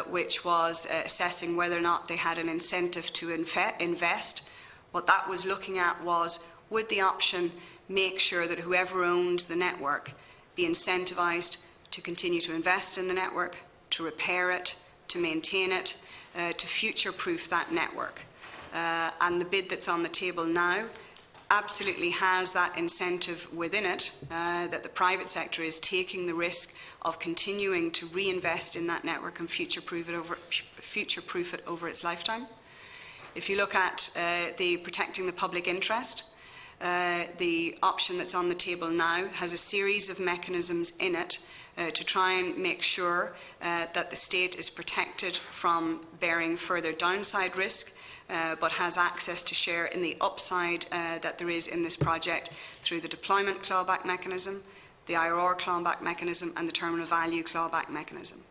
which was assessing whether or not they had an incentive to invest, what that was looking at was, would the option make sure that whoever owns the network be incentivised to continue to invest in the network, to repair it, to maintain it, to future-proof that network. And the bid that's on the table now absolutely has that incentive within it, that the private sector is taking the risk of continuing to reinvest in that network and future-proof it over its lifetime. If you look at the protecting the public interest, the option that's on the table now has a series of mechanisms in it to try and make sure that the state is protected from bearing further downside risk, but has access to share in the upside that there is in this project through the deployment clawback mechanism, the IRR clawback mechanism and the terminal value clawback mechanism.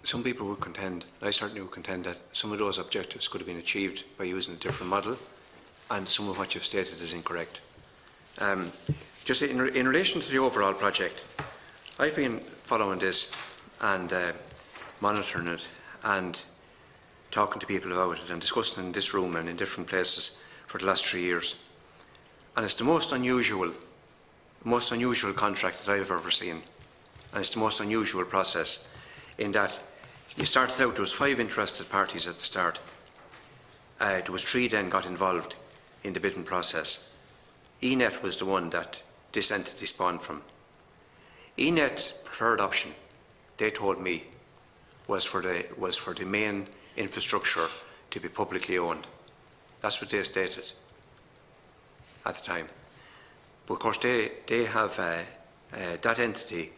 Some people would contend, I certainly would contend, that some of those objectives could have been achieved by using a different model, and some of what you've stated is incorrect. Just in relation to the overall project, I've been following this and monitoring it and talking to people about it and discussing in this room and in different places for the last 3 years. And it's the most unusual contract that I've ever seen. And it's the most unusual process in that you started out, there was 5 interested parties at the start. There was 3 then got involved in the bidding process. ENET was the one that this entity spawned from. ENET's preferred option, they told me, was for the main infrastructure to be publicly owned. That's what they stated at the time. But of course they have that entity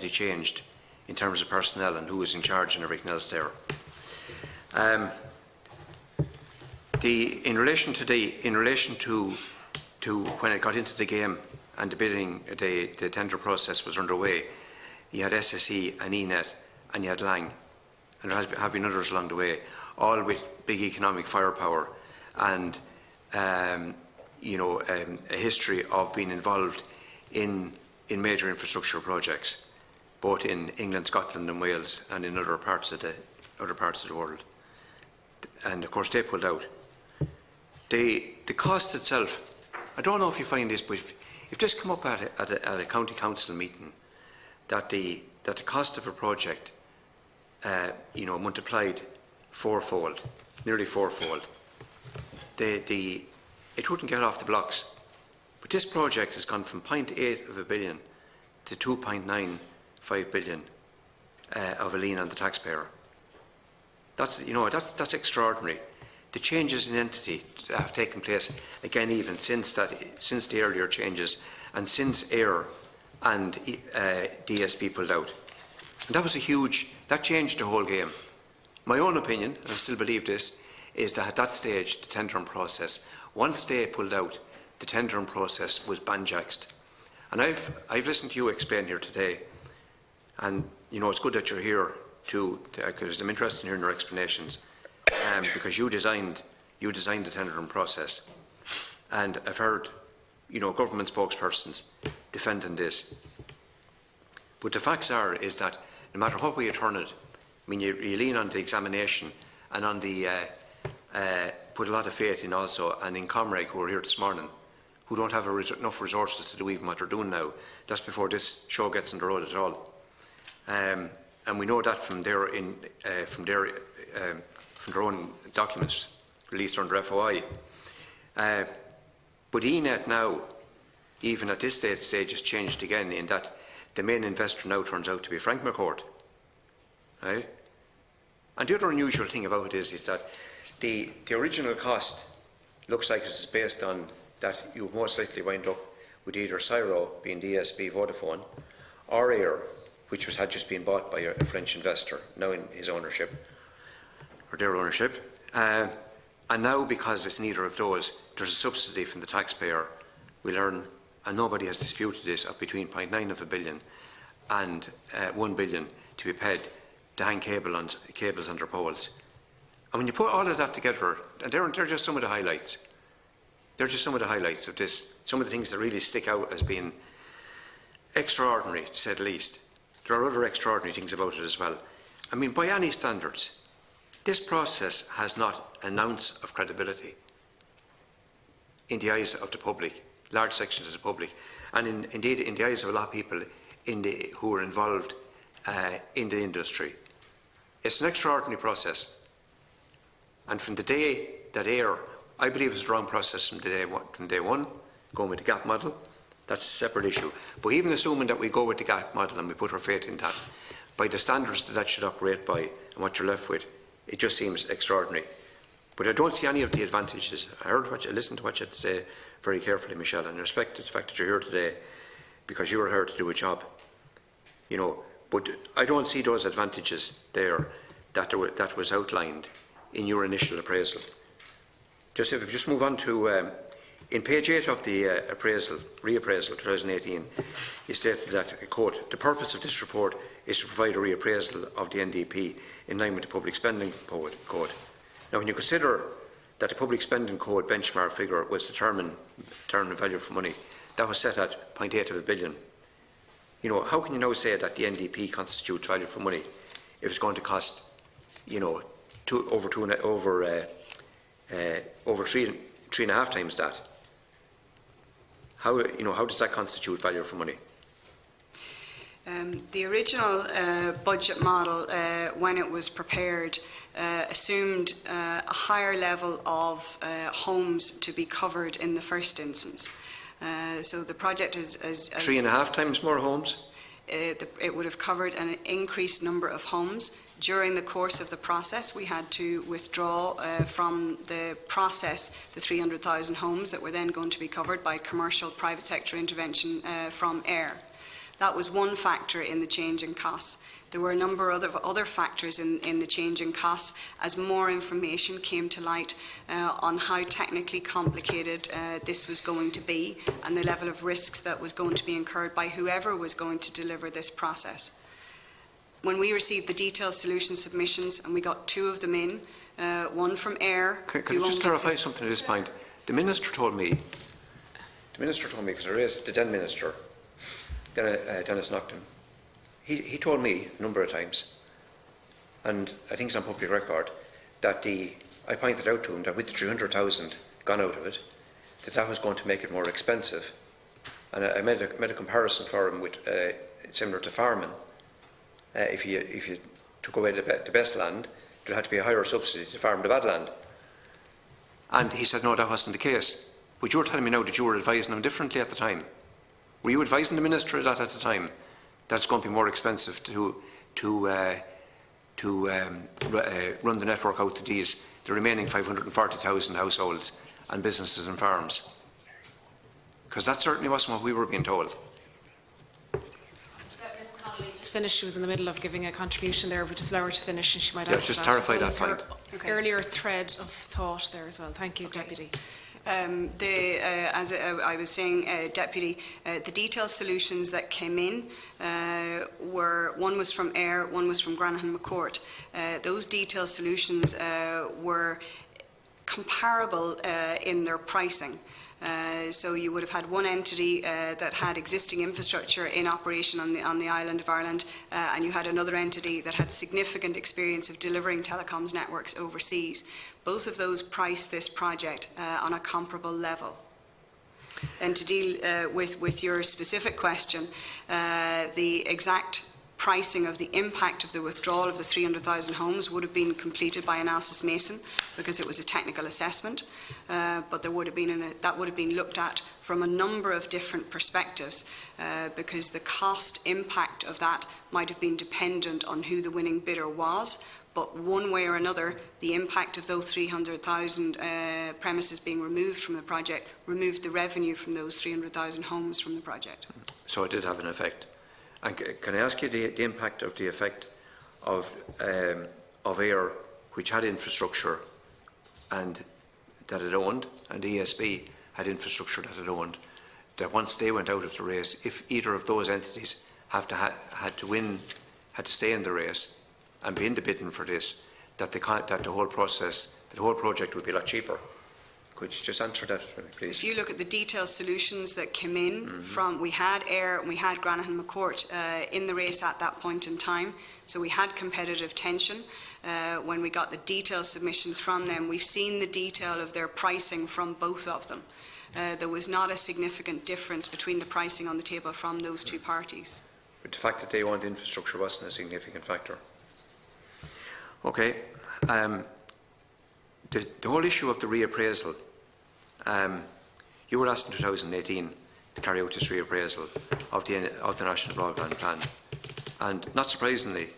changed in terms of personnel and who was in charge and everything else there. In relation to when it got into the game and the bidding, the tender process was underway, you had SSE and ENET and you had Lang, and there have been others along the way, all with big economic firepower and a history of being involved in major infrastructure projects, both in England, Scotland and Wales and in other parts of the world. And of course they pulled out. The cost itself, I don't know if you find this, but if this come up at a county council meeting, that the cost of a project, multiplied fourfold, nearly fourfold, it wouldn't get off the blocks. But this project has gone from 0.8 billion to 2.95 billion of a lien on the taxpayer. That's extraordinary. The changes in entity that have taken place, again, even since the earlier changes and since AIR and DSB pulled out. And that changed the whole game. My own opinion, and I still believe this, is that at that stage, the tendering process, once they pulled out, the tendering process was banjaxed. And I've listened to you explain here today, and it's good that you're here too, because I'm interested in hearing your explanations, because you designed the tendering process, and I've heard, government spokespersons defending this. But the facts is that no matter what way you turn it, you lean on the examination and on the put a lot of faith in also, and in Comreg, who are here this morning, who don't have enough resources to do even what they're doing now. That's before this show gets on the road at all. And we know that from their own documents released under FOI. But ENET now, even at this stage, has changed again in that the main investor now turns out to be Frank McCord. Right? And the other unusual thing about it is that the original cost looks like it's based on that you most likely wind up with either Cyro, being DSB Vodafone, or AIR, which had just been bought by a French investor, now in his ownership, or their ownership. And now, because it's neither of those, there's a subsidy from the taxpayer. We'll earn, and nobody has disputed this, of between 0.9 billion and 1 billion to be paid to hang cables under poles. And when you put all of that together, and they're just some of the highlights. They're just some of the highlights of this, some of the things that really stick out as being extraordinary, to say the least. There are other extraordinary things about it as well. By any standards, this process has not an ounce of credibility in the eyes of the public, large sections of the public, and indeed in the eyes of a lot of people who are involved in the industry. It's an extraordinary process. And from the day that AIR, I believe it's a wrong process from day one, going with the gap model. That's a separate issue. But even assuming that we go with the gap model and we put our faith in that, by the standards that should operate by and what you're left with, it just seems extraordinary. But I don't see any of the advantages. I listened to what you had to say very carefully, Michelle, and I respect the fact that you're here today because you were here to do a job. But I don't see those advantages there that was outlined in your initial appraisal. If we just move on to in page 8 of the reappraisal 2018, you stated that, quote, the purpose of this report is to provide a reappraisal of the NDP in line with the Public Spending Code. Now, when you consider that the Public Spending Code benchmark figure was determined value for money, that was set at 0.8 billion. How can you now say that the NDP constitutes value for money if it's going to cost, over 3.5 times that? How does that constitute value for money? The original budget model, when it was prepared, assumed a higher level of homes to be covered in the first instance. So the project is 3.5 times more homes? It would have covered an increased number of homes. During the course of the process, we had to withdraw from the process the 300,000 homes that were then going to be covered by commercial private sector intervention from AIR. That was one factor in the change in costs. There were a number of other factors in the change in costs as more information came to light on how technically complicated this was going to be and the level of risks that was going to be incurred by whoever was going to deliver this process. When we received the detailed solution submissions, and we got 2 of them in, one from AIR. Can I just clarify something at this point? The Minister told me, because I raised the then Minister, Dennis Naughton, he told me a number of times, and I think it's on public record, that I pointed out to him that with the 300,000 gone out of it, that was going to make it more expensive. And I made a comparison for him with similar to farming. If you took away the best land, there had to be a higher subsidy to farm the bad land. And he said, no, that wasn't the case. But you're telling me now that you were advising him differently at the time. Were you advising the Minister of that at the time? That it's going to be more expensive to to run the network out to the remaining 540,000 households and businesses and farms? Because that certainly wasn't what we were being told. It's finished. She was in the middle of giving a contribution there, but just allow her to finish and she might Yeah, answer just that. clarify that Was her point. earlier thread of thought there as well. Thank you, Deputy. As I was saying, Deputy, the detailed solutions that came in one was from Ayr, one was from Granahan McCourt. Those detailed solutions were comparable in their pricing. So you would have had one entity that had existing infrastructure in operation on the island of Ireland, and you had another entity that had significant experience of delivering telecoms networks overseas. Both of those priced this project on a comparable level. And to deal with your specific question, the exact pricing of the impact of the withdrawal of the 300,000 homes would have been completed by Analysis Mason because it was a technical assessment, but that would have been looked at from a number of different perspectives because the cost impact of that might have been dependent on who the winning bidder was. But one way or another, the impact of those 300,000 premises being removed from the project removed the revenue from those 300,000 homes from the project. So it did have an effect. And can I ask you the impact of the effect of Ayr, which had infrastructure and that it owned, and ESB had infrastructure that it owned, that once they went out of the race, if either of those entities had to stay in the race and be in the bidding for this, that the whole process, the whole project would be a lot cheaper? Could you just answer that, please? If you look at the detailed solutions that came in from, we had Ayr and we had Granahan McCourt in the race at that point in time, so we had competitive tension. When we got the detailed submissions from them, we've seen the detail of their pricing from both of them. There was not a significant difference between the pricing on the table from those two parties. But the fact that they owned infrastructure wasn't a significant factor. Okay. The whole issue of the reappraisal, you were asked in 2018 to carry out this reappraisal of the National Broadband Plan, and not surprisingly,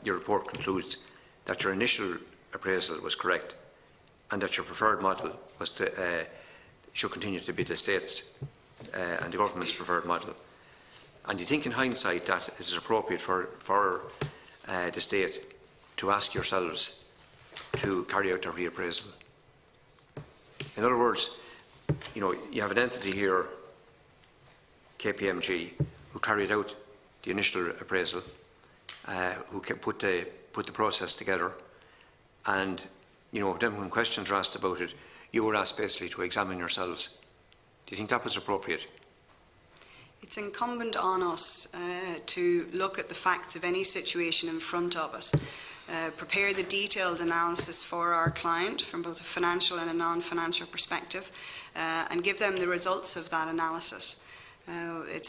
your report concludes that your initial appraisal was correct, and that your preferred model was should continue to be the state's and the government's preferred model. And you think, in hindsight, that it is appropriate for the state to ask yourselves to carry out a reappraisal? In other words, you have an entity here, KPMG, who carried out the initial appraisal, who put the process together, and then when questions were asked about it, you were asked basically to examine yourselves. Do you think that was appropriate? It's incumbent on us to look at the facts of any situation in front of us, prepare the detailed analysis for our client from both a financial and a non-financial perspective, and give them the results of that analysis. It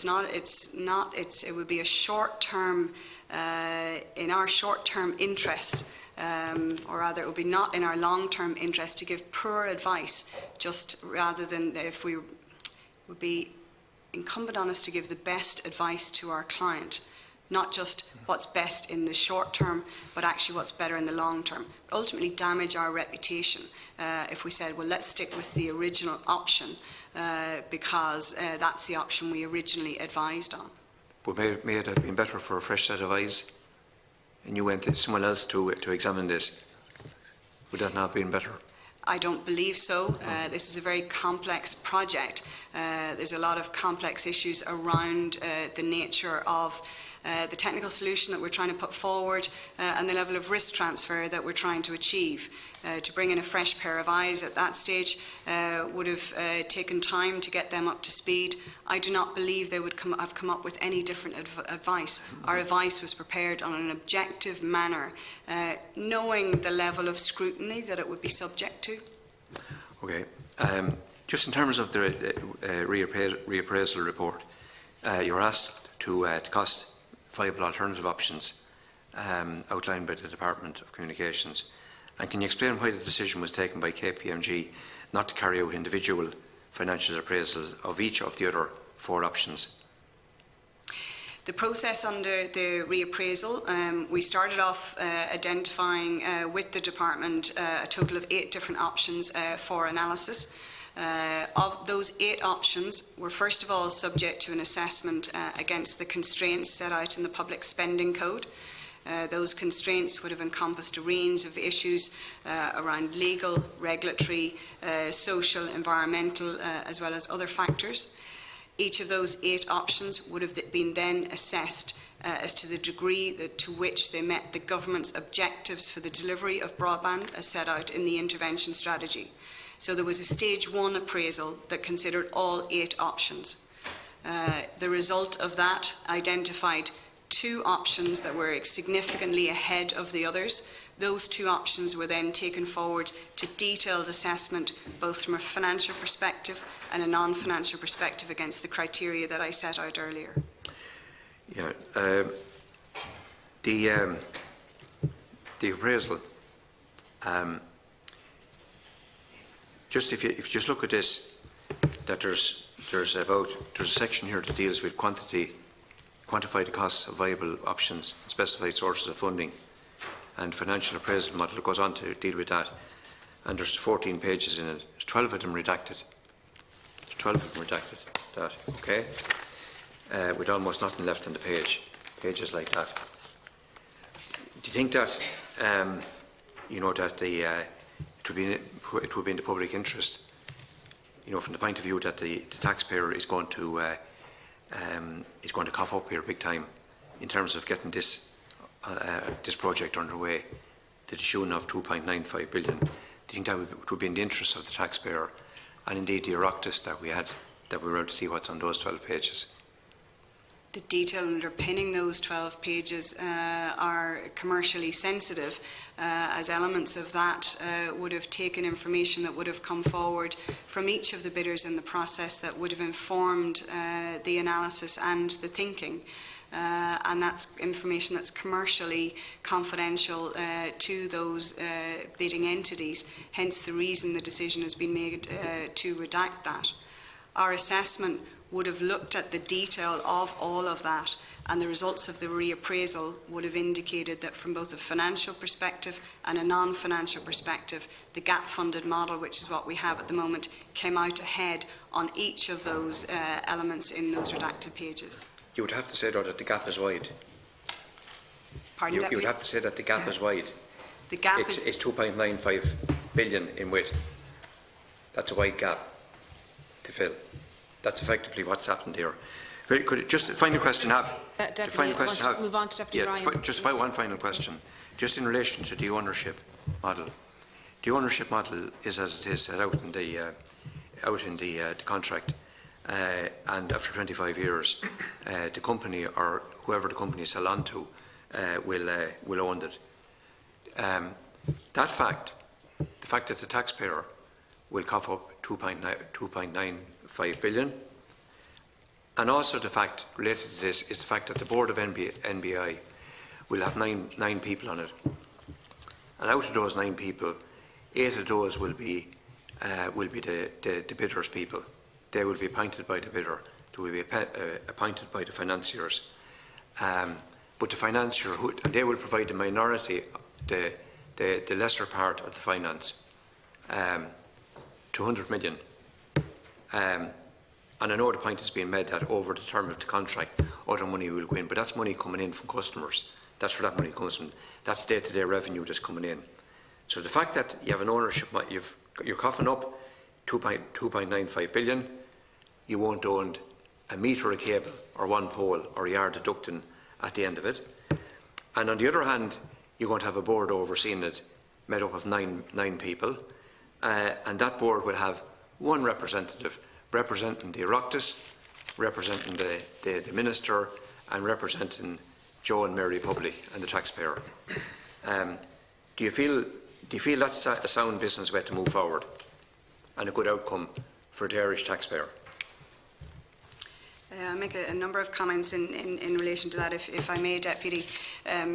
would be a short-term, in our short-term interest, or rather it would be not in our long-term interest to give poor advice, just rather than if we would be incumbent on us to give the best advice to our client, not just what's best in the short term, but actually what's better in the long term. Ultimately damage our reputation if we said, well, let's stick with the original option because that's the option we originally advised on. But may it have been better for a fresh set of eyes, and you went to someone else to examine this? Would that not have been better? I don't believe so. This is a very complex project. There's a lot of complex issues around the nature of the technical solution that we're trying to put forward and the level of risk transfer that we're trying to achieve. To bring in a fresh pair of eyes at that stage would have taken time to get them up to speed. I do not believe they would have come up with any different advice. Our advice was prepared on an objective manner, knowing the level of scrutiny that it would be subject to. Okay. Just in terms of the reappraisal report, you were asked to cost viable alternative options outlined by the Department of Communications. And can you explain why the decision was taken by KPMG not to carry out individual financial appraisals of each of the other 4 options? The process under the reappraisal, we started off identifying with the department a total of 8 different options for analysis. Of those 8 options were first of all subject to an assessment against the constraints set out in the Public Spending Code. Those constraints would have encompassed a range of issues around legal, regulatory, social, environmental, as well as other factors. Each of those 8 options would have been then assessed as to the degree to which they met the government's objectives for the delivery of broadband as set out in the intervention strategy. So there was a stage 1 appraisal that considered all 8 options. The result of that identified 2 options that were significantly ahead of the others. Those 2 options were then taken forward to detailed assessment, both from a financial perspective and a non-financial perspective against the criteria that I set out earlier. Yeah, the appraisal. Just if you just look at this, that there's a section here that deals with quantify the costs of viable options, and specify sources of funding, and financial appraisal model. It goes on to deal with that, and there's 14 pages in it. There's 12 of them redacted. There's 12 of them redacted. That okay, with almost nothing left on the page. Pages like that. Do you think that you know that it would be in the public interest, you know, from the point of view that the taxpayer is going to cough up here big time in terms of getting this project underway to the tune of 2.95 billion. Do you think that it would be in the interest of the taxpayer and indeed the Oireachtas that we were able to see what's on those 12 pages? The detail underpinning those 12 pages are commercially sensitive, as elements of that would have taken information that would have come forward from each of the bidders in the process that would have informed the analysis and the thinking. And that's information that's commercially confidential to those bidding entities, hence the reason the decision has been made to redact that. Our assessment would have looked at the detail of all of that, and the results of the reappraisal would have indicated that from both a financial perspective and a non-financial perspective, the gap-funded model, which is what we have at the moment, came out ahead on each of those elements in those redacted pages. You would have to say, though, that the gap is wide. Pardon, you would have to say that the gap is wide. The gap is 2.95 billion in width. That's a wide gap to fill. That's effectively what's happened here. Could just a final question have? Move on to Deputy Ryan. Just one final question. Just in relation to the ownership model. The ownership model is as it is set out in the contract, and after 25 years, the company or whoever the company sell on to will own it. That fact, the fact that the taxpayer will cough up 2.95 billion, and also the fact related to this is the fact that the board of NBI will have nine people on it, and out of those 9 people, 8 of those will be the bidders' people. They will be appointed by the bidder. They will be appointed by the financiers. But the financier, they will provide the minority, the lesser part of the finance, 200 million. And I know the point is being made that over the term of the contract, other money will go in, but that's money coming in from customers. That's where that money comes from. That's day-to-day revenue that's coming in. So the fact that you have an ownership, you're coughing up 2.95 billion, you won't own a metre of cable or 1 pole or a yard of ducting at the end of it. And on the other hand, you're going to have a board overseeing it made up of nine people, and that board will have 1 representative representing the Oireachtas, representing the Minister, and representing Joe and Mary Public and the taxpayer. Do you feel that's a sound business way to move forward and a good outcome for the Irish taxpayer? I'll make a number of comments in relation to that, if I may, Deputy.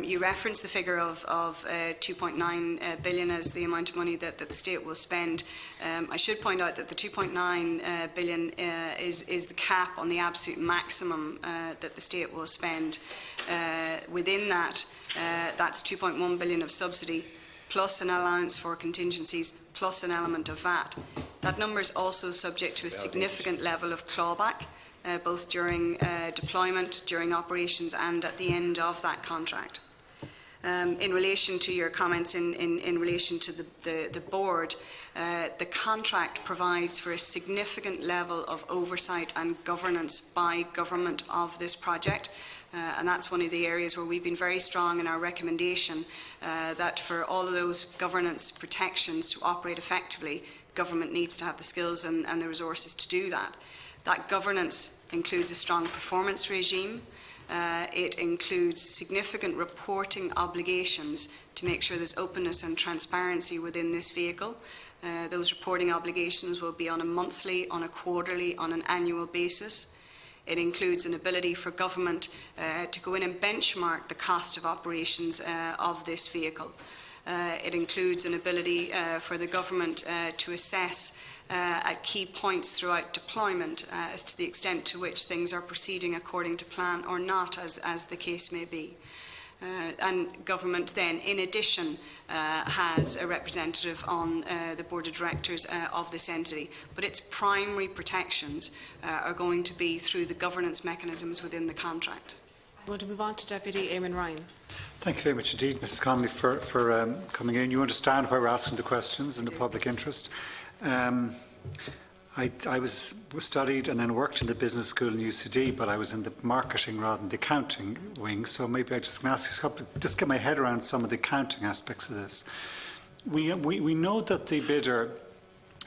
You referenced the figure of 2.9 billion as the amount of money that the state will spend. I should point out that the 2.9 billion is the cap on the absolute maximum that the state will spend. Within that, that's 2.1 billion of subsidy, plus an allowance for contingencies, plus an element of VAT. That number is also subject to a significant level of clawback, both during deployment, during operations and at the end of that contract. In relation to your comments in relation to the board, the contract provides for a significant level of oversight and governance by government of this project. And that's one of the areas where we've been very strong in our recommendation that for all of those governance protections to operate effectively, government needs to have the skills and the resources to do that. That governance includes a strong performance regime. It includes significant reporting obligations to make sure there's openness and transparency within this vehicle. Those reporting obligations will be on a monthly, on a quarterly, on an annual basis. It includes an ability for government to go in and benchmark the cost of operations of this vehicle. It includes an ability for the government to assess at key points throughout deployment as to the extent to which things are proceeding according to plan or not, as the case may be. And government then, in addition, has a representative on the board of directors of this entity. But its primary protections are going to be through the governance mechanisms within the contract. I'm going to move on to Deputy Eamon Ryan. Thank you very much indeed, Mrs Connolly, for coming in. You understand why we're asking the questions in the public interest. I was studied and then worked in the business school in UCD, but I was in the marketing rather than the accounting wing, so maybe I just can ask you, just get my head around some of the accounting aspects of this. We know that the bidder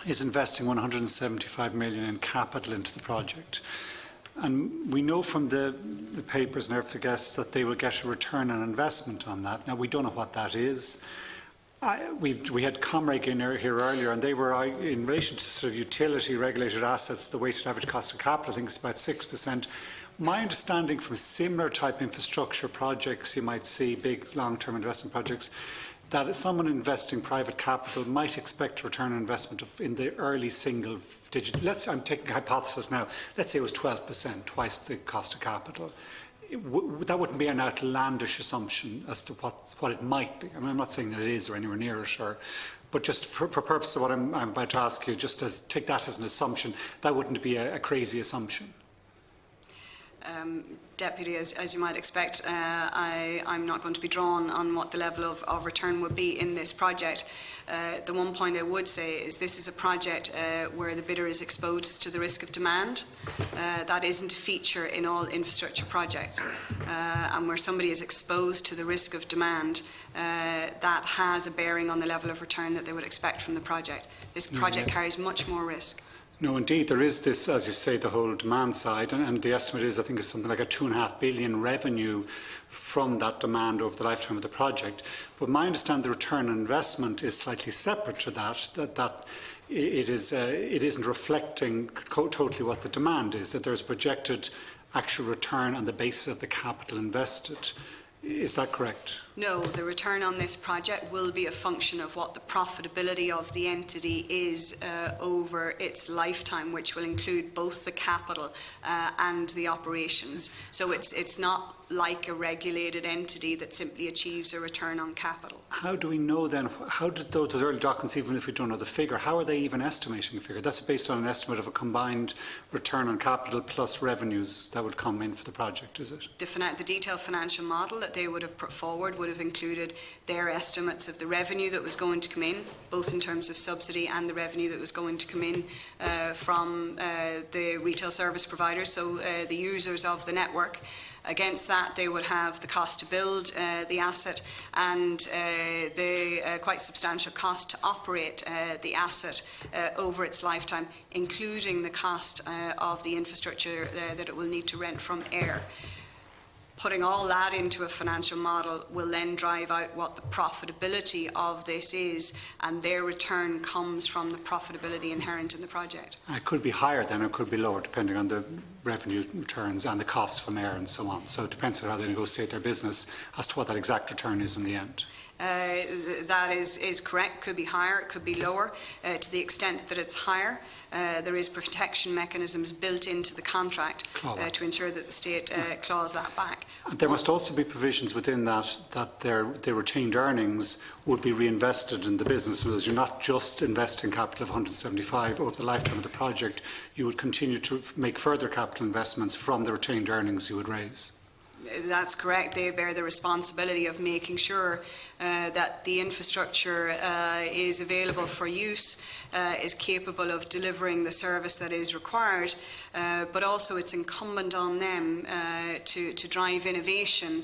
is investing 175 million in capital into the project, and we know from the papers and everything else that they will get a return on investment on that. Now, we don't know what that is. We had Comreg in here earlier, and they were, in relation to sort of utility regulated assets, the weighted average cost of capital, I think, is about 6%. My understanding from similar type infrastructure projects, you might see big long-term investment projects, that someone investing private capital might expect a return on investment in the early single digit. I'm taking a hypothesis now. Let's say it was 12%, twice the cost of capital. That wouldn't be an outlandish assumption as to what it might be. I mean, I'm not saying that it is or anywhere near it, but just for purpose of what I'm about to ask you, just take that as an assumption, that wouldn't be a crazy assumption. Deputy, as you might expect, I'm not going to be drawn on what the level of return would be in this project. The one point I would say is this is a project where the bidder is exposed to the risk of demand. That isn't a feature in all infrastructure projects. And where somebody is exposed to the risk of demand, that has a bearing on the level of return that they would expect from the project. This project carries much more risk. No, indeed, there is this, as you say, the whole demand side, and the estimate is, I think, it's something like a 2.5 billion revenue from that demand over the lifetime of the project. But my understanding, the return on investment is slightly separate to that it isn't reflecting totally what the demand is, that there's projected actual return on the basis of the capital invested. Is that correct? No, the return on this project will be a function of what the profitability of the entity is over its lifetime, which will include both the capital and the operations. So it's not like a regulated entity that simply achieves a return on capital. How do we know then, how did those early documents, even if we don't know the figure, how are they even estimating a figure? That's based on an estimate of a combined return on capital plus revenues that would come in for the project, is it? The detailed financial model that they would have put forward would have included their estimates of the revenue that was going to come in, both in terms of subsidy and the revenue that was going to come in from the retail service providers, so the users of the network. Against that, they would have the cost to build the asset and the quite substantial cost to operate the asset over its lifetime, including the cost of the infrastructure that it will need to rent from air. putting all that into a financial model will then drive out what the profitability of this is, and their return comes from the profitability inherent in the project. And it could be higher then, or it could be lower, depending on the revenue returns and the costs from air and so on. So it depends on how they negotiate their business as to what that exact return is in the end. That is correct. Could be higher, it could be lower. To the extent that it's higher, there is protection mechanisms built into the contract to ensure that the state claws that back. And there must also be provisions within that their retained earnings would be reinvested in the business. So you're not just investing capital of 175 over the lifetime of the project. You would continue to make further capital investments from the retained earnings you would raise. That's correct. They bear the responsibility of making sure that the infrastructure is available for use, is capable of delivering the service that is required, but also it's incumbent on them to drive innovation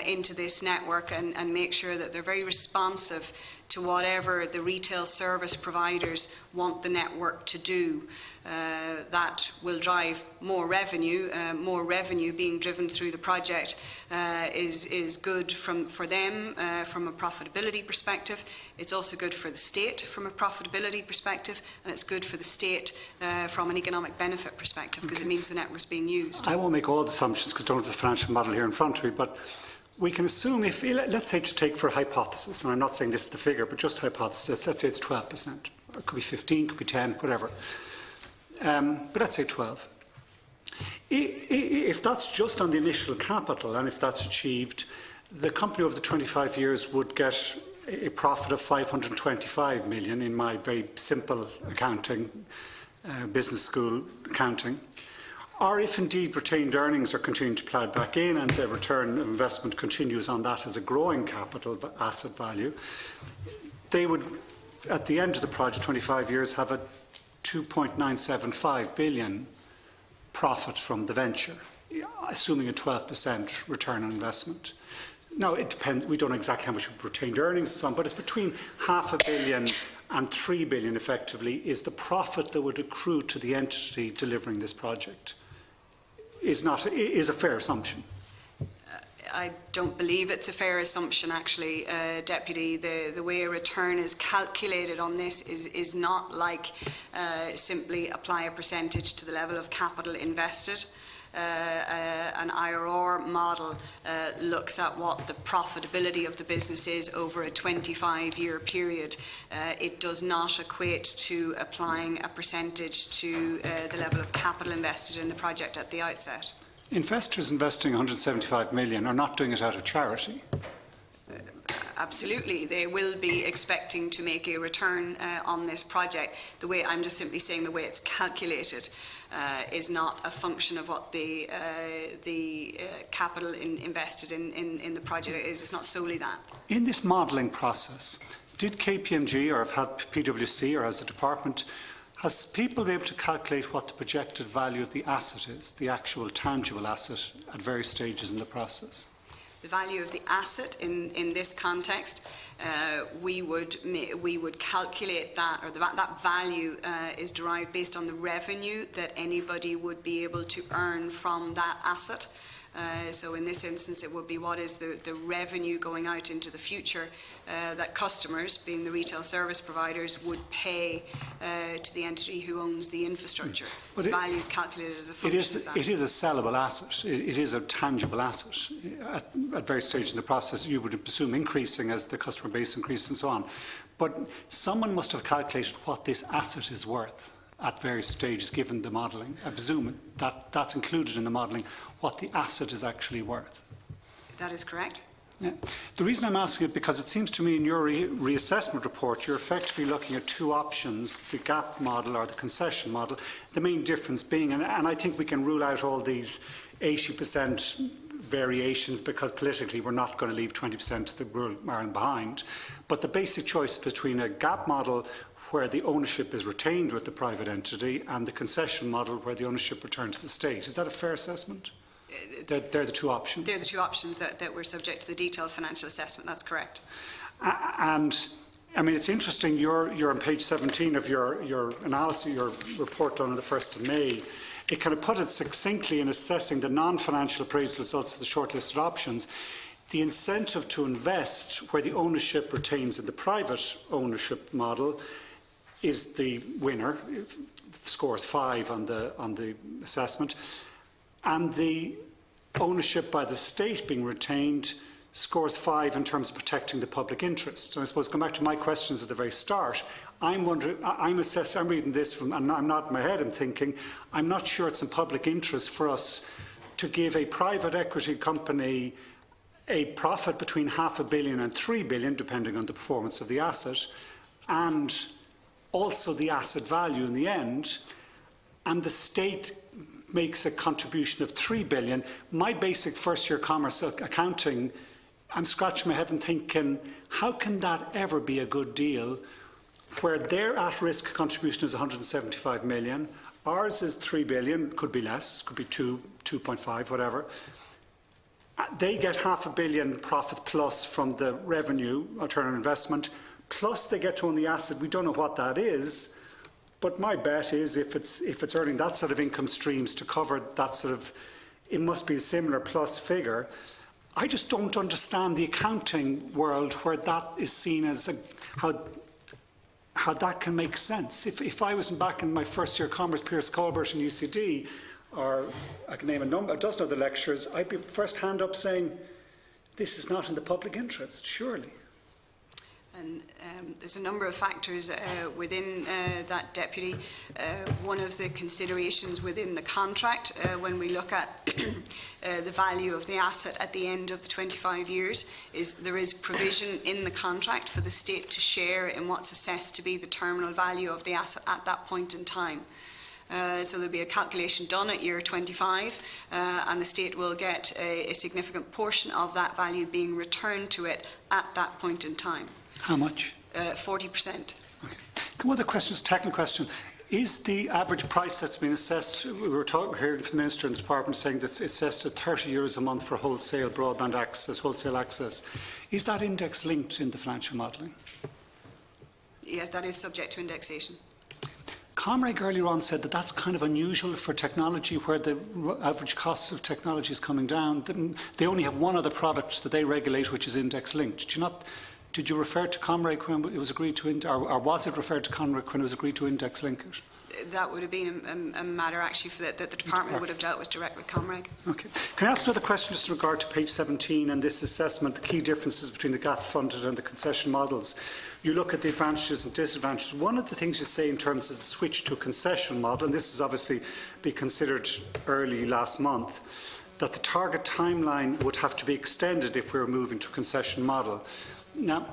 into this network and make sure that they're very responsive to whatever the retail service providers want the network to do. That will drive more revenue. More revenue being driven through the project is good for them from a profitability perspective. It's also good for the state from a profitability perspective, and it's good for the state from an economic benefit perspective, because it means the network's being used. I won't make all the assumptions because I don't have the financial model here in front of me, but we can assume if, let's say, to take for a hypothesis, and I'm not saying this is the figure, but just hypothesis, let's say it's 12%. It could be 15, could be 10, whatever. But let's say 12. If that's just on the initial capital, and if that's achieved, the company over the 25 years would get a profit of 525 million in my very simple accounting, business school accounting. Or if indeed retained earnings are continuing to plough back in and the return of investment continues on that as a growing capital asset value, they would, at the end of the project, 25 years, have a 2.975 billion profit from the venture, assuming a 12% return on investment. Now, it depends, we don't know exactly how much retained earnings and so on, but it's between £500 million and 3 billion effectively is the profit that would accrue to the entity delivering this project. Is a fair assumption. I don't believe it's a fair assumption, actually, Deputy. The way a return is calculated on this is not like simply apply a percentage to the level of capital invested. An IRR model looks at what the profitability of the business is over a 25-year period. It does not equate to applying a percentage to the level of capital invested in the project at the outset. Investors investing 175 million are not doing it out of charity. Absolutely, they will be expecting to make a return on this project. The way I'm just simply saying the way it's calculated is not a function of what the capital invested in the project is. It's not solely that. In this modelling process, did KPMG or have PwC or has the department, has people been able to calculate what the projected value of the asset is, the actual tangible asset, at various stages in the process? The value of the asset in this context, we would calculate that, or that value is derived based on the revenue that anybody would be able to earn from that asset. So in this instance, it would be what is the revenue going out into the future that customers, being the retail service providers, would pay to the entity who owns the infrastructure. But the value is calculated as a function of that. It is a sellable asset. It is a tangible asset. At various stages in the process, you would assume increasing as the customer base increases and so on. But someone must have calculated what this asset is worth at various stages, given the modelling. I presume that that's included in the modelling, what the asset is actually worth. That is correct. Yeah. The reason I'm asking it, because it seems to me in your reassessment report, you're effectively looking at two options, the gap model or the concession model, the main difference being, and I think we can rule out all these 80% variations because politically we're not going to leave 20% of the rural Ireland behind, but the basic choice between a gap model where the ownership is retained with the private entity and the concession model where the ownership returns to the state. Is that a fair assessment? They're the two options. They're the two options that were subject to the detailed financial assessment. That's correct. And I mean, it's interesting. You're on page 17 of your analysis, your report done on the 1st of May. it kind of put it succinctly in assessing the non-financial appraisal results of the shortlisted options. The incentive to invest where the ownership retains in the private ownership model is the winner. It scores 5 on the assessment. And the ownership by the state being retained scores 5 in terms of protecting the public interest. And I suppose, going back to my questions at the very start, I'm wondering, I'm reading this from, and I'm not in my head, I'm thinking, I'm not sure it's in public interest for us to give a private equity company a profit between £500 million and £3 billion, depending on the performance of the asset, and also the asset value in the end, and the state makes a contribution of £3 billion. My basic first-year commerce accounting, I'm scratching my head and thinking, how can that ever be a good deal where their at-risk contribution is 175 million, ours is 3 billion, could be less, could be 2.5, whatever. They get £500 million profit plus from the revenue, return on investment, plus they get to own the asset. We don't know what that is, but my bet is if it's earning that sort of income streams to cover that sort of, it must be a similar plus figure. I just don't understand the accounting world where that is seen as how that can make sense. If I was back in my first year commerce, Pierce Colbert and UCD, or I can name a dozen other lecturers, I'd be first hand up saying, this is not in the public interest, surely. And there's a number of factors within that, Deputy. One of the considerations within the contract, when we look at the value of the asset at the end of the 25 years, is there is provision in the contract for the state to share in what's assessed to be the terminal value of the asset at that point in time. So there'll be a calculation done at year 25, and the state will get a significant portion of that value being returned to it at that point in time. How much? 40%. Okay. One other question, technical question. Is the average price that's been assessed, we were hearing from the Minister in the Department saying that it's assessed at €30 a month for wholesale broadband access, wholesale access. Is that index linked in the financial modelling? Yes, that is subject to indexation. Comrade earlier on said that that's kind of unusual for technology where the average cost of technology is coming down. They only have one other product that they regulate which is index linked. Did you refer to Comrade when it was agreed to, or was it referred to Comrade when it was agreed to index link it? That would have been a matter actually for that the Department would have dealt with direct with Comrade. Okay. Can I ask another question just in regard to page 17 and this assessment, the key differences between the gap funded and the concession models? You look at the advantages and disadvantages. One of the things you say in terms of the switch to a concession model, and this has obviously been considered early last month, that the target timeline would have to be extended if we were moving to a concession model. Now,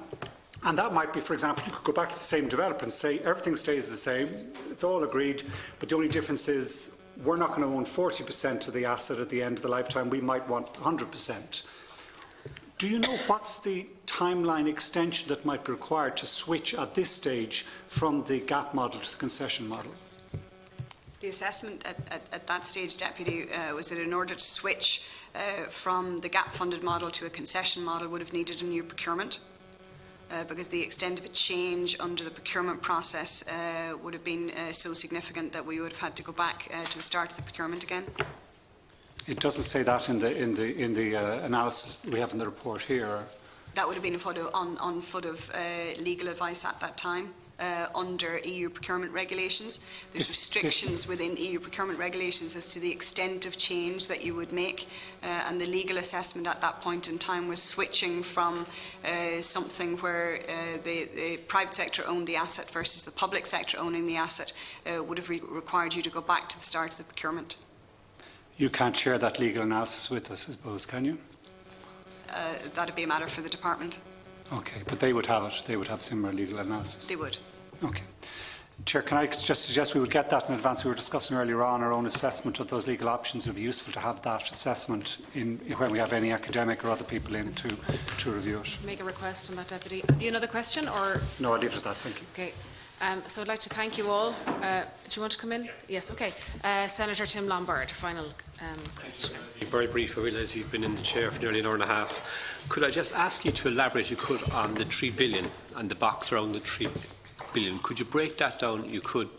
and that might be, for example, you could go back to the same developer and say everything stays the same, it's all agreed, but the only difference is we're not going to own 40% of the asset at the end of the lifetime, we might want 100%. Do you know what's the timeline extension that might be required to switch at this stage from the gap model to the concession model? The assessment at that stage, Deputy, was that in order to switch from the gap-funded model to a concession model would have needed a new procurement, because the extent of a change under the procurement process would have been so significant that we would have had to go back to the start of the procurement again. It doesn't say that in the analysis we have in the report here. That would have been on foot of legal advice at that time. Under EU procurement regulations. There's restrictions within EU procurement regulations as to the extent of change that you would make, and the legal assessment at that point in time was switching from something where the private sector owned the asset versus the public sector owning the asset would have required you to go back to the start of the procurement. You can't share that legal analysis with us, I suppose, can you? That would be a matter for the department. Okay, but they would have it. They would have similar legal analysis. They would. Okay. Chair, can I just suggest we would get that in advance? We were discussing earlier on our own assessment of those legal options. It would be useful to have that assessment when we have any academic or other people in to review it. Make a request on that, Deputy. Have you another question? Or no, I'll leave it at that. Thank you. Okay. So I'd like to thank you all. Do you want to come in? Yes, okay. Senator Tim Lombard, final question. Very brief. I realise you've been in the chair for nearly an hour and a half. Could I just ask you to elaborate, if you could, on the 3 billion and the box around the 3 billion? Could you break that down, you could,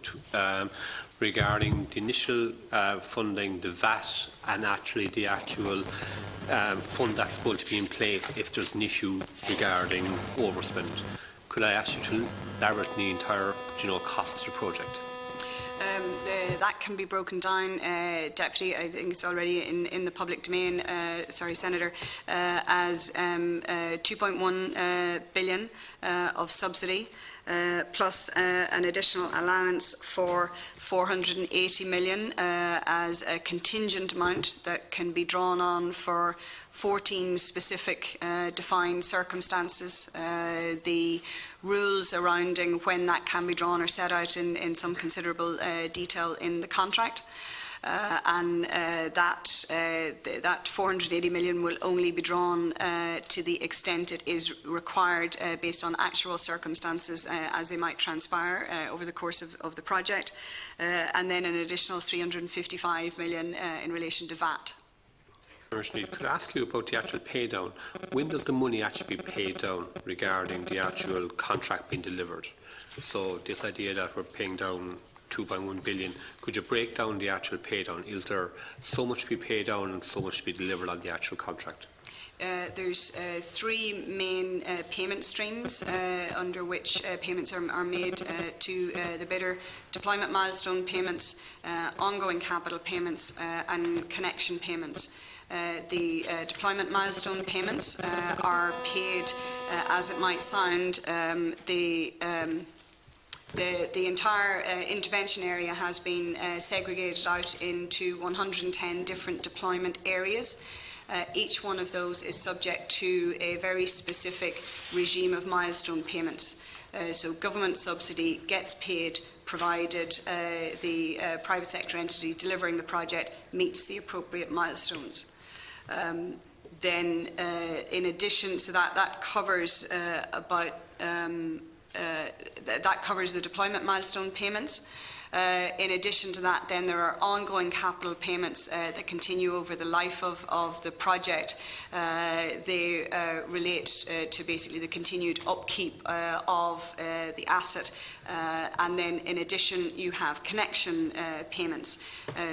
regarding the initial funding, the VAT, and actually the actual fund that's supposed to be in place if there's an issue regarding overspend. Could I ask you to elaborate on the entire cost of the project? That can be broken down, Deputy. I think it's already in the public domain, sorry, Senator, as 2.1 billion of subsidy, plus an additional allowance for 480 million as a contingent amount that can be drawn on for 14 specific defined circumstances. The rules surrounding when that can be drawn are set out in some considerable detail in the contract. That 480 million will only be drawn to the extent it is required based on actual circumstances as they might transpire over the course of the project, and then an additional 355 million in relation to VAT. Could I ask you about the actual pay down? When does the money actually be paid down regarding the actual contract being delivered? So this idea that we're paying down 2.1 billion, could you break down the actual pay down? Is there so much to be paid down and so much to be delivered on the actual contract? There's three main payment streams under which payments are made to the bidder: deployment milestone payments, ongoing capital payments and connection payments. The deployment milestone payments are paid, as it might sound, the entire intervention area has been segregated out into 110 different deployment areas. Each one of those is subject to a very specific regime of milestone payments. So government subsidy gets paid provided the private sector entity delivering the project meets the appropriate milestones. Then, in addition, so that covers that covers the deployment milestone payments. In addition to that, then there are ongoing capital payments that continue over the life of the project. They relate to basically the continued upkeep of the asset. And then, in addition, you have connection payments.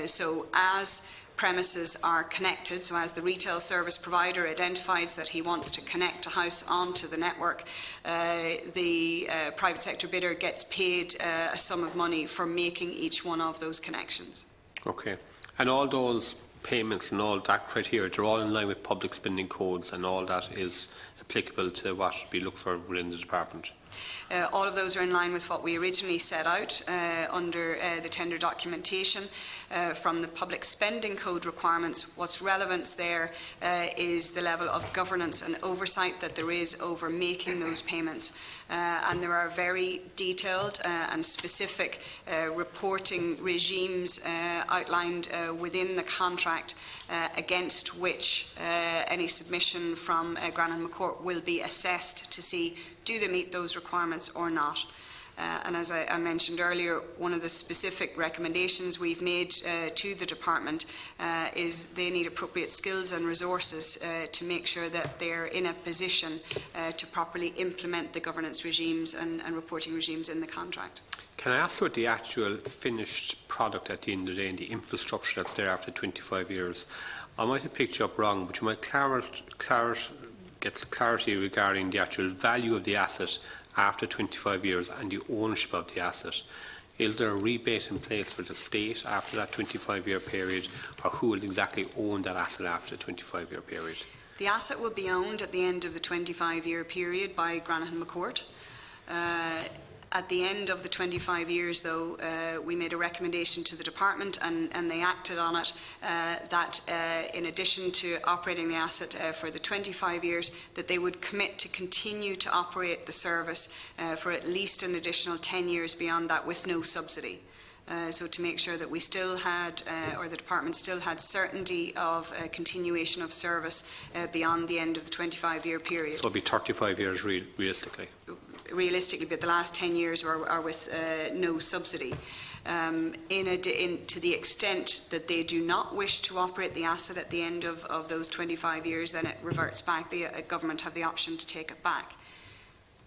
So as premises are connected, so as the retail service provider identifies that he wants to connect a house onto the network, the private sector bidder gets paid a sum of money for making each one of those connections. Okay. And all those payments and all that criteria, they're all in line with public spending codes, and all that is applicable to what we look for within the department? All of those are in line with what we originally set out under the tender documentation. From the public spending code requirements, what's relevant there is the level of governance and oversight that there is over making those payments. And there are very detailed and specific reporting regimes outlined within the contract against which any submission from Grannon McCourt will be assessed to see do they meet those requirements or not. And as I mentioned earlier, one of the specific recommendations we've made to the department is they need appropriate skills and resources to make sure that they're in a position to properly implement the governance regimes and reporting regimes in the contract. Can I ask about the actual finished product at the end of the day and the infrastructure that's there after 25 years? I might have picked you up wrong, but you might get clarity regarding the actual value of the asset after 25 years and the ownership of the asset. Is there a rebate in place for the state after that 25-year period, or who will exactly own that asset after the 25-year period? The asset will be owned at the end of the 25-year period by Grannon McCourt. At the end of the 25 years, though, we made a recommendation to the department, and they acted on it, that in addition to operating the asset for the 25 years, that they would commit to continue to operate the service for at least an additional 10 years beyond that with no subsidy. So to make sure that we still had, or the department still had certainty of continuation of service beyond the end of the 25-year period. So it'll be 35 years realistically? Realistically, but the last 10 years are with no subsidy. To the extent that they do not wish to operate the asset at the end of those 25 years, then it reverts back. The government have the option to take it back.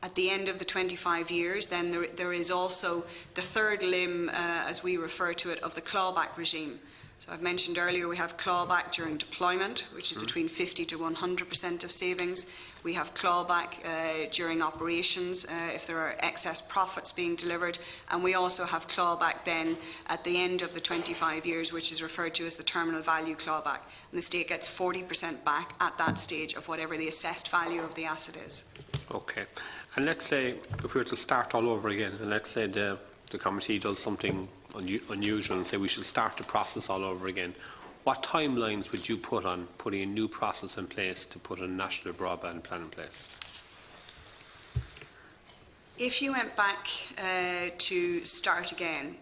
At the end of the 25 years, then there is also the third limb, as we refer to it, of the clawback regime. So I've mentioned earlier we have clawback during deployment, which is between 50 to 100% of savings. We have clawback during operations if there are excess profits being delivered. And we also have clawback then at the end of the 25 years, which is referred to as the terminal value clawback. And the state gets 40% back at that stage of whatever the assessed value of the asset is. Okay. And let's say, if we were to start all over again, and let's say the committee does something unusual and say we should start the process all over again, what timelines would you put on putting a new process in place to put a national broadband plan in place? If you went back to start again,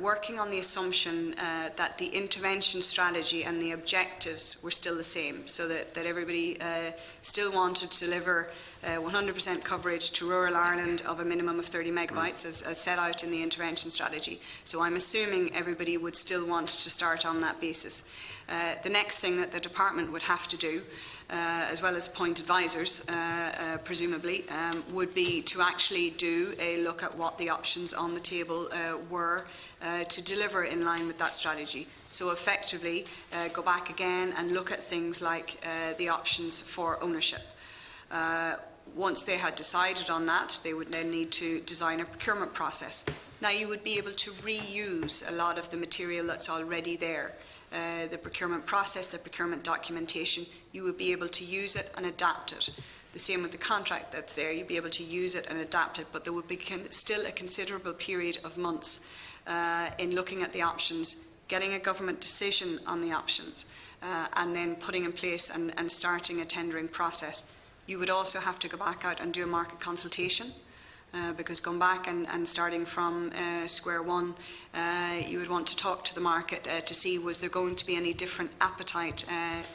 working on the assumption that the intervention strategy and the objectives were still the same, so that everybody still wanted to deliver 100% coverage to rural Ireland of a minimum of 30 megabytes as set out in the intervention strategy. So I'm assuming everybody would still want to start on that basis. The next thing that the department would have to do, as well as appoint advisors, presumably, would be to actually do a look at what the options on the table were to deliver in line with that strategy. So effectively, go back again and look at things like the options for ownership. Once they had decided on that, they would then need to design a procurement process. Now, you would be able to reuse a lot of the material that's already there. The procurement process, the procurement documentation, you would be able to use it and adapt it. The same with the contract that's there, you'd be able to use it and adapt it, but there would be still a considerable period of months in looking at the options, getting a government decision on the options, and then putting in place and starting a tendering process. You would also have to go back out and do a market consultation. Because going back and starting from square one, you would want to talk to the market to see was there going to be any different appetite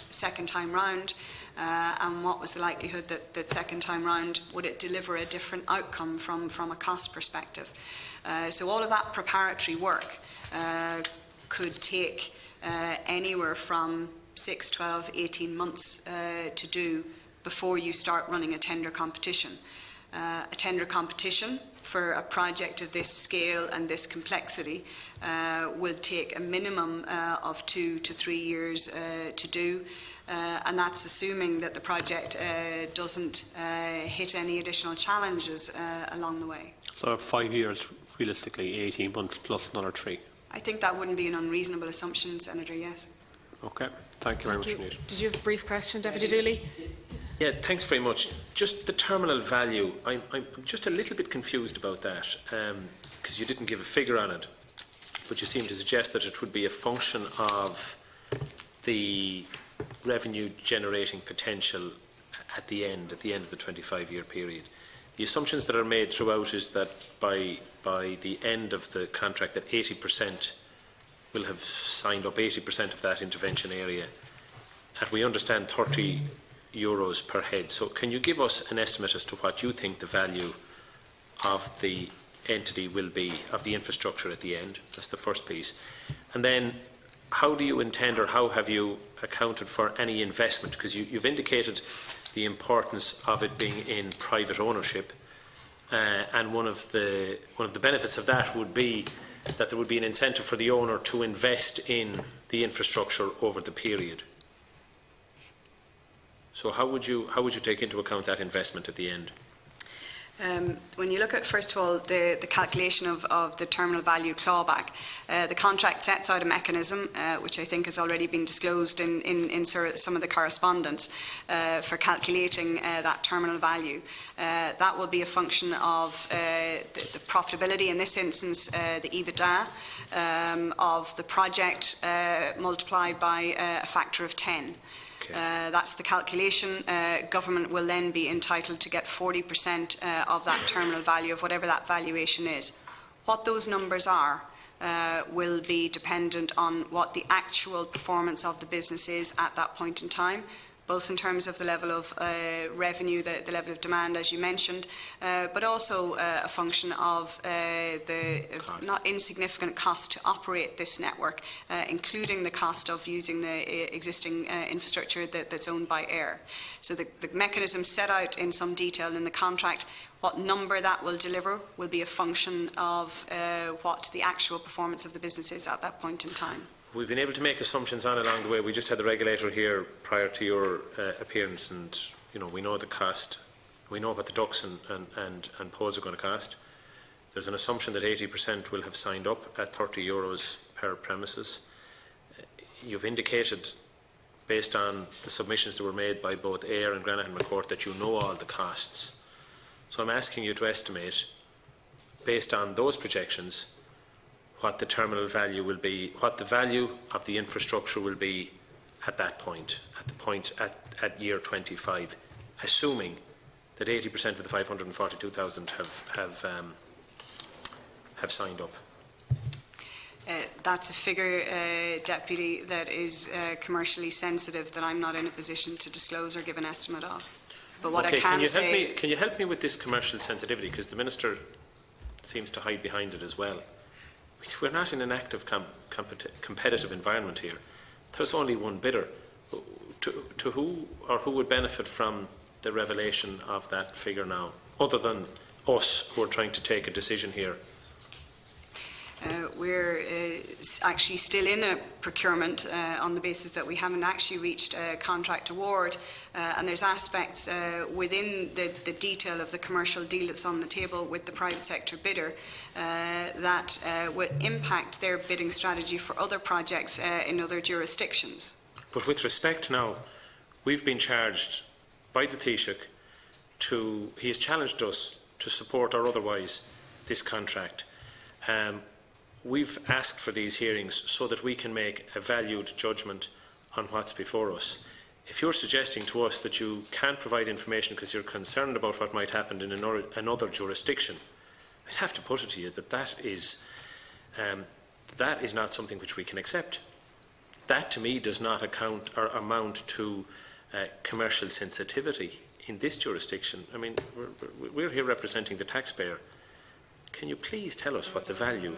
second time round, and what was the likelihood that second time round would it deliver a different outcome from a cost perspective. So all of that preparatory work could take anywhere from 6, 12, 18 months to do before you start running a tender competition. A tender competition for a project of this scale and this complexity will take a minimum of 2 to 3 years to do, and that's assuming that the project doesn't hit any additional challenges along the way. So 5 years, realistically, 18 months plus another 3. I think that wouldn't be an unreasonable assumption, Senator, yes. Okay, thank you very much indeed. Did you have a brief question, Deputy Dooley? Yeah, thanks very much. Just the terminal value, I'm just a little bit confused about that, because you didn't give a figure on it, but you seem to suggest that it would be a function of the revenue generating potential at the end of the 25-year period. The assumptions that are made throughout is that by the end of the contract that 80% will have signed up 80% of that intervention area, and we understand 30 euros per head. So can you give us an estimate as to what you think the value of the entity will be, of the infrastructure at the end? That's the first piece. And then how do you intend, or how have you accounted for any investment? Because you've indicated the importance of it being in private ownership, and one of the benefits of that would be that there would be an incentive for the owner to invest in the infrastructure over the period. So how would you take into account that investment at the end? When you look at, first of all, the calculation of the terminal value clawback, the contract sets out a mechanism, which I think has already been disclosed in some of the correspondence, for calculating that terminal value. That will be a function of the profitability, in this instance, the EBITDA of the project multiplied by a factor of 10. That's the calculation. Government will then be entitled to get 40% of that terminal value of whatever that valuation is. What those numbers are will be dependent on what the actual performance of the business is at that point in time. both in terms of the level of revenue, the level of demand, as you mentioned, but also a function of the not insignificant cost to operate this network, including the cost of using the existing infrastructure that's owned by Air. So the mechanism set out in some detail in the contract. What number that will deliver will be a function of what the actual performance of the business is at that point in time. We've been able to make assumptions on along the way. We just had the regulator here prior to your appearance, and we know the cost. We know what the ducts and poles are going to cost. There's an assumption that 80% will have signed up at €30 per premises. You've indicated, based on the submissions that were made by both Air and Granite and McCourt, that you know all the costs. So I'm asking you to estimate, based on those projections, what the terminal value will be, what the value of the infrastructure will be at that point, at year 25, assuming that 80% of the 542,000 have signed up. That's a figure, Deputy, that is commercially sensitive, that I'm not in a position to disclose or give an estimate of. But what I can say... Can you help me with this commercial sensitivity? Because the Minister seems to hide behind it as well. We're not in an active competitive environment here. There's only one bidder. To who would benefit from the revelation of that figure now, other than us who are trying to take a decision here? We're actually still in a procurement on the basis that we haven't actually reached a contract award, and there's aspects within the detail of the commercial deal that's on the table with the private sector bidder that will impact their bidding strategy for other projects in other jurisdictions. But with respect now, we've been charged by the Taoiseach he has challenged us to support or otherwise this contract. We've asked for these hearings so that we can make a valued judgment on what's before us. If you're suggesting to us that you can't provide information because you're concerned about what might happen in another jurisdiction, I'd have to put it to you that that is not something which we can accept. That, to me, does not account or amount to commercial sensitivity in this jurisdiction. I mean, we're here representing the taxpayer. Can you please tell us what the value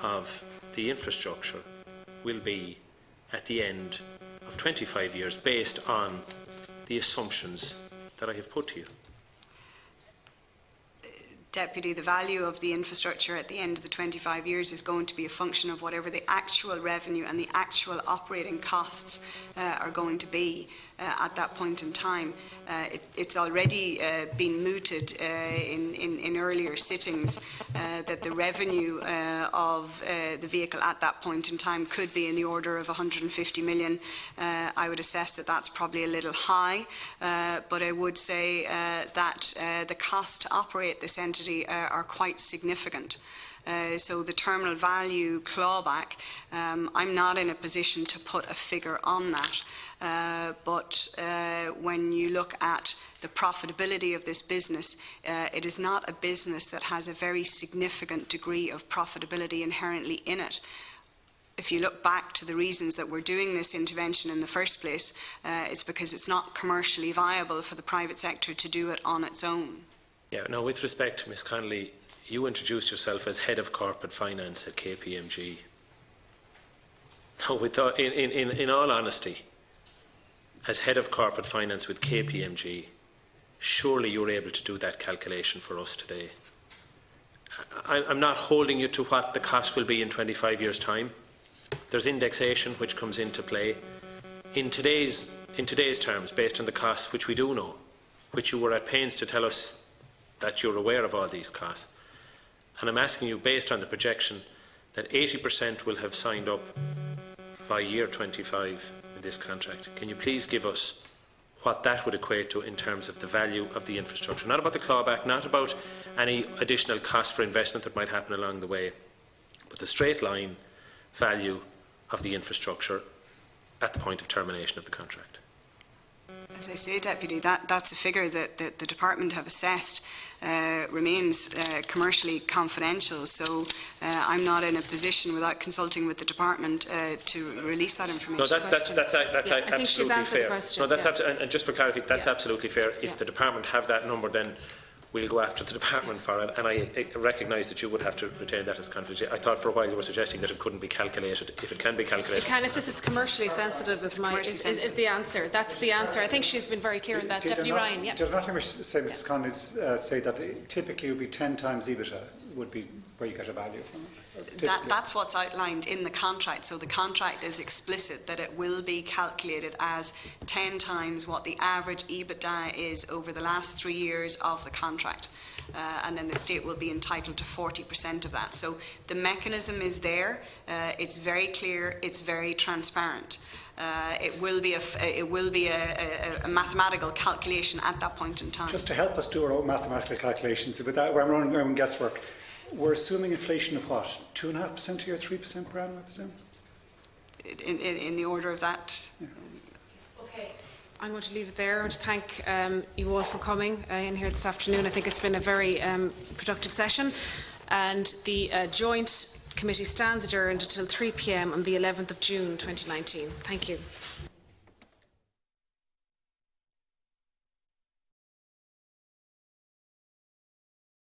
of the infrastructure will be at the end of 25 years based on the assumptions that I have put to you? Deputy, the value of the infrastructure at the end of the 25 years is going to be a function of whatever the actual revenue and the actual operating costs are going to be at that point in time. It's already been mooted in earlier sittings that the revenue of the vehicle at that point in time could be in the order of 150 million. I would assess that that's probably a little high, but I would say that the cost to operate this entity are quite significant. So the terminal value clawback, I'm not in a position to put a figure on that. But when you look at the profitability of this business, it is not a business that has a very significant degree of profitability inherently in it. If you look back to the reasons that we're doing this intervention in the first place, it's because it's not commercially viable for the private sector to do it on its own. Yeah, now with respect, Ms Connolly, you introduced yourself as Head of Corporate Finance at KPMG. Now, in all honesty, as Head of Corporate Finance with KPMG, surely you're able to do that calculation for us today. I'm not holding you to what the cost will be in 25 years' time. There's indexation which comes into play. In today's terms, based on the costs, which we do know, which you were at pains to tell us that you're aware of all these costs, and I'm asking you, based on the projection, that 80% will have signed up by year 25 in this contract. Can you please give us what that would equate to in terms of the value of the infrastructure? Not about the clawback, not about any additional cost for investment that might happen along the way, but the straight line value of the infrastructure at the point of termination of the contract. As I say, Deputy, that's a figure that the Department have assessed remains commercially confidential, so I'm not in a position, without consulting with the Department, to release that information. No, that's I think she's absolutely answered the fair. question. No, that's Yeah. and just for clarity, that's Yeah. absolutely fair. If Yeah. the Department have that number, then we'll go after the Department for it, and I recognise that you would have to retain that as confidential. I thought for a while you were suggesting that it couldn't be calculated. If it can be calculated... It can, it's just it's commercially sensitive is the answer. That's the answer. I think she's been very clear on that. Deputy Ryan, yeah. Did I not hear say, Mrs Conley, say that typically it would be 10 times EBITDA would be where you get a value from it? That's what's outlined in the contract. So the contract is explicit that it will be calculated as 10 times what the average EBITDA is over the last 3 years of the contract. And then the state will be entitled to 40% of that. So the mechanism is there. It's very clear. It's very transparent. It will be a mathematical calculation at that point in time. Just to help us do our own mathematical calculations, without we're running our own guesswork, we're assuming inflation of what? 2.5% a year, 3% per annum, I presume? In the order of that. Yeah. Okay. I'm going to leave it there. I want to thank you all for coming in here this afternoon. I think it's been a very productive session, and the joint committee stands adjourned until 3 p.m. on the 11th of June 2019. Thank you.